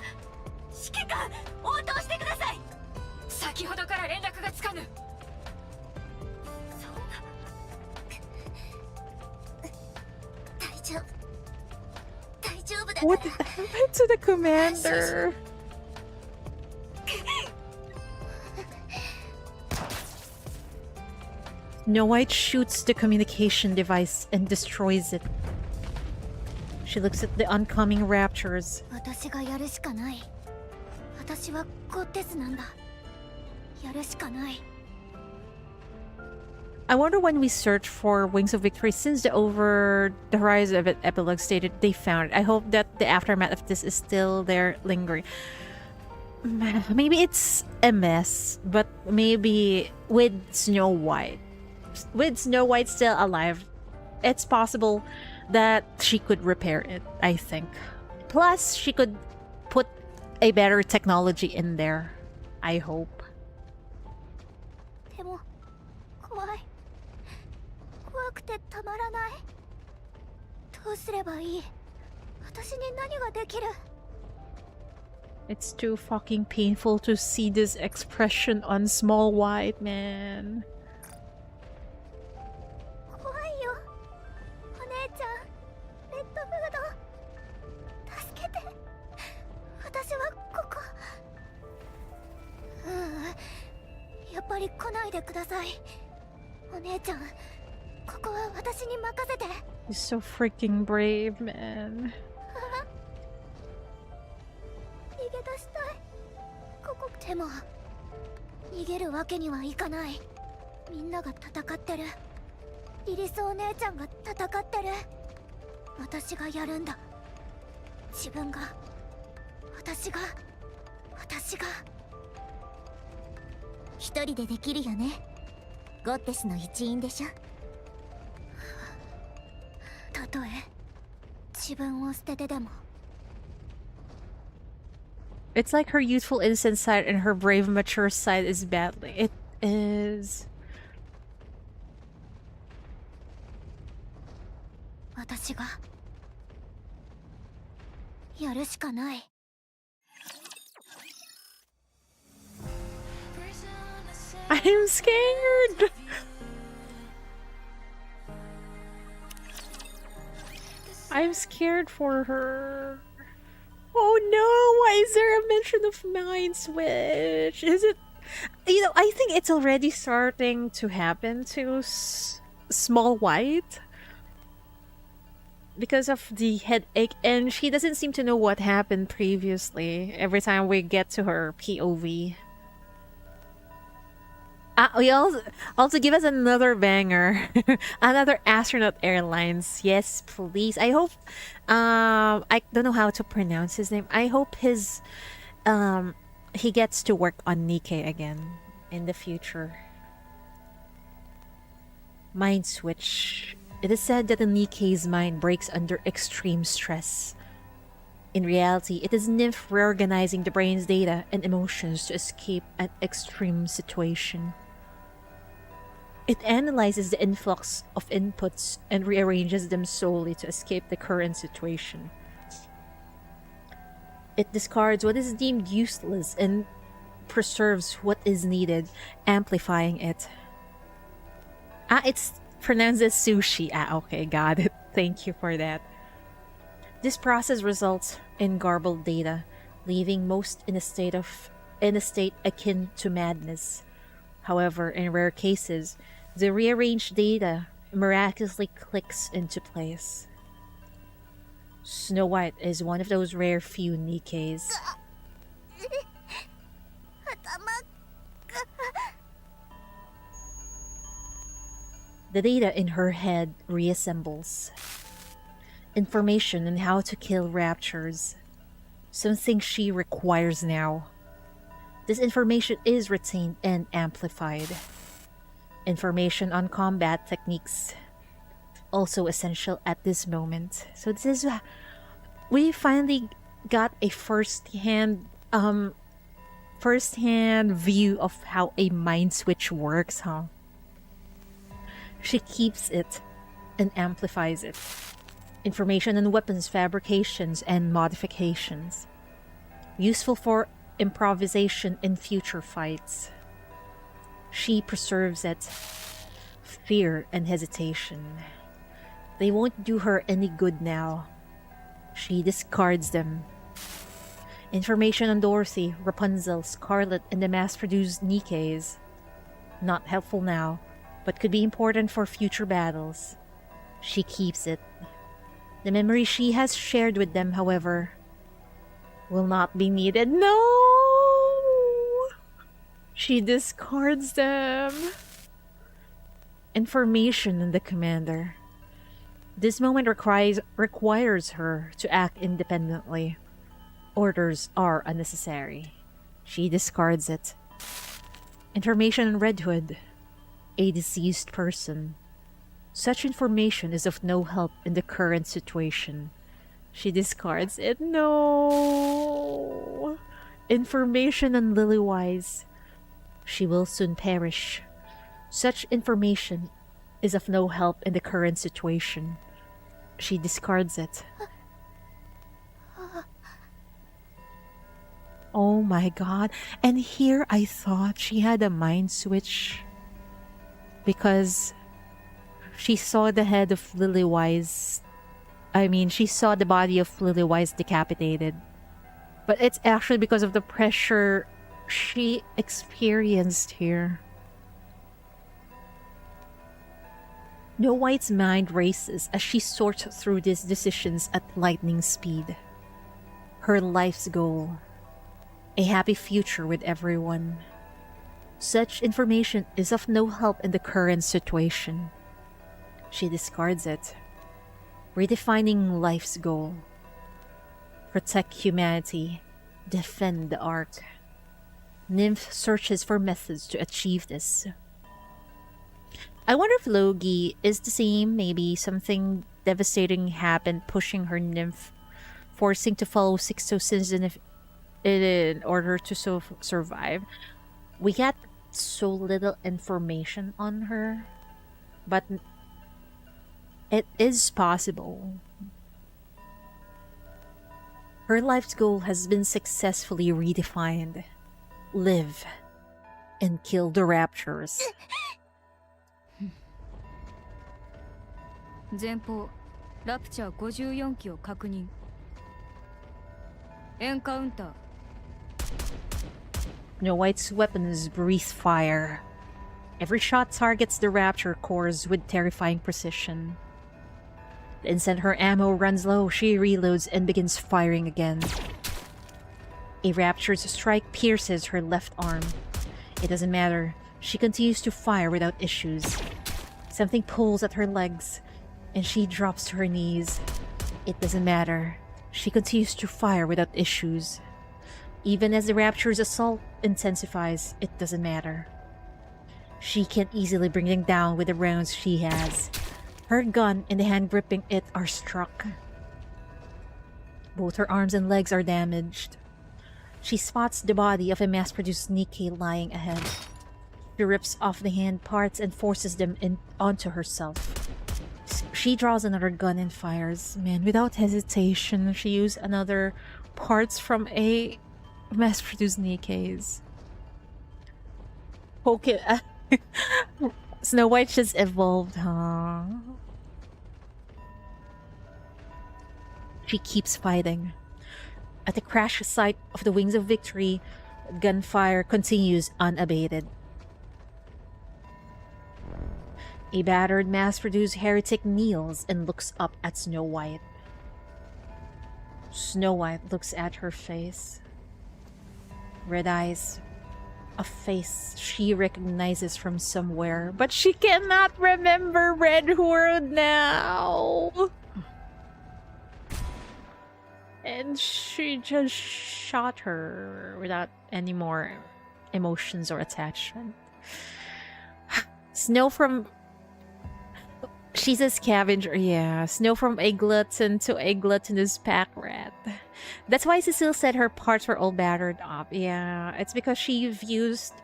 Speaker 7: 指揮官。応答してください。先ほどから連絡がつかぬ。そんな。大丈夫。大丈夫だから。
Speaker 1: What happened to the commander? Snow White shoots the communication device and destroys it. She looks at the oncoming raptures.
Speaker 2: 私がやるしかない。私はゴッテスなんだ。やるしかない。
Speaker 1: I wonder when we search for Wings of Victory, since the Over the Horizon of Epilogue stated they found it. I hope that the aftermath of this is still there lingering. Maybe it's a mess, but maybe with Snow White. With Snow White still alive, it's possible that she could repair it, I think. Plus, she could put a better technology in there, I hope.
Speaker 2: でも怖い。怖くてたまらない。どうすればいい？私に何ができる？
Speaker 1: It's too fucking painful to see this expression on Small White, man.
Speaker 2: 怖いよ。お姉ちゃん、レッドフード。助けて。私はここ。やっぱり来ないでください。お姉ちゃん、ここは私に任せて。
Speaker 1: He's so freaking brave, man.
Speaker 2: 逃げ出したい。ここでも逃げるわけにはいかない。みんなが戦ってる。リリスお姉ちゃんが戦ってる。私がやるんだ。自分が私が一人でできるよね。ゴッテスの一員でしょ。たとえ自分を捨ててでも。
Speaker 1: It's like her youthful innocent side and her brave mature side is battling. It is.
Speaker 2: 私がやるしかない。
Speaker 1: I'm scared! I'm scared for her. Oh no! Why is there a mention of Mind Switch? Is it... You know, I think it's already starting to happen to Small White. Because of the headache, and she doesn't seem to know what happened previously every time we get to her POV. We also give us another banger. Another Astronaut Airlines. Yes, please. I hope I don't know how to pronounce his name. I hope his he gets to work on Nikke again in the future. Mind Switch. It is said that the Nikke's mind breaks under extreme stress. In reality, it is Nymph reorganizing the brain's data and emotions to escape an extreme situation. It analyzes the influx of inputs and rearranges them solely to escape the current situation. It discards what is deemed useless and preserves what is needed, amplifying it. It's pronounced as sushi. Okay, got it. Thank you for that. This process results in garbled data, leaving most in a state akin to madness. However, in rare cases, the rearranged data miraculously clicks into place. Snow White is one of those rare few Nikkes. The data in her head reassembles. Information on how to kill raptures. Something she requires now. This information is retained and amplified. Information on combat techniques. Also essential at this moment. So this is... We finally got a first-hand view of how a mind switch works, huh? She keeps it and amplifies it. Information on weapons fabrications and modifications. Useful for improvisation in future fights. She preserves it. Fear and hesitation. They won't do her any good now. She discards them. Information on Dorothy, Rapunzel, Scarlet, and the mass-produced Nikkes. Not helpful now, but could be important for future battles. She keeps it. The memory she has shared with them, however, will not be needed. No! She discards them. Information on the commander. This moment requires her to act independently. Orders are unnecessary. She discards it. Information on Red Hood. A deceased person. Such information is of no help in the current situation. She discards it. No! Information on Lilywise. She will soon perish. Such information is of no help in the current situation. She discards it. Oh my god. And here I thought she had a mind switch. Because she saw the head of Lilywise. She saw the body of Lilywise decapitated. But it's actually because of the pressure she experienced here. Snow White's mind races as she sorts through these decisions at lightning speed. Her life's goal. A happy future with everyone. Such information is of no help in the current situation. She discards it. Redefining life's goal. Protect humanity. Defend the ARK. Nymph searches for methods to achieve this. I wonder if Logi is the same. Maybe something devastating happened, pushing her nymph, forcing to follow Sixto sins in order to survive. We got so little information on her, but it is possible. Her life's goal has been successfully redefined. Live and kill the Raptures.
Speaker 2: 前方ラプチャー54機を確認。エンカウンター。
Speaker 1: Snow White's weapons breathe fire. Every shot targets the Rapture cores with terrifying precision. The instant her ammo runs low, she reloads and begins firing again. A Rapture's strike pierces her left arm. It doesn't matter. She continues to fire without issues. Something pulls at her legs, and she drops to her knees. It doesn't matter. She continues to fire without issues. Even as the Rapture's assault intensifies, it doesn't matter. She can easily bring them down with the rounds she has. Her gun and the hand gripping it are struck. Both her arms and legs are damaged. She spots the body of a mass-produced Nikke lying ahead. She rips off the hand parts and forces them onto herself. She draws another gun and fires. Man, without hesitation, she used another parts from a mass-produced Nikke's. Okay. Snow White just evolved, huh? She keeps fighting. At the crash site of the Wings of Victory, gunfire continues unabated. A battered, mass-produced heretic kneels and looks up at Snow White. Snow White looks at her face. Red eyes. A face she recognizes from somewhere, but she cannot remember Red World now. And she just shot her without any more emotions or attachment. Snow from... She's a scavenger, yeah. Snow from a glutton to a gluttonous pack rat. That's why Cecile said her parts were all battered up. Yeah, it's because she used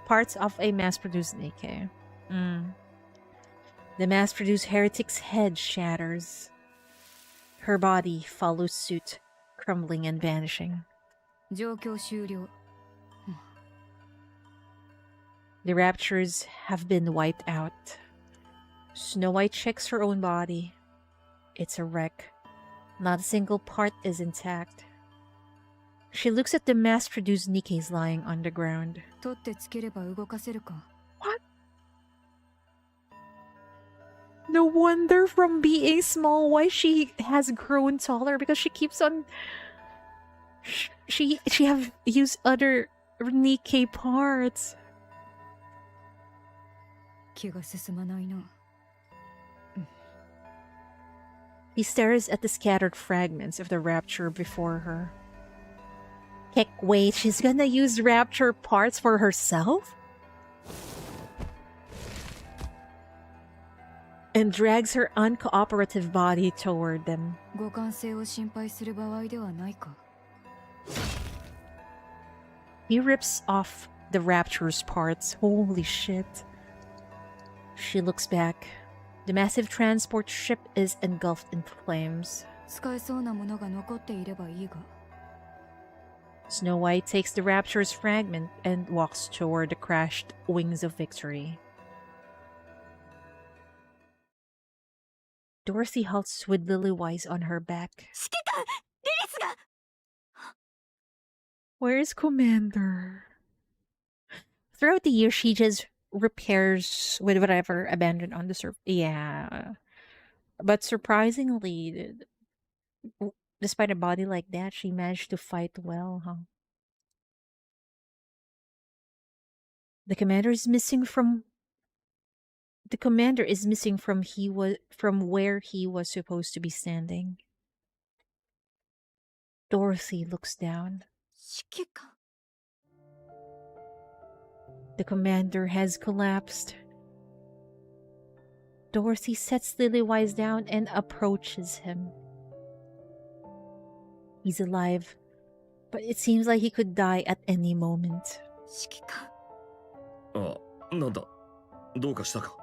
Speaker 1: parts of a mass-produced Nikke. The mass-produced heretic's head shatters. Her body follows suit, crumbling and vanishing.
Speaker 2: 状況終了。
Speaker 1: The Raptures have been wiped out. Snow White checks her own body. It's a wreck. Not a single part is intact. She looks at the mass-produced Nikke's lying on the ground.
Speaker 2: 取ってつければ動かせるか。
Speaker 1: What? No wonder from being small why she has grown taller, because she keeps on... She have used other Nikke parts.
Speaker 2: 気が進まないな。
Speaker 1: He stares at the scattered fragments of the Rapture before her. Heck, wait, she's gonna use Rapture parts for herself? and drags her uncooperative body toward them.
Speaker 2: 互換性を心配する場合ではないか。
Speaker 1: He rips off the Rapture's parts. Holy shit. She looks back. The massive transport ship is engulfed in flames.
Speaker 2: 使えそうなものが残っていればいいが。
Speaker 1: Snow White takes the Rapture's fragment and walks toward the crashed wings of victory. Dorothy halts with Lilywise on her back.
Speaker 2: 指揮官、リリスが。
Speaker 1: Where's Commander? Throughout the year, she just repairs with whatever abandoned on the surface. Yeah. But surprisingly, despite a body like that, she managed to fight well, huh? The commander is missing from where he was supposed to be standing. Dorothy looks down.
Speaker 2: 指揮官。
Speaker 1: The commander has collapsed. Dorothy sets Lilywise down and approaches him. He's alive, but it seems like he could die at any moment.
Speaker 2: 指揮官。
Speaker 4: あ、なんだ。どうかしたか。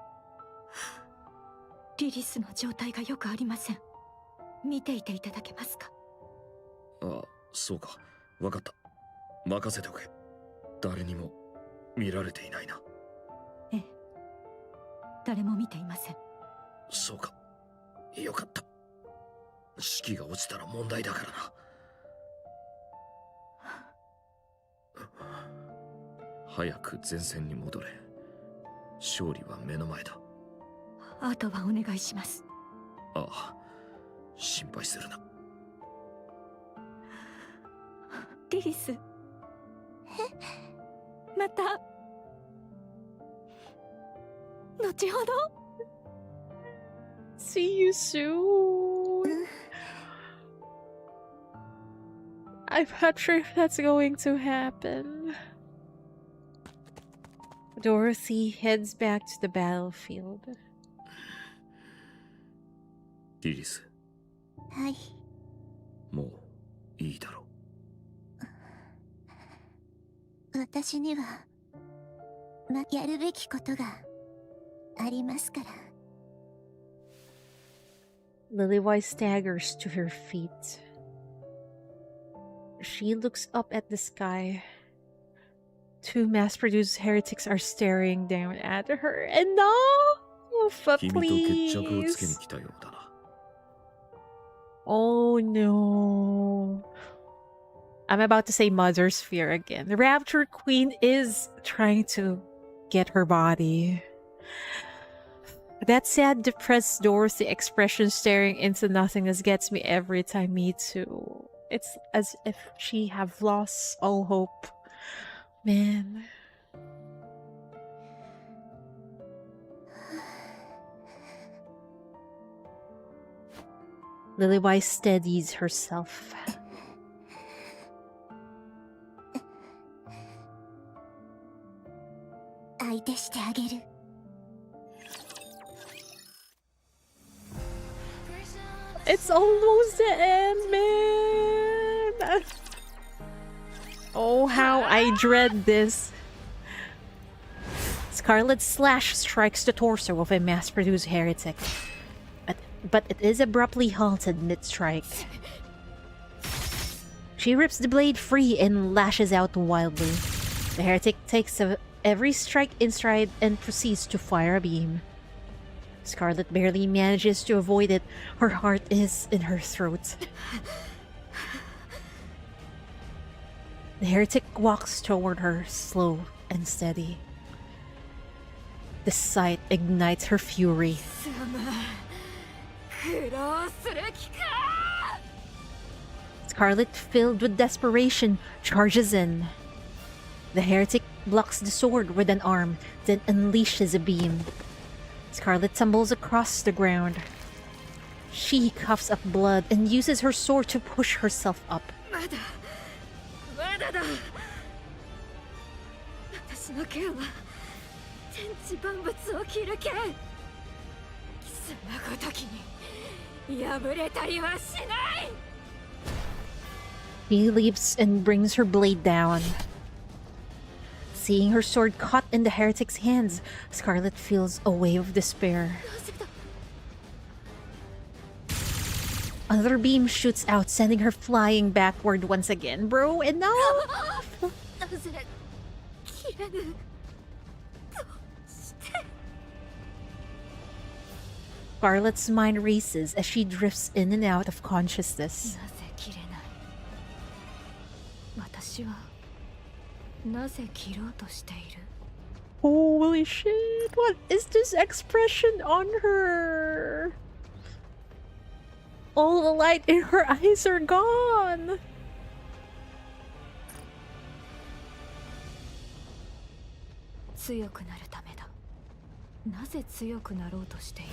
Speaker 2: リリスの状態がよくありません。見ていていただけますか。
Speaker 4: あ、そうか。わかった。任せておけ。誰にも見られていないな。
Speaker 2: ええ。誰も見ていません。
Speaker 4: そうか。よかった。士気が落ちたら問題だからな。早く前線に戻れ。勝利は目の前だ。
Speaker 2: あとはお願いします。
Speaker 4: ああ、心配するな。
Speaker 2: リリス。また。後ほど。
Speaker 1: See you soon. I'm not sure if that's going to happen. Dorothy heads back to the battlefield.
Speaker 4: リリス。
Speaker 7: はい。
Speaker 4: もういいだろう。
Speaker 7: 私には、やるべきことがありますから。
Speaker 1: Lilywise staggers to her feet. She looks up at the sky. Two mass-produced heretics are staring down at her. And no! But
Speaker 4: 君と決着をつけに
Speaker 1: please.
Speaker 4: 来たようだな。
Speaker 1: Oh no. I'm about to say Mother's Fear again. The Rapture Queen is trying to get her body. That sad, depressed Dorothy expression staring into nothingness gets me every time. Me too. It's as if she have lost all hope. Man. Lilywise steadies herself. It's almost the end, man! Oh, how I dread this. Scarlet's slash strikes the torso of a mass-produced heretic. But it is abruptly halted mid-strike. She rips the blade free and lashes out wildly. The heretic takes every strike in stride and proceeds to fire a beam. Scarlet barely manages to avoid it. Her heart is in her throat. The heretic walks toward her, slow and steady. The sight ignites her fury. Scarlet, filled with desperation, charges in. The heretic blocks the sword with an arm, then unleashes a beam. Scarlet tumbles across the ground. She coughs up blood and uses her sword to push herself up.
Speaker 2: んなこときに破れたりはしない。
Speaker 1: She leaps and brings her blade down. Seeing her sword caught in the heretic's hands, Scarlet feels a wave of despair. Another beam shoots out, sending her flying backward once again. Bro, enough!
Speaker 2: なぜ切れぬ。どうして。
Speaker 1: Scarlet's mind races as she drifts in and out of consciousness.
Speaker 2: なぜ切れない。私はなぜ切ろうとしている。
Speaker 1: Holy shit, what is this expression on her? All the light in her eyes are gone.
Speaker 2: 強くなるためだ。なぜ強くなろうとしている。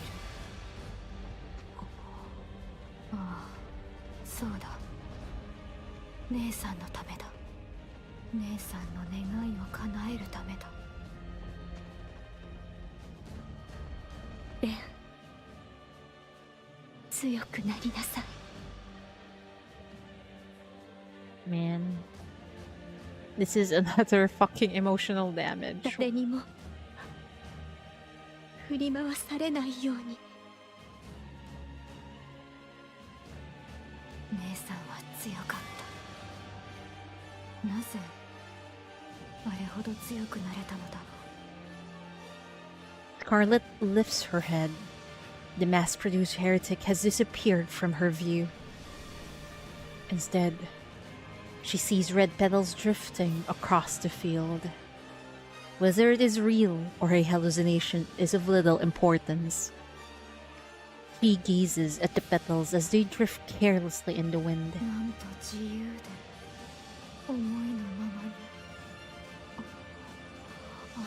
Speaker 2: ああ、そうだ。姉さんのためだ。姉さんの願いを叶えるためだ。レン、強くなりなさい。
Speaker 1: Man, this is another fucking emotional damage.
Speaker 2: 誰にも振り回されないように。姉さんは強かった。なぜあれほど強くなれたのだろう。
Speaker 1: Scarlet lifts her head. The mass-produced heretic has disappeared from her view. Instead, she sees red petals drifting across the field. Whether it is real or a hallucination is of little importance. She gazes at the petals as they drift carelessly in the wind.
Speaker 2: なんと自由で思いのままに。あ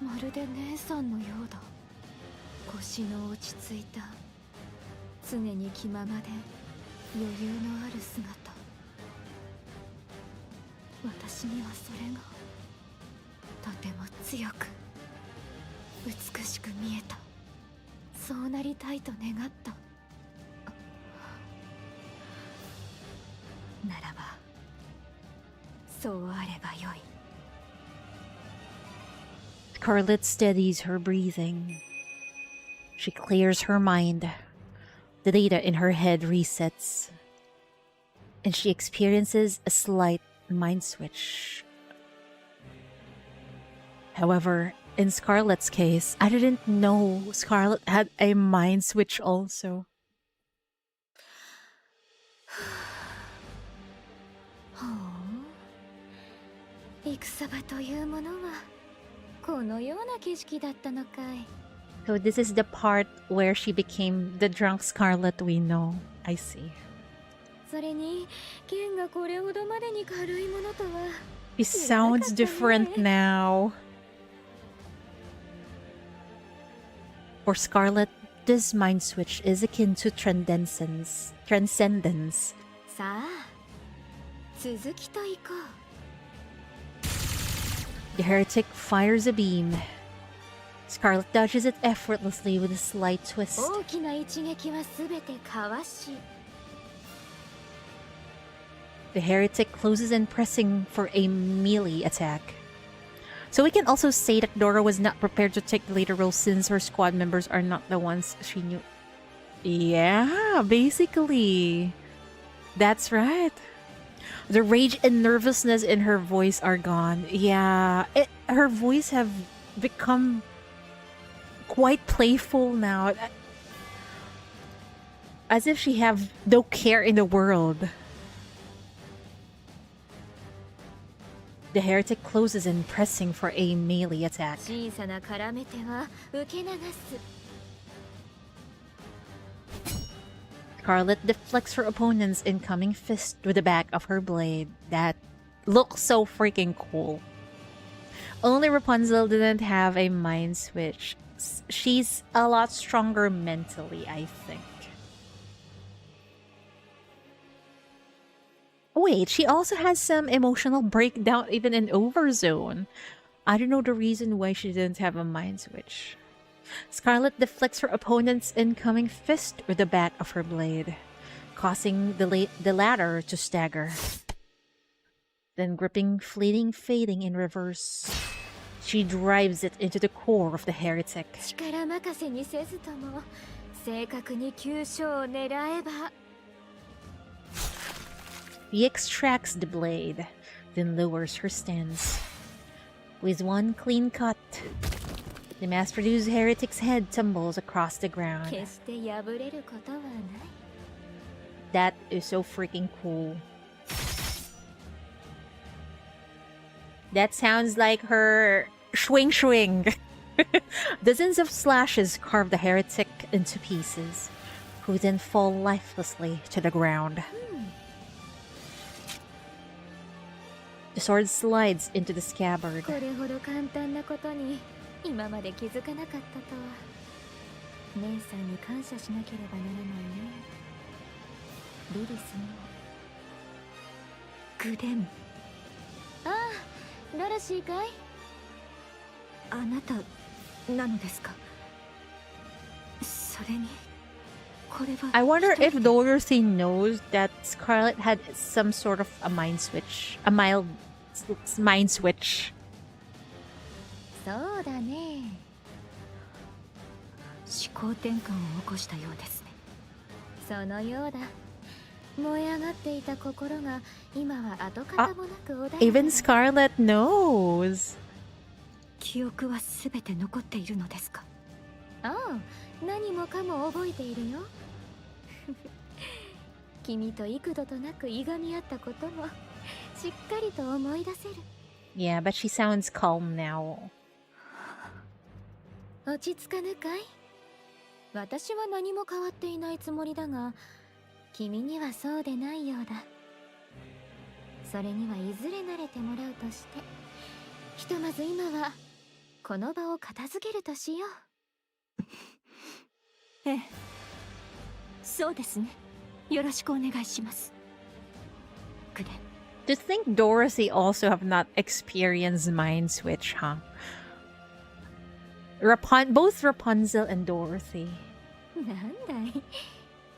Speaker 2: あ、まるで姉さんのようだ。腰の落ち着いた、常に気ままで余裕のある姿。私にはそれがとても強く美しく見えた。そうなりたいと願った。ならばそうあればよい。
Speaker 1: Scarlet steadies her breathing. She clears her mind. The data in her head resets. And she experiences a slight mind switch. However, in Scarlet's case, I didn't know Scarlet had a mind switch also.
Speaker 2: ほう、戦場というものはこのような景色だったのかい。
Speaker 1: So this is the part where she became the drunk Scarlet we know. I see.
Speaker 2: それに剣がこれほどまでに軽いものとは。
Speaker 1: He sounds different now. For Scarlet, this mind switch is akin to transcendence.
Speaker 2: さあ、続きといこう。
Speaker 1: The heretic fires a beam. Scarlet dodges it effortlessly with a slight twist.
Speaker 2: 大きな一撃はすべてかわし。
Speaker 1: The heretic closes in, pressing for a melee attack. So we can also say that Dora was not prepared to take the leader role since her squad members are not the ones she knew. Yeah, basically. That's right. The rage and nervousness in her voice are gone. Yeah, her voice have become quite playful now. As if she have no care in the world. The heretic closes in, pressing for a melee attack.
Speaker 2: 小さな絡め手は受け流す。
Speaker 1: Scarlet deflects her opponent's incoming fist with the back of her blade. That looks so freaking cool. Only Rapunzel didn't have a mind switch. She's a lot stronger mentally, I think. Wait, she also has some emotional breakdown even in Overzone. I don't know the reason why she didn't have a mind switch. Scarlet deflects her opponent's incoming fist with the back of her blade, causing the latter to stagger. Then gripping fading in reverse, she drives it into the core of the heretic.
Speaker 2: 力任せにせずとも正確に急所を狙えば
Speaker 1: He extracts the blade, then lowers her stance. With one clean cut, the mass-produced heretic's head tumbles across the ground.
Speaker 2: 決して破れることはない
Speaker 1: That is so freaking cool. That sounds like her swing swing. Dozens of slashes carve the heretic into pieces, who then fall lifelessly to the ground. The sword slides into the scabbard.
Speaker 2: これほど簡単なことに今まで気づかなかったとは姉さんに感謝しなければならないねリリスも
Speaker 3: グレン、
Speaker 2: ああドロシーかい
Speaker 3: あなたなのですか？それにこれは
Speaker 1: I wonder
Speaker 3: 一人
Speaker 1: if Dorothy knows that Scarlet had some sort of a mind switch. A mild mind switch.
Speaker 2: そうだね
Speaker 3: 思考転換を起こしたようですね。
Speaker 2: そのようだ燃え上がっていた心が今は跡形もなく穏やか
Speaker 1: Even Scarlet knows.
Speaker 3: 記憶はすべて残っているのですか？
Speaker 2: ああ何もかも覚えているよ君と幾度となくいがみ合ったこともしっかりと思い出せる
Speaker 1: Yeah, but she sounds calm now.
Speaker 2: 落ち着かぬかい私は何も変わっていないつもりだが君にはそうでないようだそれにはいずれ慣れてもらうとしてひとまず今はこの場を片付けるとしよう
Speaker 3: ええ、そうですね。よろしくお願いします。グレン。
Speaker 1: To think Dorothy also have not experienced mind switch, huh? Both Rapunzel and Dorothy.
Speaker 2: なんだい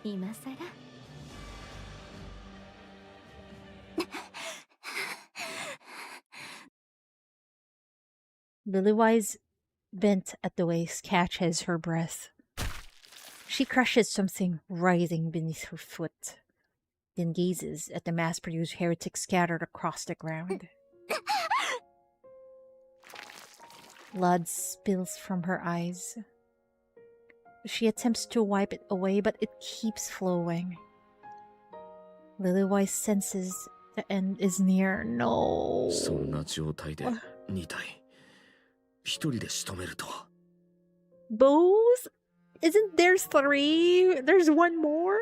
Speaker 2: 今さら
Speaker 1: Lilywise, bent at the waist, catches her breath. She crushes something writhing beneath her foot, then gazes at the mass-produced heretic scattered across the ground. Blood spills from her eyes. She attempts to wipe it away, but it keeps flowing. Lilywise senses the end is near. No.
Speaker 4: そんな状態で2体一人で仕留めるとは。
Speaker 1: Both? Isn't there 3? There's one more?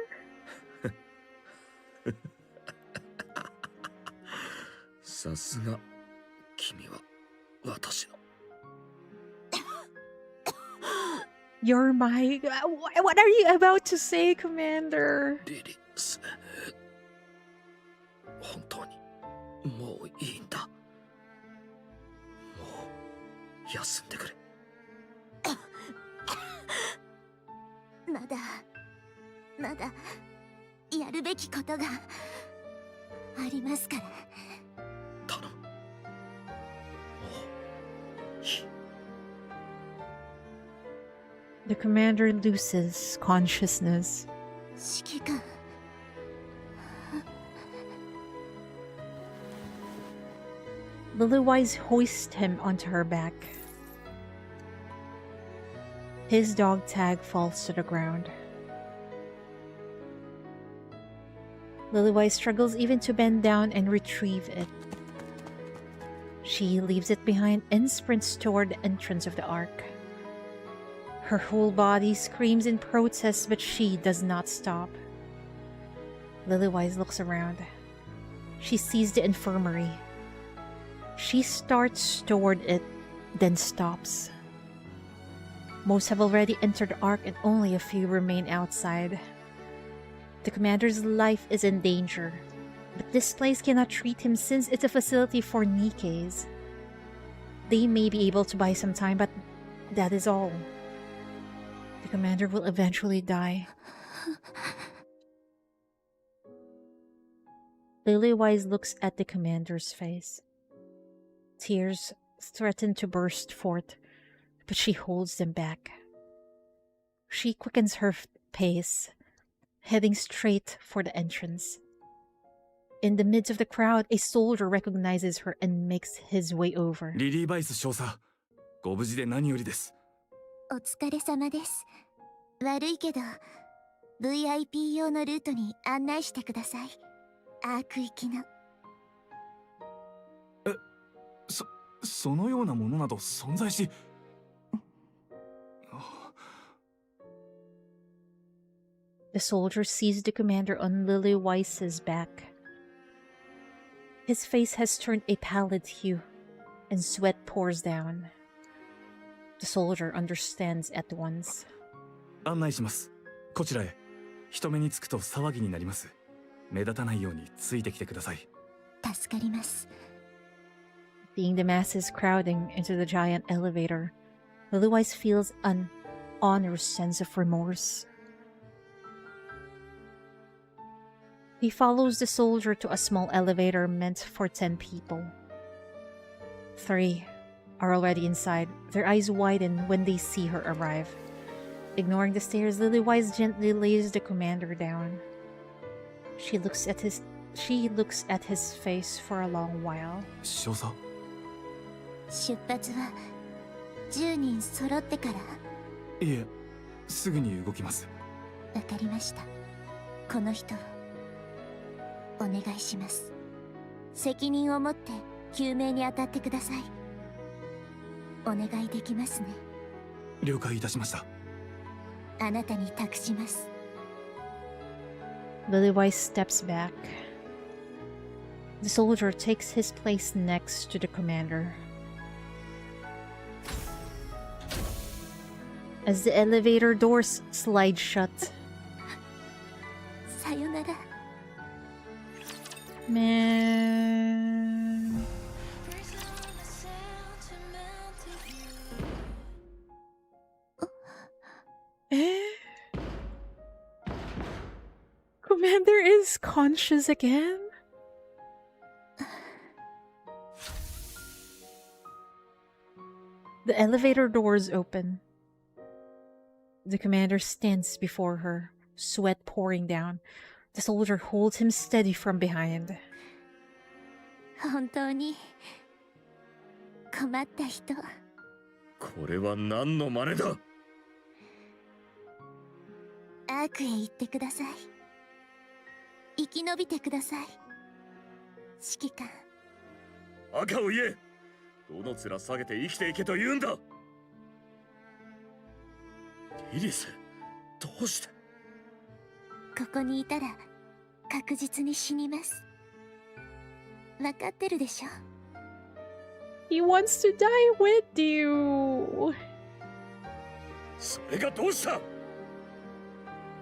Speaker 4: さすが君は私の
Speaker 1: You're my... What are you about to say, Commander?
Speaker 4: リリス。本当にもういいんだ。もう休んでくれ。
Speaker 7: まだやるべきことがありますから
Speaker 4: 頼む。もういい。
Speaker 1: The commander loses consciousness.
Speaker 7: 指揮官
Speaker 1: Lilywise hoists him onto her back. His dog tag falls to the ground. Lilywise struggles even to bend down and retrieve it. She leaves it behind and sprints toward the entrance of the ARK. Her whole body screams in protest, but she does not stop. Lilywise looks around. She sees the infirmary. She starts toward it, then stops. Most have already entered the ARK and only a few remain outside. The commander's life is in danger, but this place cannot treat him since it's a facility for Nikkes. They may be able to buy some time, but that is all. The commander will eventually die. Lilywise looks at the commander's face. Tears threaten to burst forth, but she holds them back. She quickens her pace, heading straight for the entrance. In the midst of the crowd, a soldier recognizes her and makes his way over.
Speaker 8: リリーバイス少佐、ご無事で何よりです。
Speaker 7: お疲れ様です。悪いけど VIP 用のルートに案内してください。アーク行きの。
Speaker 8: そのようなものなど存在し。
Speaker 1: The soldier sees the commander on Lilywise's back. His face has turned a pallid hue, and sweat pours down. The soldier understands at once.
Speaker 8: 案内します。こちらへ。人目につくと騒ぎになります。目立たないようについてきてください。
Speaker 7: 助かります。
Speaker 1: Seeing the masses crowding into the giant elevator, Lilywise feels an onerous sense of remorse. He follows the soldier to a small elevator meant for 10 people. 3 are already inside, their eyes widen when they see her arrive. Ignoring the stairs, Lilywise gently lays the commander down. She looks at his face for a long while.
Speaker 8: 少佐、
Speaker 7: 出発は10人揃ってから。
Speaker 8: いえ、すぐに動きます。
Speaker 7: わかりました。この人をお願いします。責任を持って救命に当たってください。お願いできますね。
Speaker 8: 了解いたしました。
Speaker 7: あなたに託します。
Speaker 1: Lilywise steps back. The soldier takes his place next to the commander. As the elevator doors slide shut.
Speaker 7: さよなら。
Speaker 1: Man. Commander is conscious again? The elevator doors open. The commander stands before her, sweat pouring down. The soldier holds him steady from behind.
Speaker 7: 本当に困った人。
Speaker 4: これは何の真似だ。
Speaker 7: アークへ行ってください。生き延びてください。指揮官。
Speaker 4: 赤を言え。どの面下げて生きていけと言うんだ。リリス、どうして。
Speaker 7: ここにいたら確実に死にます。わかってるでしょ。
Speaker 1: He wants to die with you.
Speaker 4: それがどうした。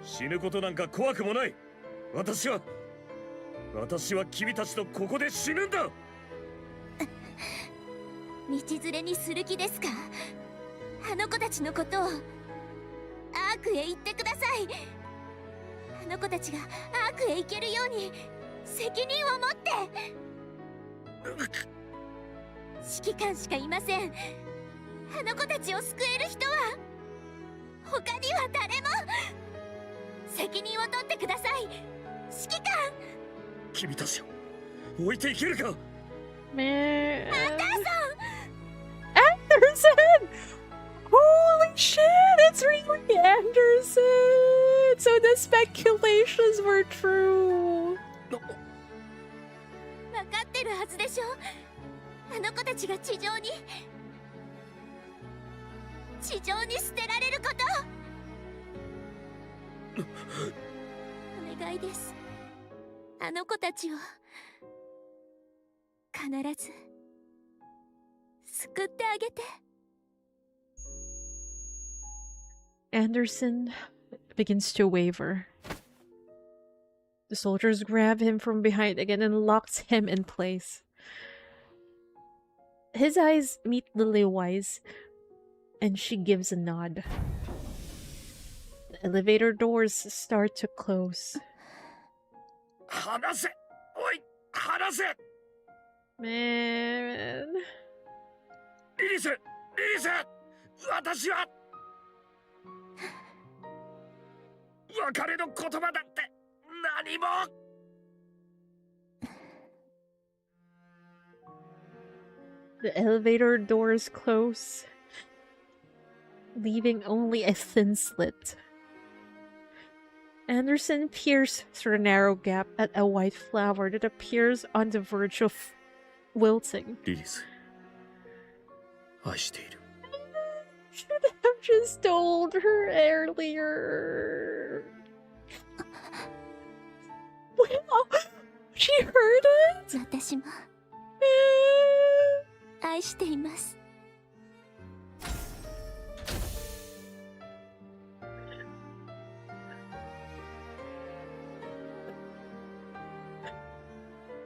Speaker 4: 死ぬことなんか怖くもない。私は君たちとここで死ぬんだ。
Speaker 7: 道連れにする気ですか。あの子たちのことを。アークへ行ってください。あの子たちがアークへ行けるように責任を持って。指揮官しかいません。あの子たちを救える人は他には誰も。責任を取ってください、指揮官。
Speaker 4: 君たちを置いていけるか。
Speaker 1: Man.
Speaker 7: アンダーソン。
Speaker 1: Anderson! Holy shit! It's really Anderson! So the speculations were true.
Speaker 7: 分かってるはずでしょ。あの子たちが地上に捨てられること。お願いです。あの子たちを必ず救ってあげて。
Speaker 1: Anderson begins to waver. The soldiers grab him from behind again and locks him in place. His eyes meet Lilywise, and she gives a nod. Elevator doors start to close.
Speaker 4: 離せおい離せ
Speaker 1: Man.
Speaker 4: リリス私は別れの言葉だって何も
Speaker 1: The elevator doors close, leaving only a thin slit. Anderson peers through a narrow gap at a white flower that appears on the verge of wilting.
Speaker 4: リリス愛している
Speaker 1: Should have just told her earlier. Well, she heard it?
Speaker 2: 私も愛しています。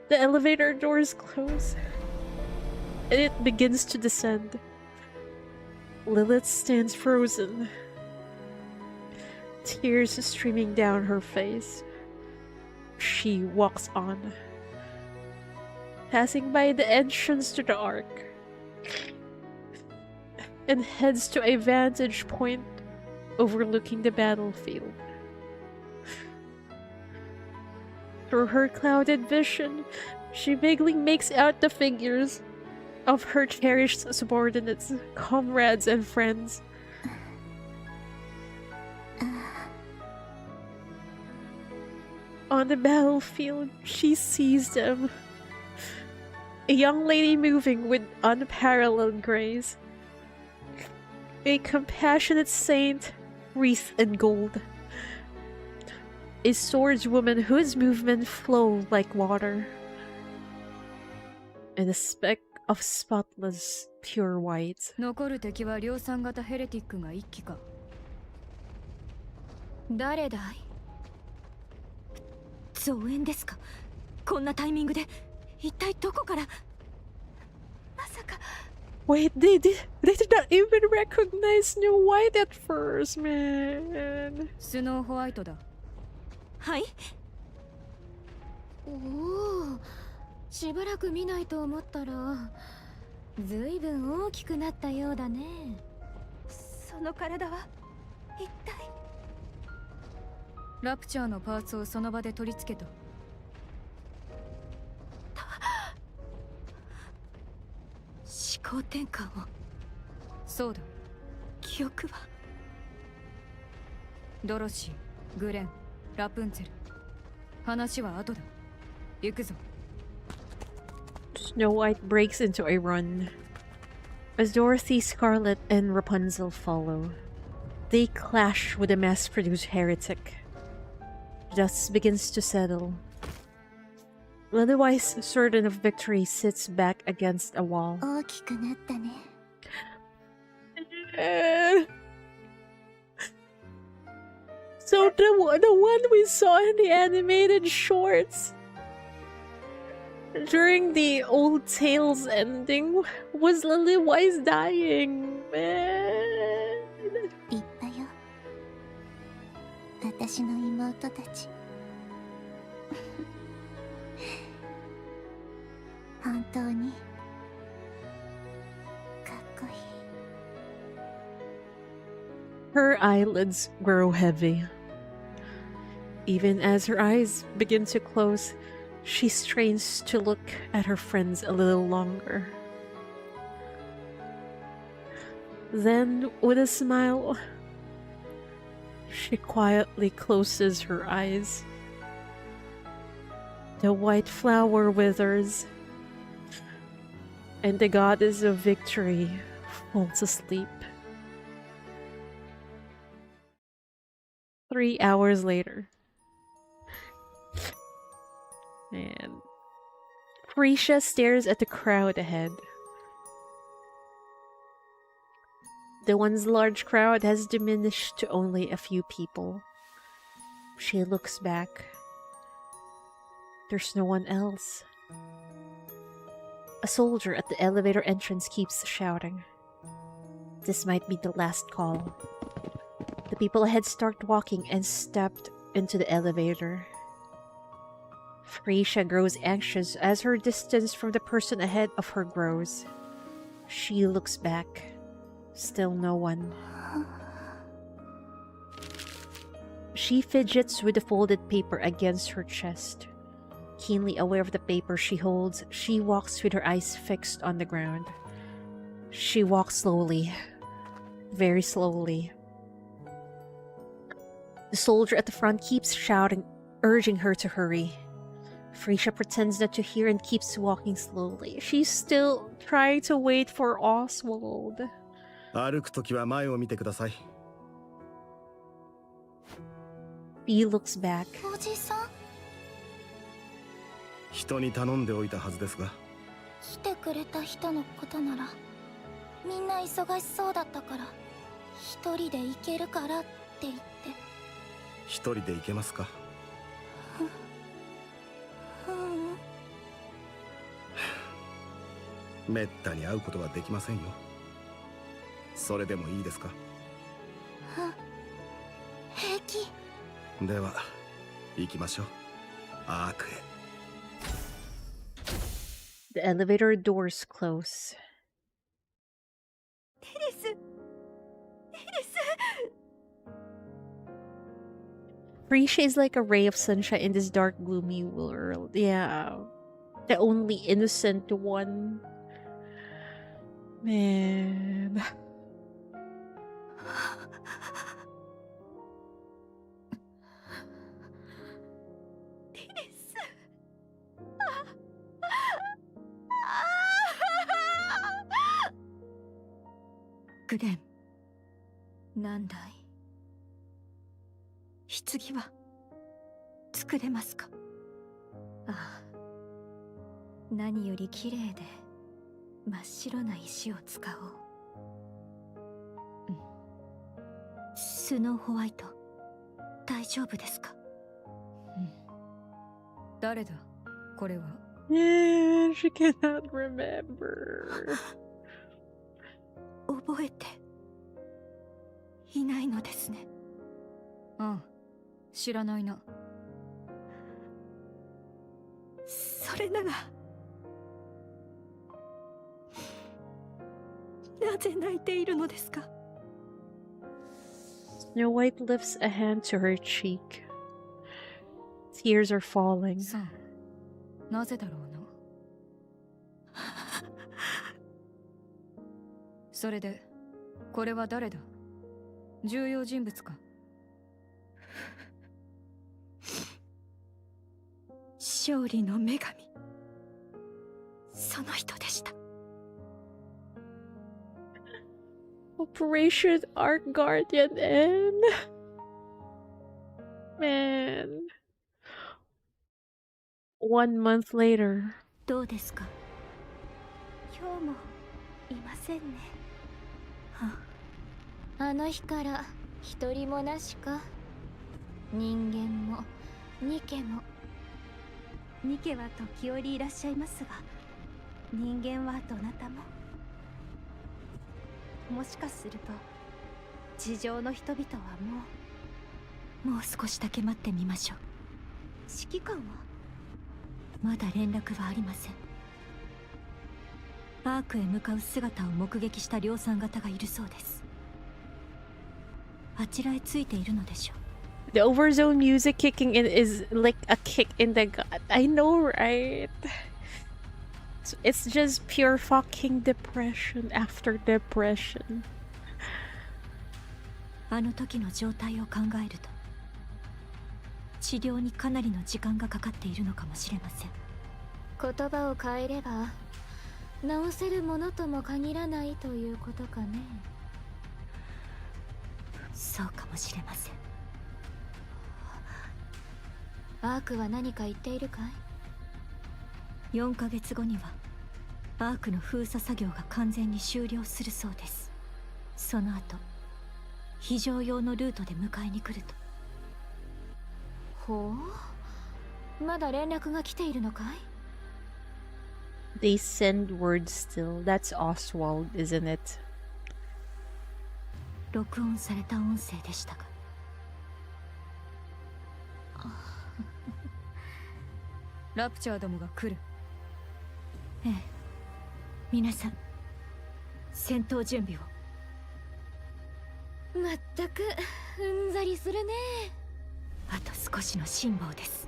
Speaker 1: The elevator doors close, and it begins to descend. Lilith stands frozen, tears streaming down her face. She walks on, passing by the entrance to the ARK, and heads to a vantage point overlooking the battlefield. Through her clouded vision, she vaguely makes out the figures of her cherished subordinates, comrades, and friends. On the battlefield, she sees them. A young lady moving with unparalleled grace. A compassionate saint, wreathed in gold. A swordswoman whose movements flow like water. And a speck of spotless, pure white.
Speaker 2: 残る敵は量産型ヘレティックが1機か。誰だい？増援ですか？こんなタイミングで一体どこから？まさか。
Speaker 1: Wait, they did not even recognize Snow White at first, man.
Speaker 2: スノーホワイトだ。はい。おお、しばらく見ないと思ったら、ずいぶん大きくなったようだね。
Speaker 3: その体は一体。
Speaker 2: ラプチャーのパーツをその場で取り付けた。思考転換を。そうだ。記憶は。ドロシー、グレン、ラプンツェル。話は後だ。行くぞ。
Speaker 1: Snow White breaks into a run. As Dorothy, Scarlet, and Rapunzel follow, they clash with a mass-produced heretic. Dust begins to settle. Otherwise certain of victory sits back against a wall.
Speaker 2: 大きくなったね。
Speaker 1: So the one we saw in the animated shorts during the old Tales ending was Lily-Wise dying, man.
Speaker 2: 言ったよ。私の妹たち。本当にかっこいい。
Speaker 1: Her eyelids grow heavy. Even as her eyes begin to close, she strains to look at her friends a little longer. Then, with a smile, she quietly closes her eyes. The white flower withers, and the goddess of victory falls asleep. 3 hours later. And Prisha stares at the crowd ahead. The once large crowd has diminished to only a few people. She looks back. There's no one else. A soldier at the elevator entrance keeps shouting. This might be the last call. The people ahead start walking and stepped into the elevator. Felicia grows anxious as her distance from the person ahead of her grows. She looks back. Still no one. She fidgets with the folded paper against her chest. Keenly aware of the paper she holds, she walks with her eyes fixed on the ground. She walks slowly. Very slowly. The soldier at the front keeps shouting, urging her to hurry. Felicia pretends not to hear and keeps walking slowly. She's still trying to wait for Oswald.
Speaker 6: 歩くときは前を見てください。
Speaker 1: He looks back.
Speaker 7: おじさん、
Speaker 6: 人に頼んでおいたはずですが。
Speaker 7: 来てくれた人のことならみんな忙しそうだったから一人で行けるからって言って。
Speaker 6: 一人で行けますか？めったに会うことはできませんよ。それでもいいですか？
Speaker 7: 平気。
Speaker 6: では行きましょう。アークへ。
Speaker 1: The elevator doors close.
Speaker 3: エリス。エリス。
Speaker 1: Felicia is like a ray of sunshine in this dark, gloomy world. Yeah. The only innocent one. Man.
Speaker 2: Glenn、なんだい？棺は作れますか？ああ、何より綺麗で真っ白な石を使おう。スノーホワイト、大丈夫ですか？
Speaker 5: 誰だこれは。
Speaker 1: Yeah, she cannot remember.
Speaker 2: 覚えていないのですね。
Speaker 5: うん、知らないな。
Speaker 2: それならなぜ泣いているのですか？
Speaker 1: Snow White lifts a hand to her cheek. Tears are falling.
Speaker 5: さあ、なぜだろうな。それで、これは誰だ？重要人物か？
Speaker 2: 勝利の女神、その人でした。
Speaker 1: Operation ARK Guardian N. Man. 1 month later.
Speaker 2: どうですか？
Speaker 3: 今日もいませんね。
Speaker 7: あの日から一人もなしか。人間もニケも。
Speaker 3: ニケは時折いらっしゃいますが、人間はどなたも。もしかすると地上の人々は
Speaker 2: もう少しだけ待ってみましょう。
Speaker 3: 指揮官は
Speaker 2: まだ連絡はありません。アークへ向かう姿を目撃した量産型がいるそうです。あちらへついているのでしょう。
Speaker 1: The overzone music kicking in is like a kick in the gut. I know, right? It's just pure fucking depression after depression.
Speaker 2: あの時の状態を考えると、治療にかなりの時間がかかっているのかもしれません。
Speaker 7: 言葉を変えれば治せるものとも限らないということかね。
Speaker 2: そうかもしれません。
Speaker 7: アークは何か言っているかい
Speaker 2: ？4ヶ月後にはアークの封鎖作業が完全に終了するそうです。その後非常用のルートで迎えに来ると。
Speaker 7: ほう、まだ連絡が来ているのかい？
Speaker 1: They send word still. That's Oswald, isn't it?
Speaker 2: 録音された音声でしたが。
Speaker 5: ラプチャーどもが来る。
Speaker 2: ええ、皆さん戦闘準備を。
Speaker 7: まったくうんざりするね。
Speaker 2: あと少しの辛抱です。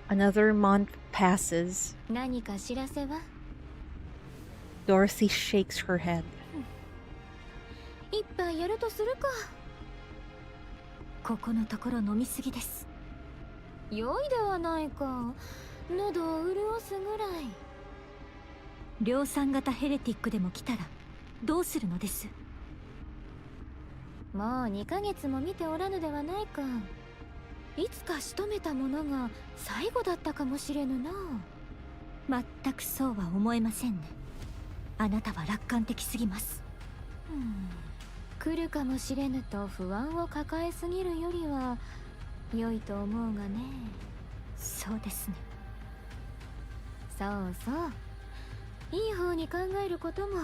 Speaker 1: Another month passes.
Speaker 7: 何か知らせは？
Speaker 1: Dorothy shakes her head.
Speaker 7: 一杯やるとするか。
Speaker 2: ここのところ飲みすぎです。
Speaker 7: 良いではないか。喉を潤すぐらい。
Speaker 2: 量産型ヘレティックでも来たらどうするのです。
Speaker 7: もう2ヶ月も見ておらぬではないか。いつか仕留めたものが最後だったかもしれぬな。
Speaker 2: 全くそうは思えませんね。あなたは楽観的すぎます。
Speaker 7: 来るかもしれぬと不安を抱えすぎるよりは良いと思うがね。
Speaker 2: そうですね。
Speaker 7: そうそう、いい方に考えることも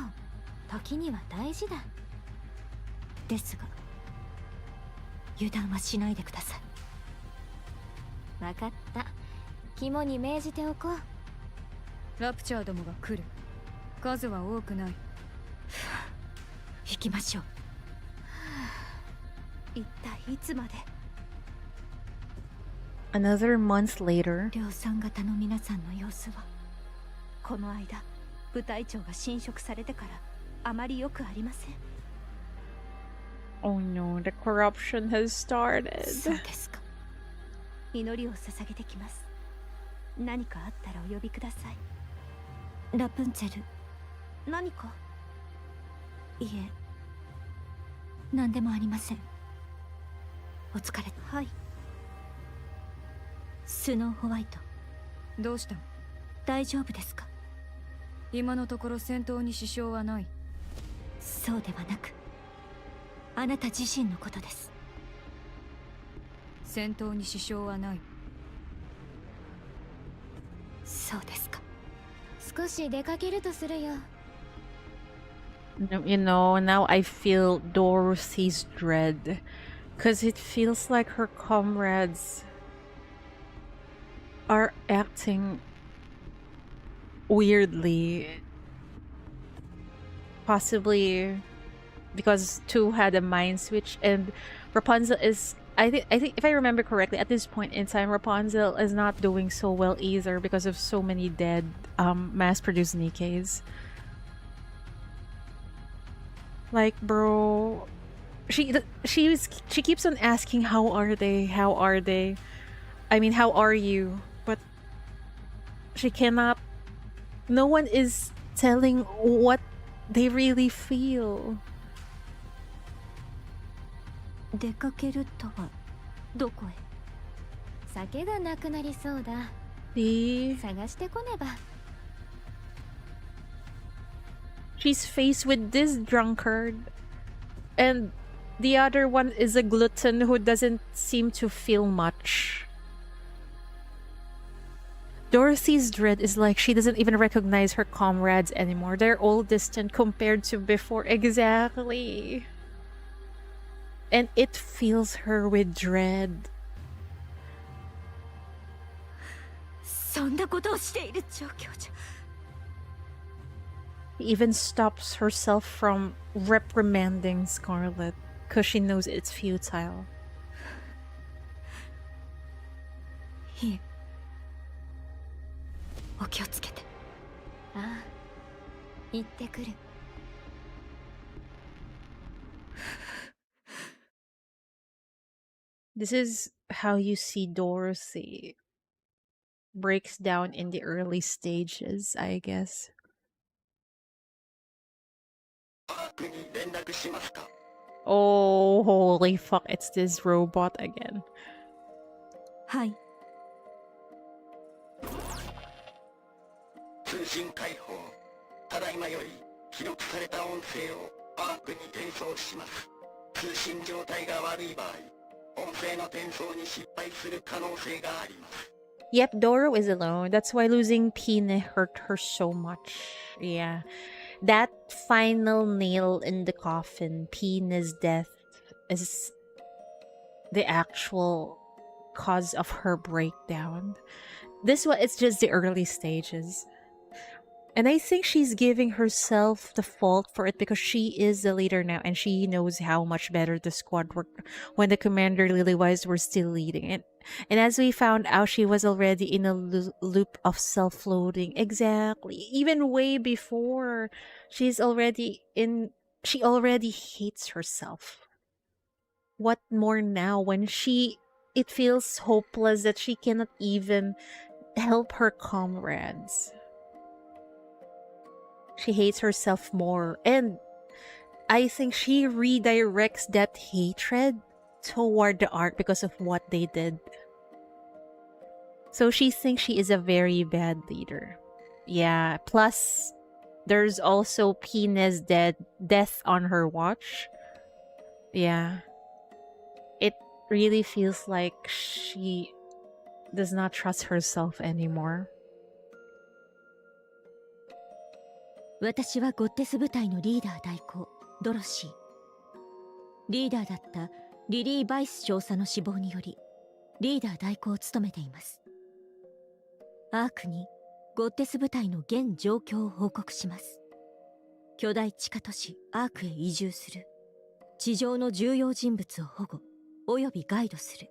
Speaker 7: 時には大事だ。
Speaker 2: ですが油断はしないでください。
Speaker 7: 分かった。肝に銘じておこう。
Speaker 5: ラプチャーどもが来る。数は多くない。
Speaker 2: 行きましょう。
Speaker 3: 一体いつまで。
Speaker 1: Another month later.
Speaker 2: 量産型の皆さんの様子は。
Speaker 3: この間部隊長が侵食されてからあまり良くありません。
Speaker 1: Oh no, the corruption has started.
Speaker 2: そうですか。
Speaker 3: 祈りを捧げてきます。何かあったらお呼びください。
Speaker 2: ラプンツェル。
Speaker 3: 何か。
Speaker 2: いえ、何でもありません。お疲れ。
Speaker 3: はい。
Speaker 2: スノーホワイト、
Speaker 5: どうした？
Speaker 2: 大丈夫ですか？
Speaker 5: 今のところ戦闘に支障はない。
Speaker 2: そうではなく、あなた自身のことです。
Speaker 5: 戦闘に支障はない。
Speaker 2: そうですか。
Speaker 7: 少し出かけるとするよ。
Speaker 1: You know, now I feel Dorothy's dread. Because it feels like her comrades are acting weirdly. Possibly because two had a mind switch, and Rapunzel is. I think if I remember correctly, at this point in time, Rapunzel is not doing so well either because of so many dead, mass-produced Nikkes. Like, bro, she keeps on asking, "How are they? How are they?" I mean, how are you? But she cannot. No one is telling what they really feel.
Speaker 2: 出かけるとはどこへ？
Speaker 7: 酒がなくなりそうだ。
Speaker 1: See?
Speaker 7: 探してこねば。
Speaker 1: She's faced with this drunkard, and the other one is a glutton who doesn't seem to feel much. Dorothy's dread is like she doesn't even recognize her comrades anymore. They're all distant compared to before. Exactly. And it fills her with dread.
Speaker 2: そんなことをしている状況じゃ。
Speaker 1: Even stops herself from reprimanding Scarlet because she knows it's futile.
Speaker 2: いえ、お気をつけて。
Speaker 7: ああ、行ってくる。
Speaker 1: This is how you see Dorothy breaks down in the early stages, I guess. Oh, holy fuck, it's this robot again.
Speaker 2: はい。
Speaker 9: 通信開放。ただいまより記録された音声をアークに転送します。通信状態が悪い場合、音声の転送に失敗する可能性があります。
Speaker 1: Yep, Doro is alone. That's why losing Pine hurt her so much. Yeah. That final nail in the coffin, Pina's death, is the actual cause of her breakdown. This one, it's just the early stages. And I think she's giving herself the fault for it because she is the leader now and she knows how much better the squad worked when the commander Lilywise were still leading it. And as we found out, she was already in a loop of self-loathing. Exactly. Even way before, she already hates herself. What more now when it feels hopeless that she cannot even help her comrades. She hates herself more, and I think she redirects that hatred toward the ARK because of what they did. So she thinks she is a very bad leader. Yeah, plus there's also Pina's death on her watch. Yeah. It really feels like she does not trust herself anymore.
Speaker 2: 私はゴッテス部隊のリーダー代行ドロシー。リーダーだったリリー・バイス少佐の死亡によりリーダー代行を務めています。アークにゴッテス部隊の現状況を報告します。巨大地下都市アークへ移住する。地上の重要人物を保護およびガイドする。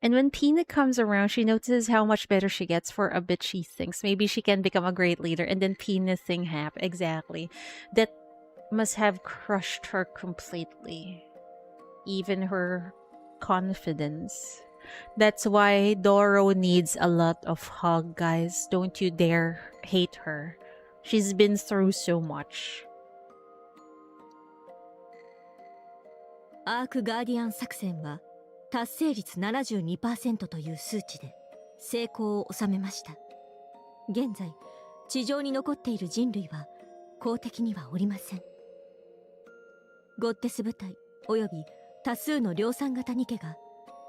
Speaker 1: And when Pina comes around, she notices how much better she gets. For a bit, she thinks maybe she can become a great leader. And then Pina's thing happened. Exactly. That must have crushed her completely. Even her confidence. That's why Doro needs a lot of hug, guys. Don't you dare hate her. She's been through so much.
Speaker 2: アークガーディアン作戦は達成率 72% という数値で成功を収めました。現在地上に残っている人類は公的にはおりません。ゴッテス部隊および多数の量産型ニケが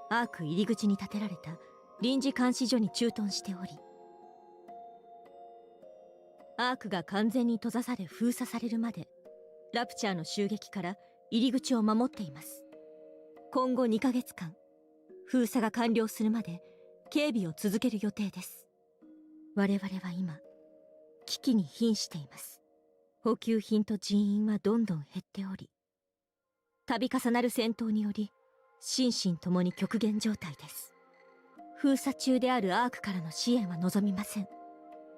Speaker 2: アーク入り口に建てられた臨時監視所に駐屯しており、アークが完全に閉ざされ封鎖されるまでラプチャーの襲撃から入り口を守っています。今後2ヶ月間封鎖が完了するまで警備を続ける予定です。我々は今危機に瀕しています。補給品と人員はどんどん減っており、度重なる戦闘により心身ともに極限状態です。封鎖中であるアークからの支援は望みません。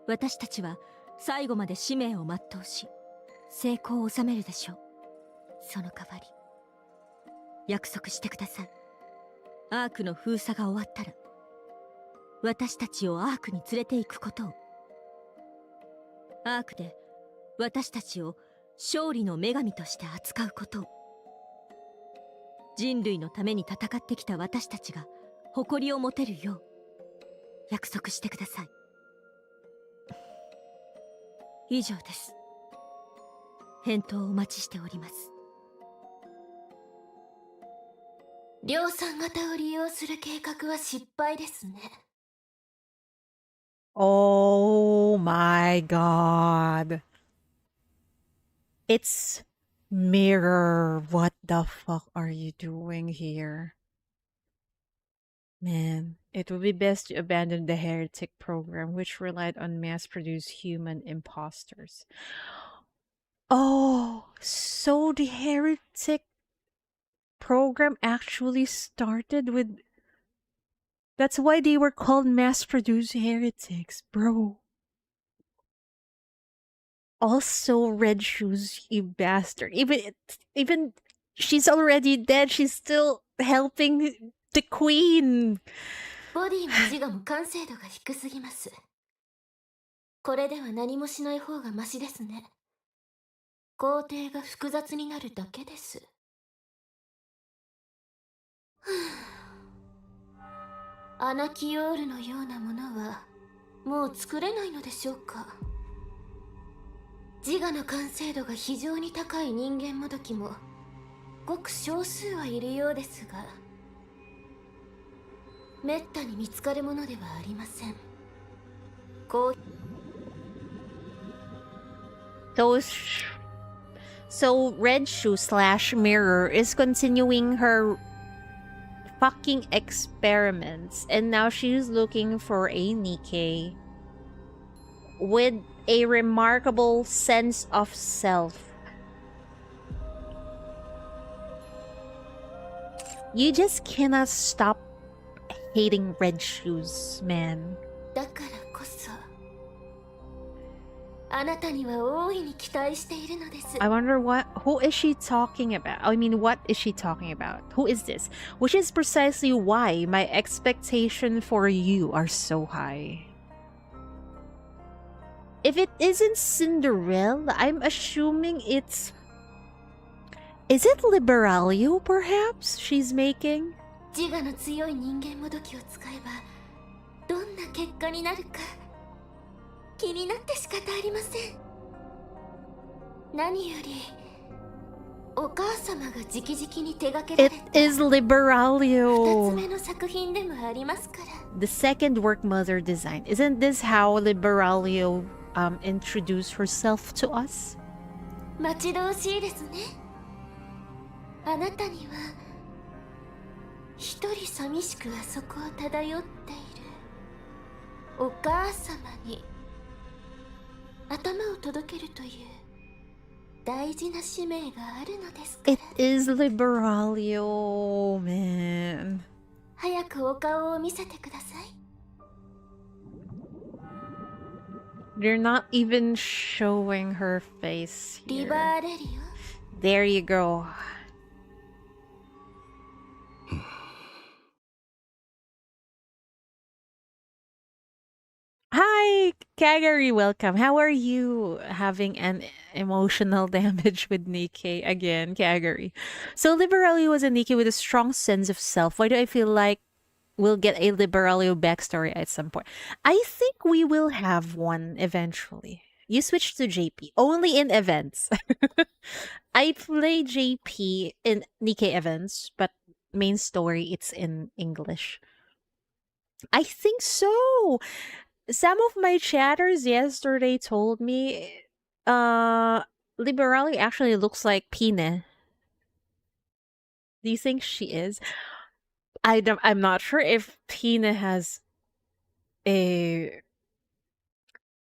Speaker 2: 私たちは最後まで使命を全うし成功を収めるでしょう。その代わり約束してください。アークの封鎖が終わったら私たちをアークに連れて行くことを。アークで私たちを勝利の女神として扱うことを。人類のために戦ってきた私たちが誇りを持てるよう約束してください。以上です。返答をお待ちしております。
Speaker 7: 量産型を利用する計画は失敗ですね。
Speaker 1: Oh my god. It's Mirror. What the fuck are you doing here? Man, it would be best to abandon the heretic program, which relied on mass-produced human imposters. Oh, so the heretic program actually started with... That's why they were called mass-produced heretics, bro. Also, Red Shoes, you bastard. Even she's already dead, she's still helping the queen.
Speaker 7: ボディも自我も完成度が低すぎます。これでは何もしない方がマシですね。工程が複雑になるだけです。アナキオールのようなものはもう作れないのでしょうか。自我の完成度が非常に高い人間もどきもごく少数はいるようですが、めったに見つかるものではありません。こう
Speaker 1: So Red Shoe slash Mirror is continuing her fucking experiments, and now she's looking for a Nikke with a remarkable sense of self. You just cannot stop hating Red Shoes, man.
Speaker 7: だからこそあなたには大いに期待しているのです。
Speaker 1: I wonder who is she talking about? I mean, what is she talking about? Who is this? Which is precisely why my expectation for you are so high. If it isn't Cinderella, I'm assuming it's... Is it Liberaglio, perhaps, she's making?
Speaker 7: 自我の強い人間もどきを使えばどんな結果になるか気になって仕方ありません。何よりお母様が直々に手掛けられた
Speaker 1: It is Liberaglio.
Speaker 7: 2つ目の作品でもありますから。
Speaker 1: The second work mother design. Isn't this how Liberaglio introduced herself to us?
Speaker 7: 待ち遠しいですね。あなたには一人寂しくあそこを漂っているお母様に頭を届けるという大事な使命があるのですから。
Speaker 1: It is Liberaglio, man.
Speaker 7: 早くお顔を見せてください。
Speaker 1: They're not even showing her face
Speaker 7: リ
Speaker 1: here.
Speaker 7: バーレリオ。
Speaker 1: There you go. Hi, Kagari, welcome. How are you having an emotional damage with Nikke again, Kagari? So Liberaglio was a Nikke with a strong sense of self. Why do I feel like we'll get a Liberaglio backstory at some point? I think we will have one eventually. You switch to JP only in events. I play JP in Nikke events, but main story it's in English. I think so. Some of my chatters yesterday told me Liberaglio actually looks like Pine. Do you think she is? I'm not sure if Pine has a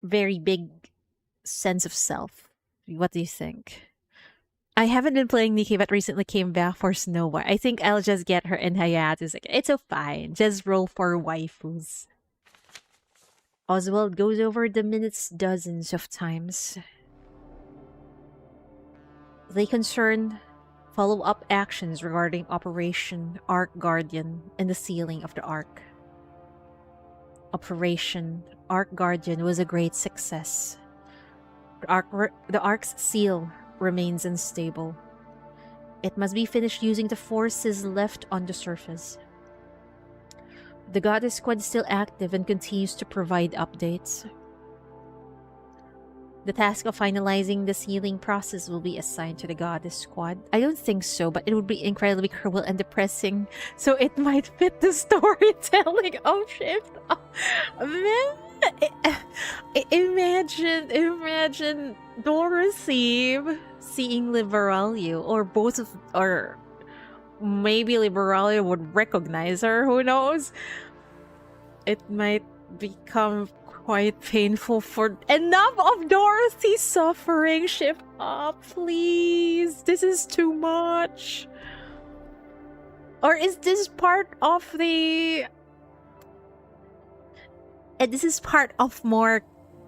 Speaker 1: very big sense of self. What do you think? I haven't been playing Nikke, but recently came back for Snow White. I think I'll just get her in hiatus. It's so fine. Just roll for waifus. Oswald goes over the minutes dozens of times. They concern follow-up actions regarding Operation ARK Guardian and the sealing of the ARK. Operation ARK Guardian was a great success. The ARK's seal remains unstable. It must be finished using the forces left on the surface. The Goddess Squad is still active and continues to provide updates. The task of finalizing the sealing process will be assigned to the Goddess Squad. I don't think so, but it would be incredibly cruel and depressing, so it might fit the storytelling of Shift. Man, imagine Dorothy seeing Liberaglio, or both of, or maybe Liberaglio would recognize her, who knows? It might become quite painful for enough of Dorothy suffering. Shift up, please. This is too much. Or is this part of the... this is part of more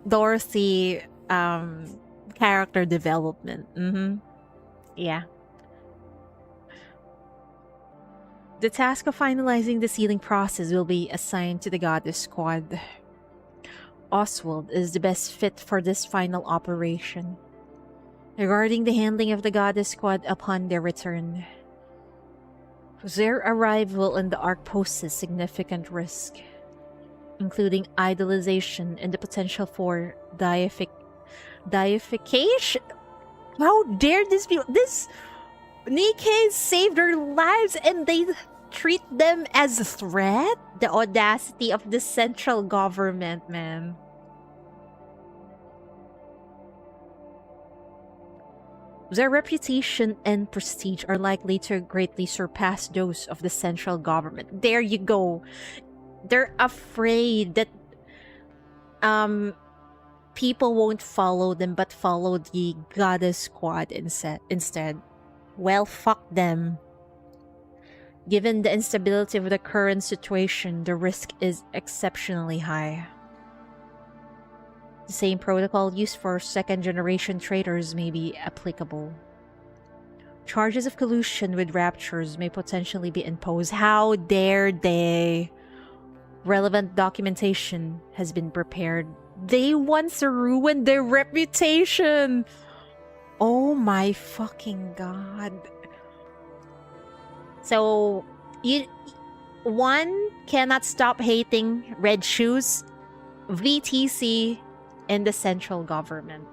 Speaker 1: Dorothy character development. Yeah. The task of finalizing the sealing process will be assigned to the Goddess Squad. Oswald is the best fit for this final operation. Regarding the handling of the Goddess Squad upon their return, their arrival in the ARK poses significant risk, including idolization and the potential for deification. How dare this be? This Nikke saved their lives and they treat them as a threat? The audacity of the central government, man. Their reputation and prestige are likely to greatly surpass those of the central government. There you go. They're afraid that people won't follow them but follow the goddess squad instead. Well, fuck them. Given the instability of the current situation, the risk is exceptionally high. The same protocol used for second-generation traitors may be applicable. Charges of collusion with raptures may potentially be imposed. How dare they? Relevant documentation has been prepared. They once ruined their reputation! Oh my fucking god. So, one cannot stop hating red shoes, VTC, and the central government.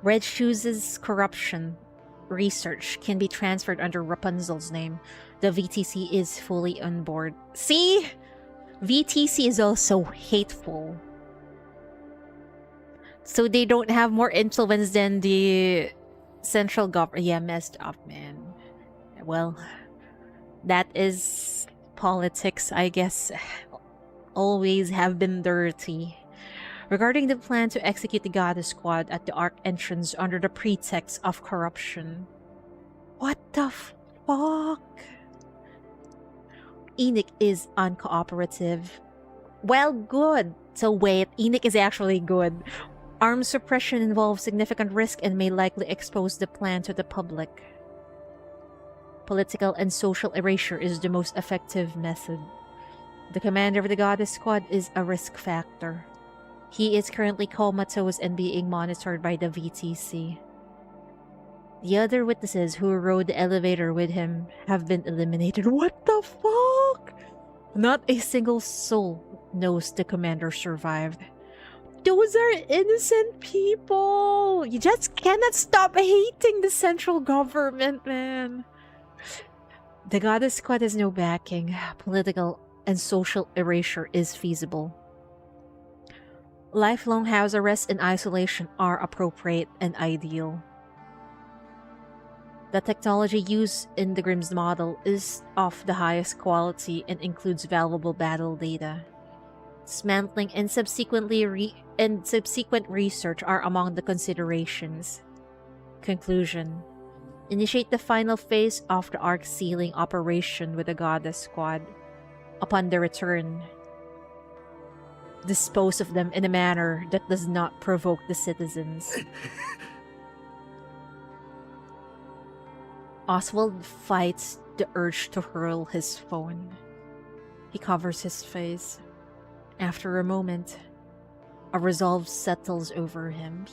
Speaker 1: Red Shoes' corruption research can be transferred under Rapunzel's name. The VTC is fully on board. See? VTC is also hateful. So they don't have more influence than the central government. Yeah, messed up, man. Well, that is politics, I guess. Always have been dirty. Regarding the plan to execute the Goddess Squad at the ARK entrance under the pretext of corruption. What the fuck? Enoch is uncooperative. Well, good. So wait, Enoch is actually good. Armed suppression involves significant risk and may likely expose the plan to the public. Political and social erasure is the most effective method. The commander of the Goddess Squad is a risk factor. He is currently comatose and being monitored by the VTC. The other witnesses who rode the elevator with him have been eliminated. What the fuck? Not a single soul knows the commander survived. Those are innocent people! You just cannot stop hating the central government, man. The Goddess Squad has no backing. Political and social erasure is feasible. Lifelong house arrest and isolation are appropriate and ideal. The technology used in the Grimm's model is of the highest quality and includes valuable battle data. Dismantling and subsequent research are among the considerations. Conclusion. Initiate the final phase of the ARK sealing operation with the Goddess Squad. Upon their return, dispose of them in a manner that does not provoke the citizens. Oswald fights the urge to hurl his phone. He covers his face. After a moment, a resolve settles over him.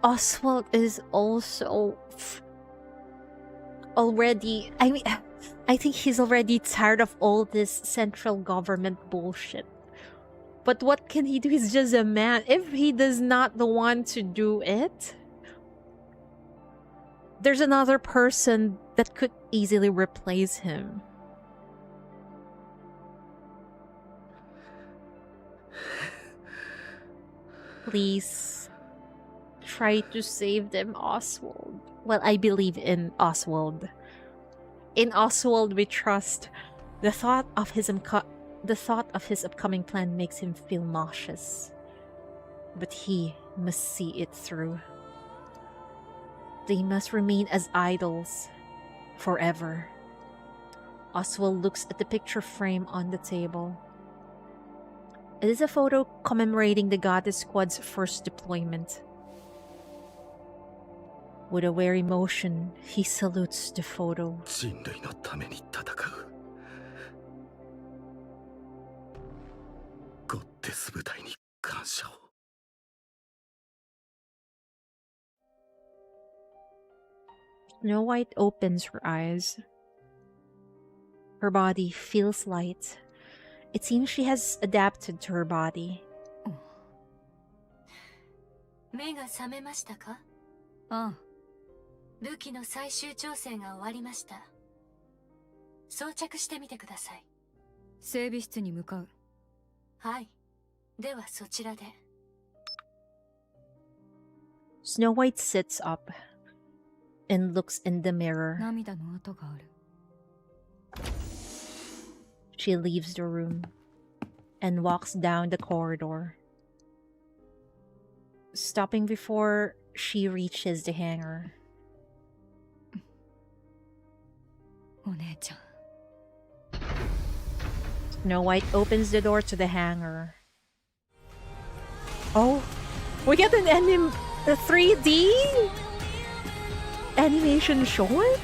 Speaker 1: Oswald is also already... I think he's already tired of all this central government bullshit. But what can he do? He's just a man. If he does not want to do it, there's another person that could easily replace him. Please, try to save them, Oswald. Well, I believe in Oswald. In Oswald we trust. The thought of his upcoming plan makes him feel nauseous. But he must see it through. They must remain as idols forever. Oswald looks at the picture frame on the table. It is a photo commemorating the Goddess Squad's first deployment. With a wary motion, he salutes the photo. Snow White opens her eyes. Her body feels light. It seems she has adapted to her body.
Speaker 2: 目が覚めましたか？
Speaker 3: ああ。
Speaker 2: 武器の最終調整が終わりました。装着してみてください。
Speaker 3: 整備室に向かう。
Speaker 2: はい。ではそちらで。
Speaker 1: Snow White sits up and looks in the mirror.
Speaker 2: 涙の跡がある。
Speaker 1: She leaves the room and walks down the corridor, stopping before she reaches the hangar.
Speaker 2: お姉ちゃん。
Speaker 1: Snow White opens the door to the hangar. Oh, we get an a 3D animation short?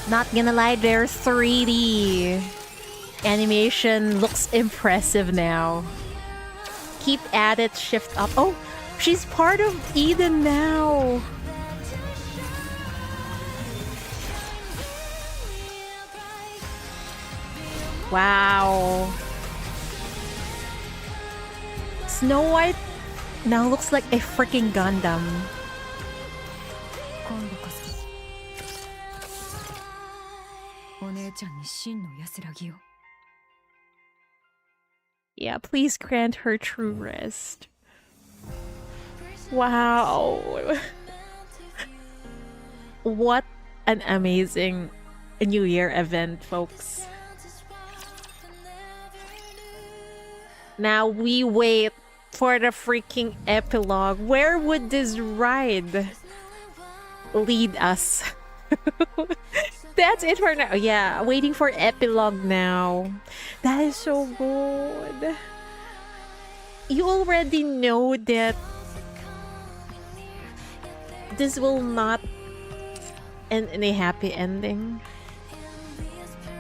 Speaker 1: Not gonna lie, their 3D animation looks impressive now. Keep at it, shift up. Oh, she's part of Eden now. Wow. Snow White now looks like a freaking Gundam.
Speaker 2: 今度こそ。お姉ちゃんに真の安らぎを。
Speaker 1: Yeah, please grant her true rest. Wow. What an amazing New Year event, folks. Now we wait for the freaking epilogue. Where would this ride lead us? That's it for now. Yeah, waiting for epilogue now. That is so good. You already know that this will not end in a happy ending.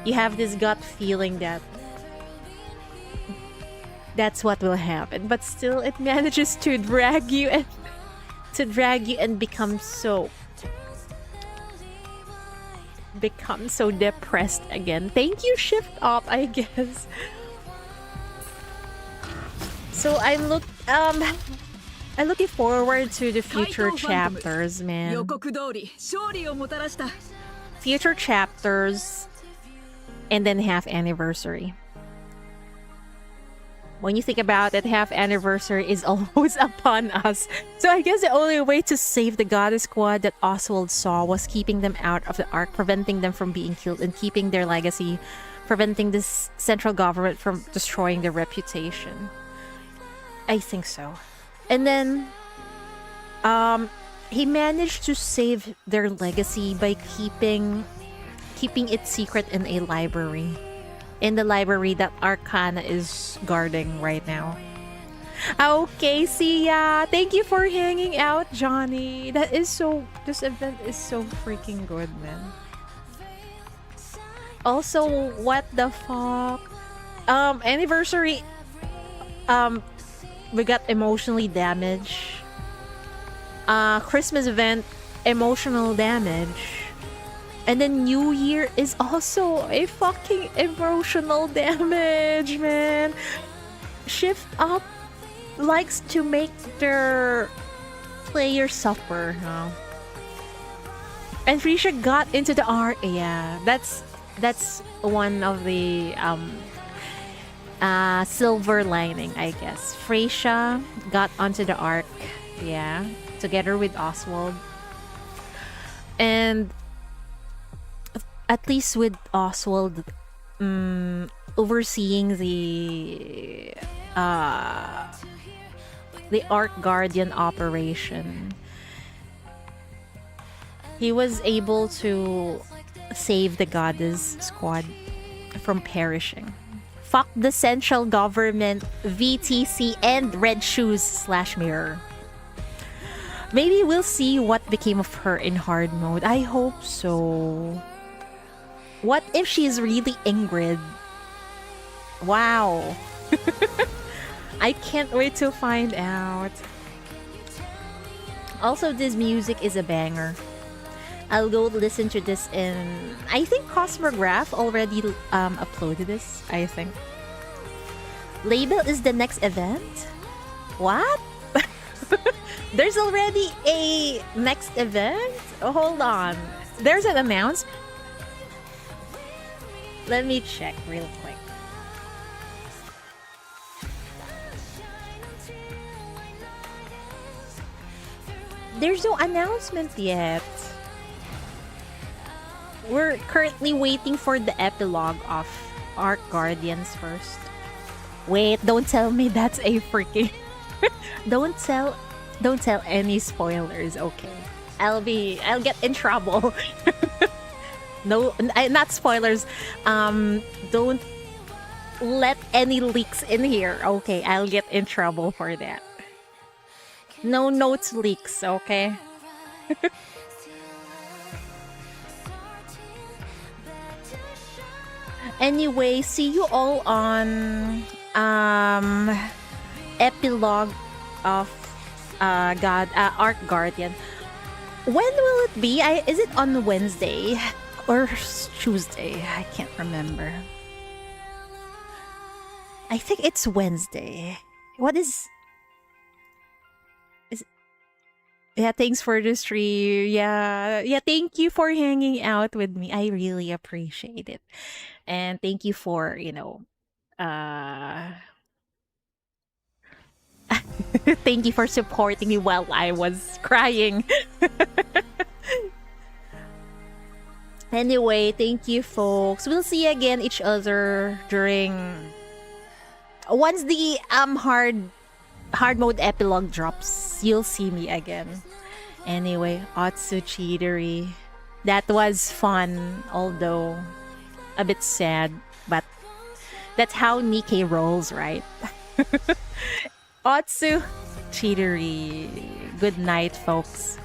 Speaker 1: You have this gut feeling that that's what will happen, but still it manages to drag you and become so depressed again. Thank you, Shift Up, I guess. So I'm looking forward to the future chapters, man. Future chapters and then half anniversary. When you think about it, half anniversary is almost upon us. So I guess the only way to save the goddess squad that Oswald saw was keeping them out of the ARK, preventing them from being killed, and keeping their legacy, preventing this central government from destroying their reputation. I think so. And then he managed to save their legacy by keeping it secret in a library. In the library that Arcana is guarding right now. Okay, see ya. Thank you for hanging out, Johnny. This event is so freaking good, man. Also, what the fuck? Anniversary. We got emotionally damaged. Christmas event, emotional damage. And then New Year is also a fucking emotional damage, man. Shift Up likes to make their players suffer, huh? And Frisha got into the ARK. Yeah, that's one of the silver lining, I guess. Frisha got onto the ARK, yeah, together with Oswald. And at least with Oswald overseeing the ARK Guardian operation, he was able to save the goddess squad from perishing. Fuck the central government, VTC, and Red Shoes / Mirror. Maybe we'll see what became of her in hard mode. I hope so. What if she's really Ingrid? Wow. I can't wait to find out. Also, this music is a banger. I'll go listen to this in... I think Cosmograph already uploaded this, I think. Label is the next event? What? There's already a next event? Oh, hold on. There's an announcement. Let me check real quick. There's no announcement yet. We're currently waiting for the epilogue of ARK Guardians first. Wait, don't tell me that's a freaking... Don't tell any spoilers, okay? I'll get in trouble. No, not spoilers. Don't let any leaks in here, okay? I'll get in trouble for that. No notes leaks, okay? Anyway, see you all on epilogue of ARK Guardian. When will it be? Is it on Wednesday or Tuesday? I can't remember. I think it's Wednesday. What is... Yeah, thanks for the stream. Yeah, thank you for hanging out with me. I really appreciate it. And thank you for, thank you for supporting me while I was crying. Anyway, thank you, folks. We'll see again each other once the hard mode epilogue drops. You'll see me again. Anyway, Otsu Cheatery. That was fun, although a bit sad, but that's how Nikke rolls, right? Otsu Cheatery. Good night, folks.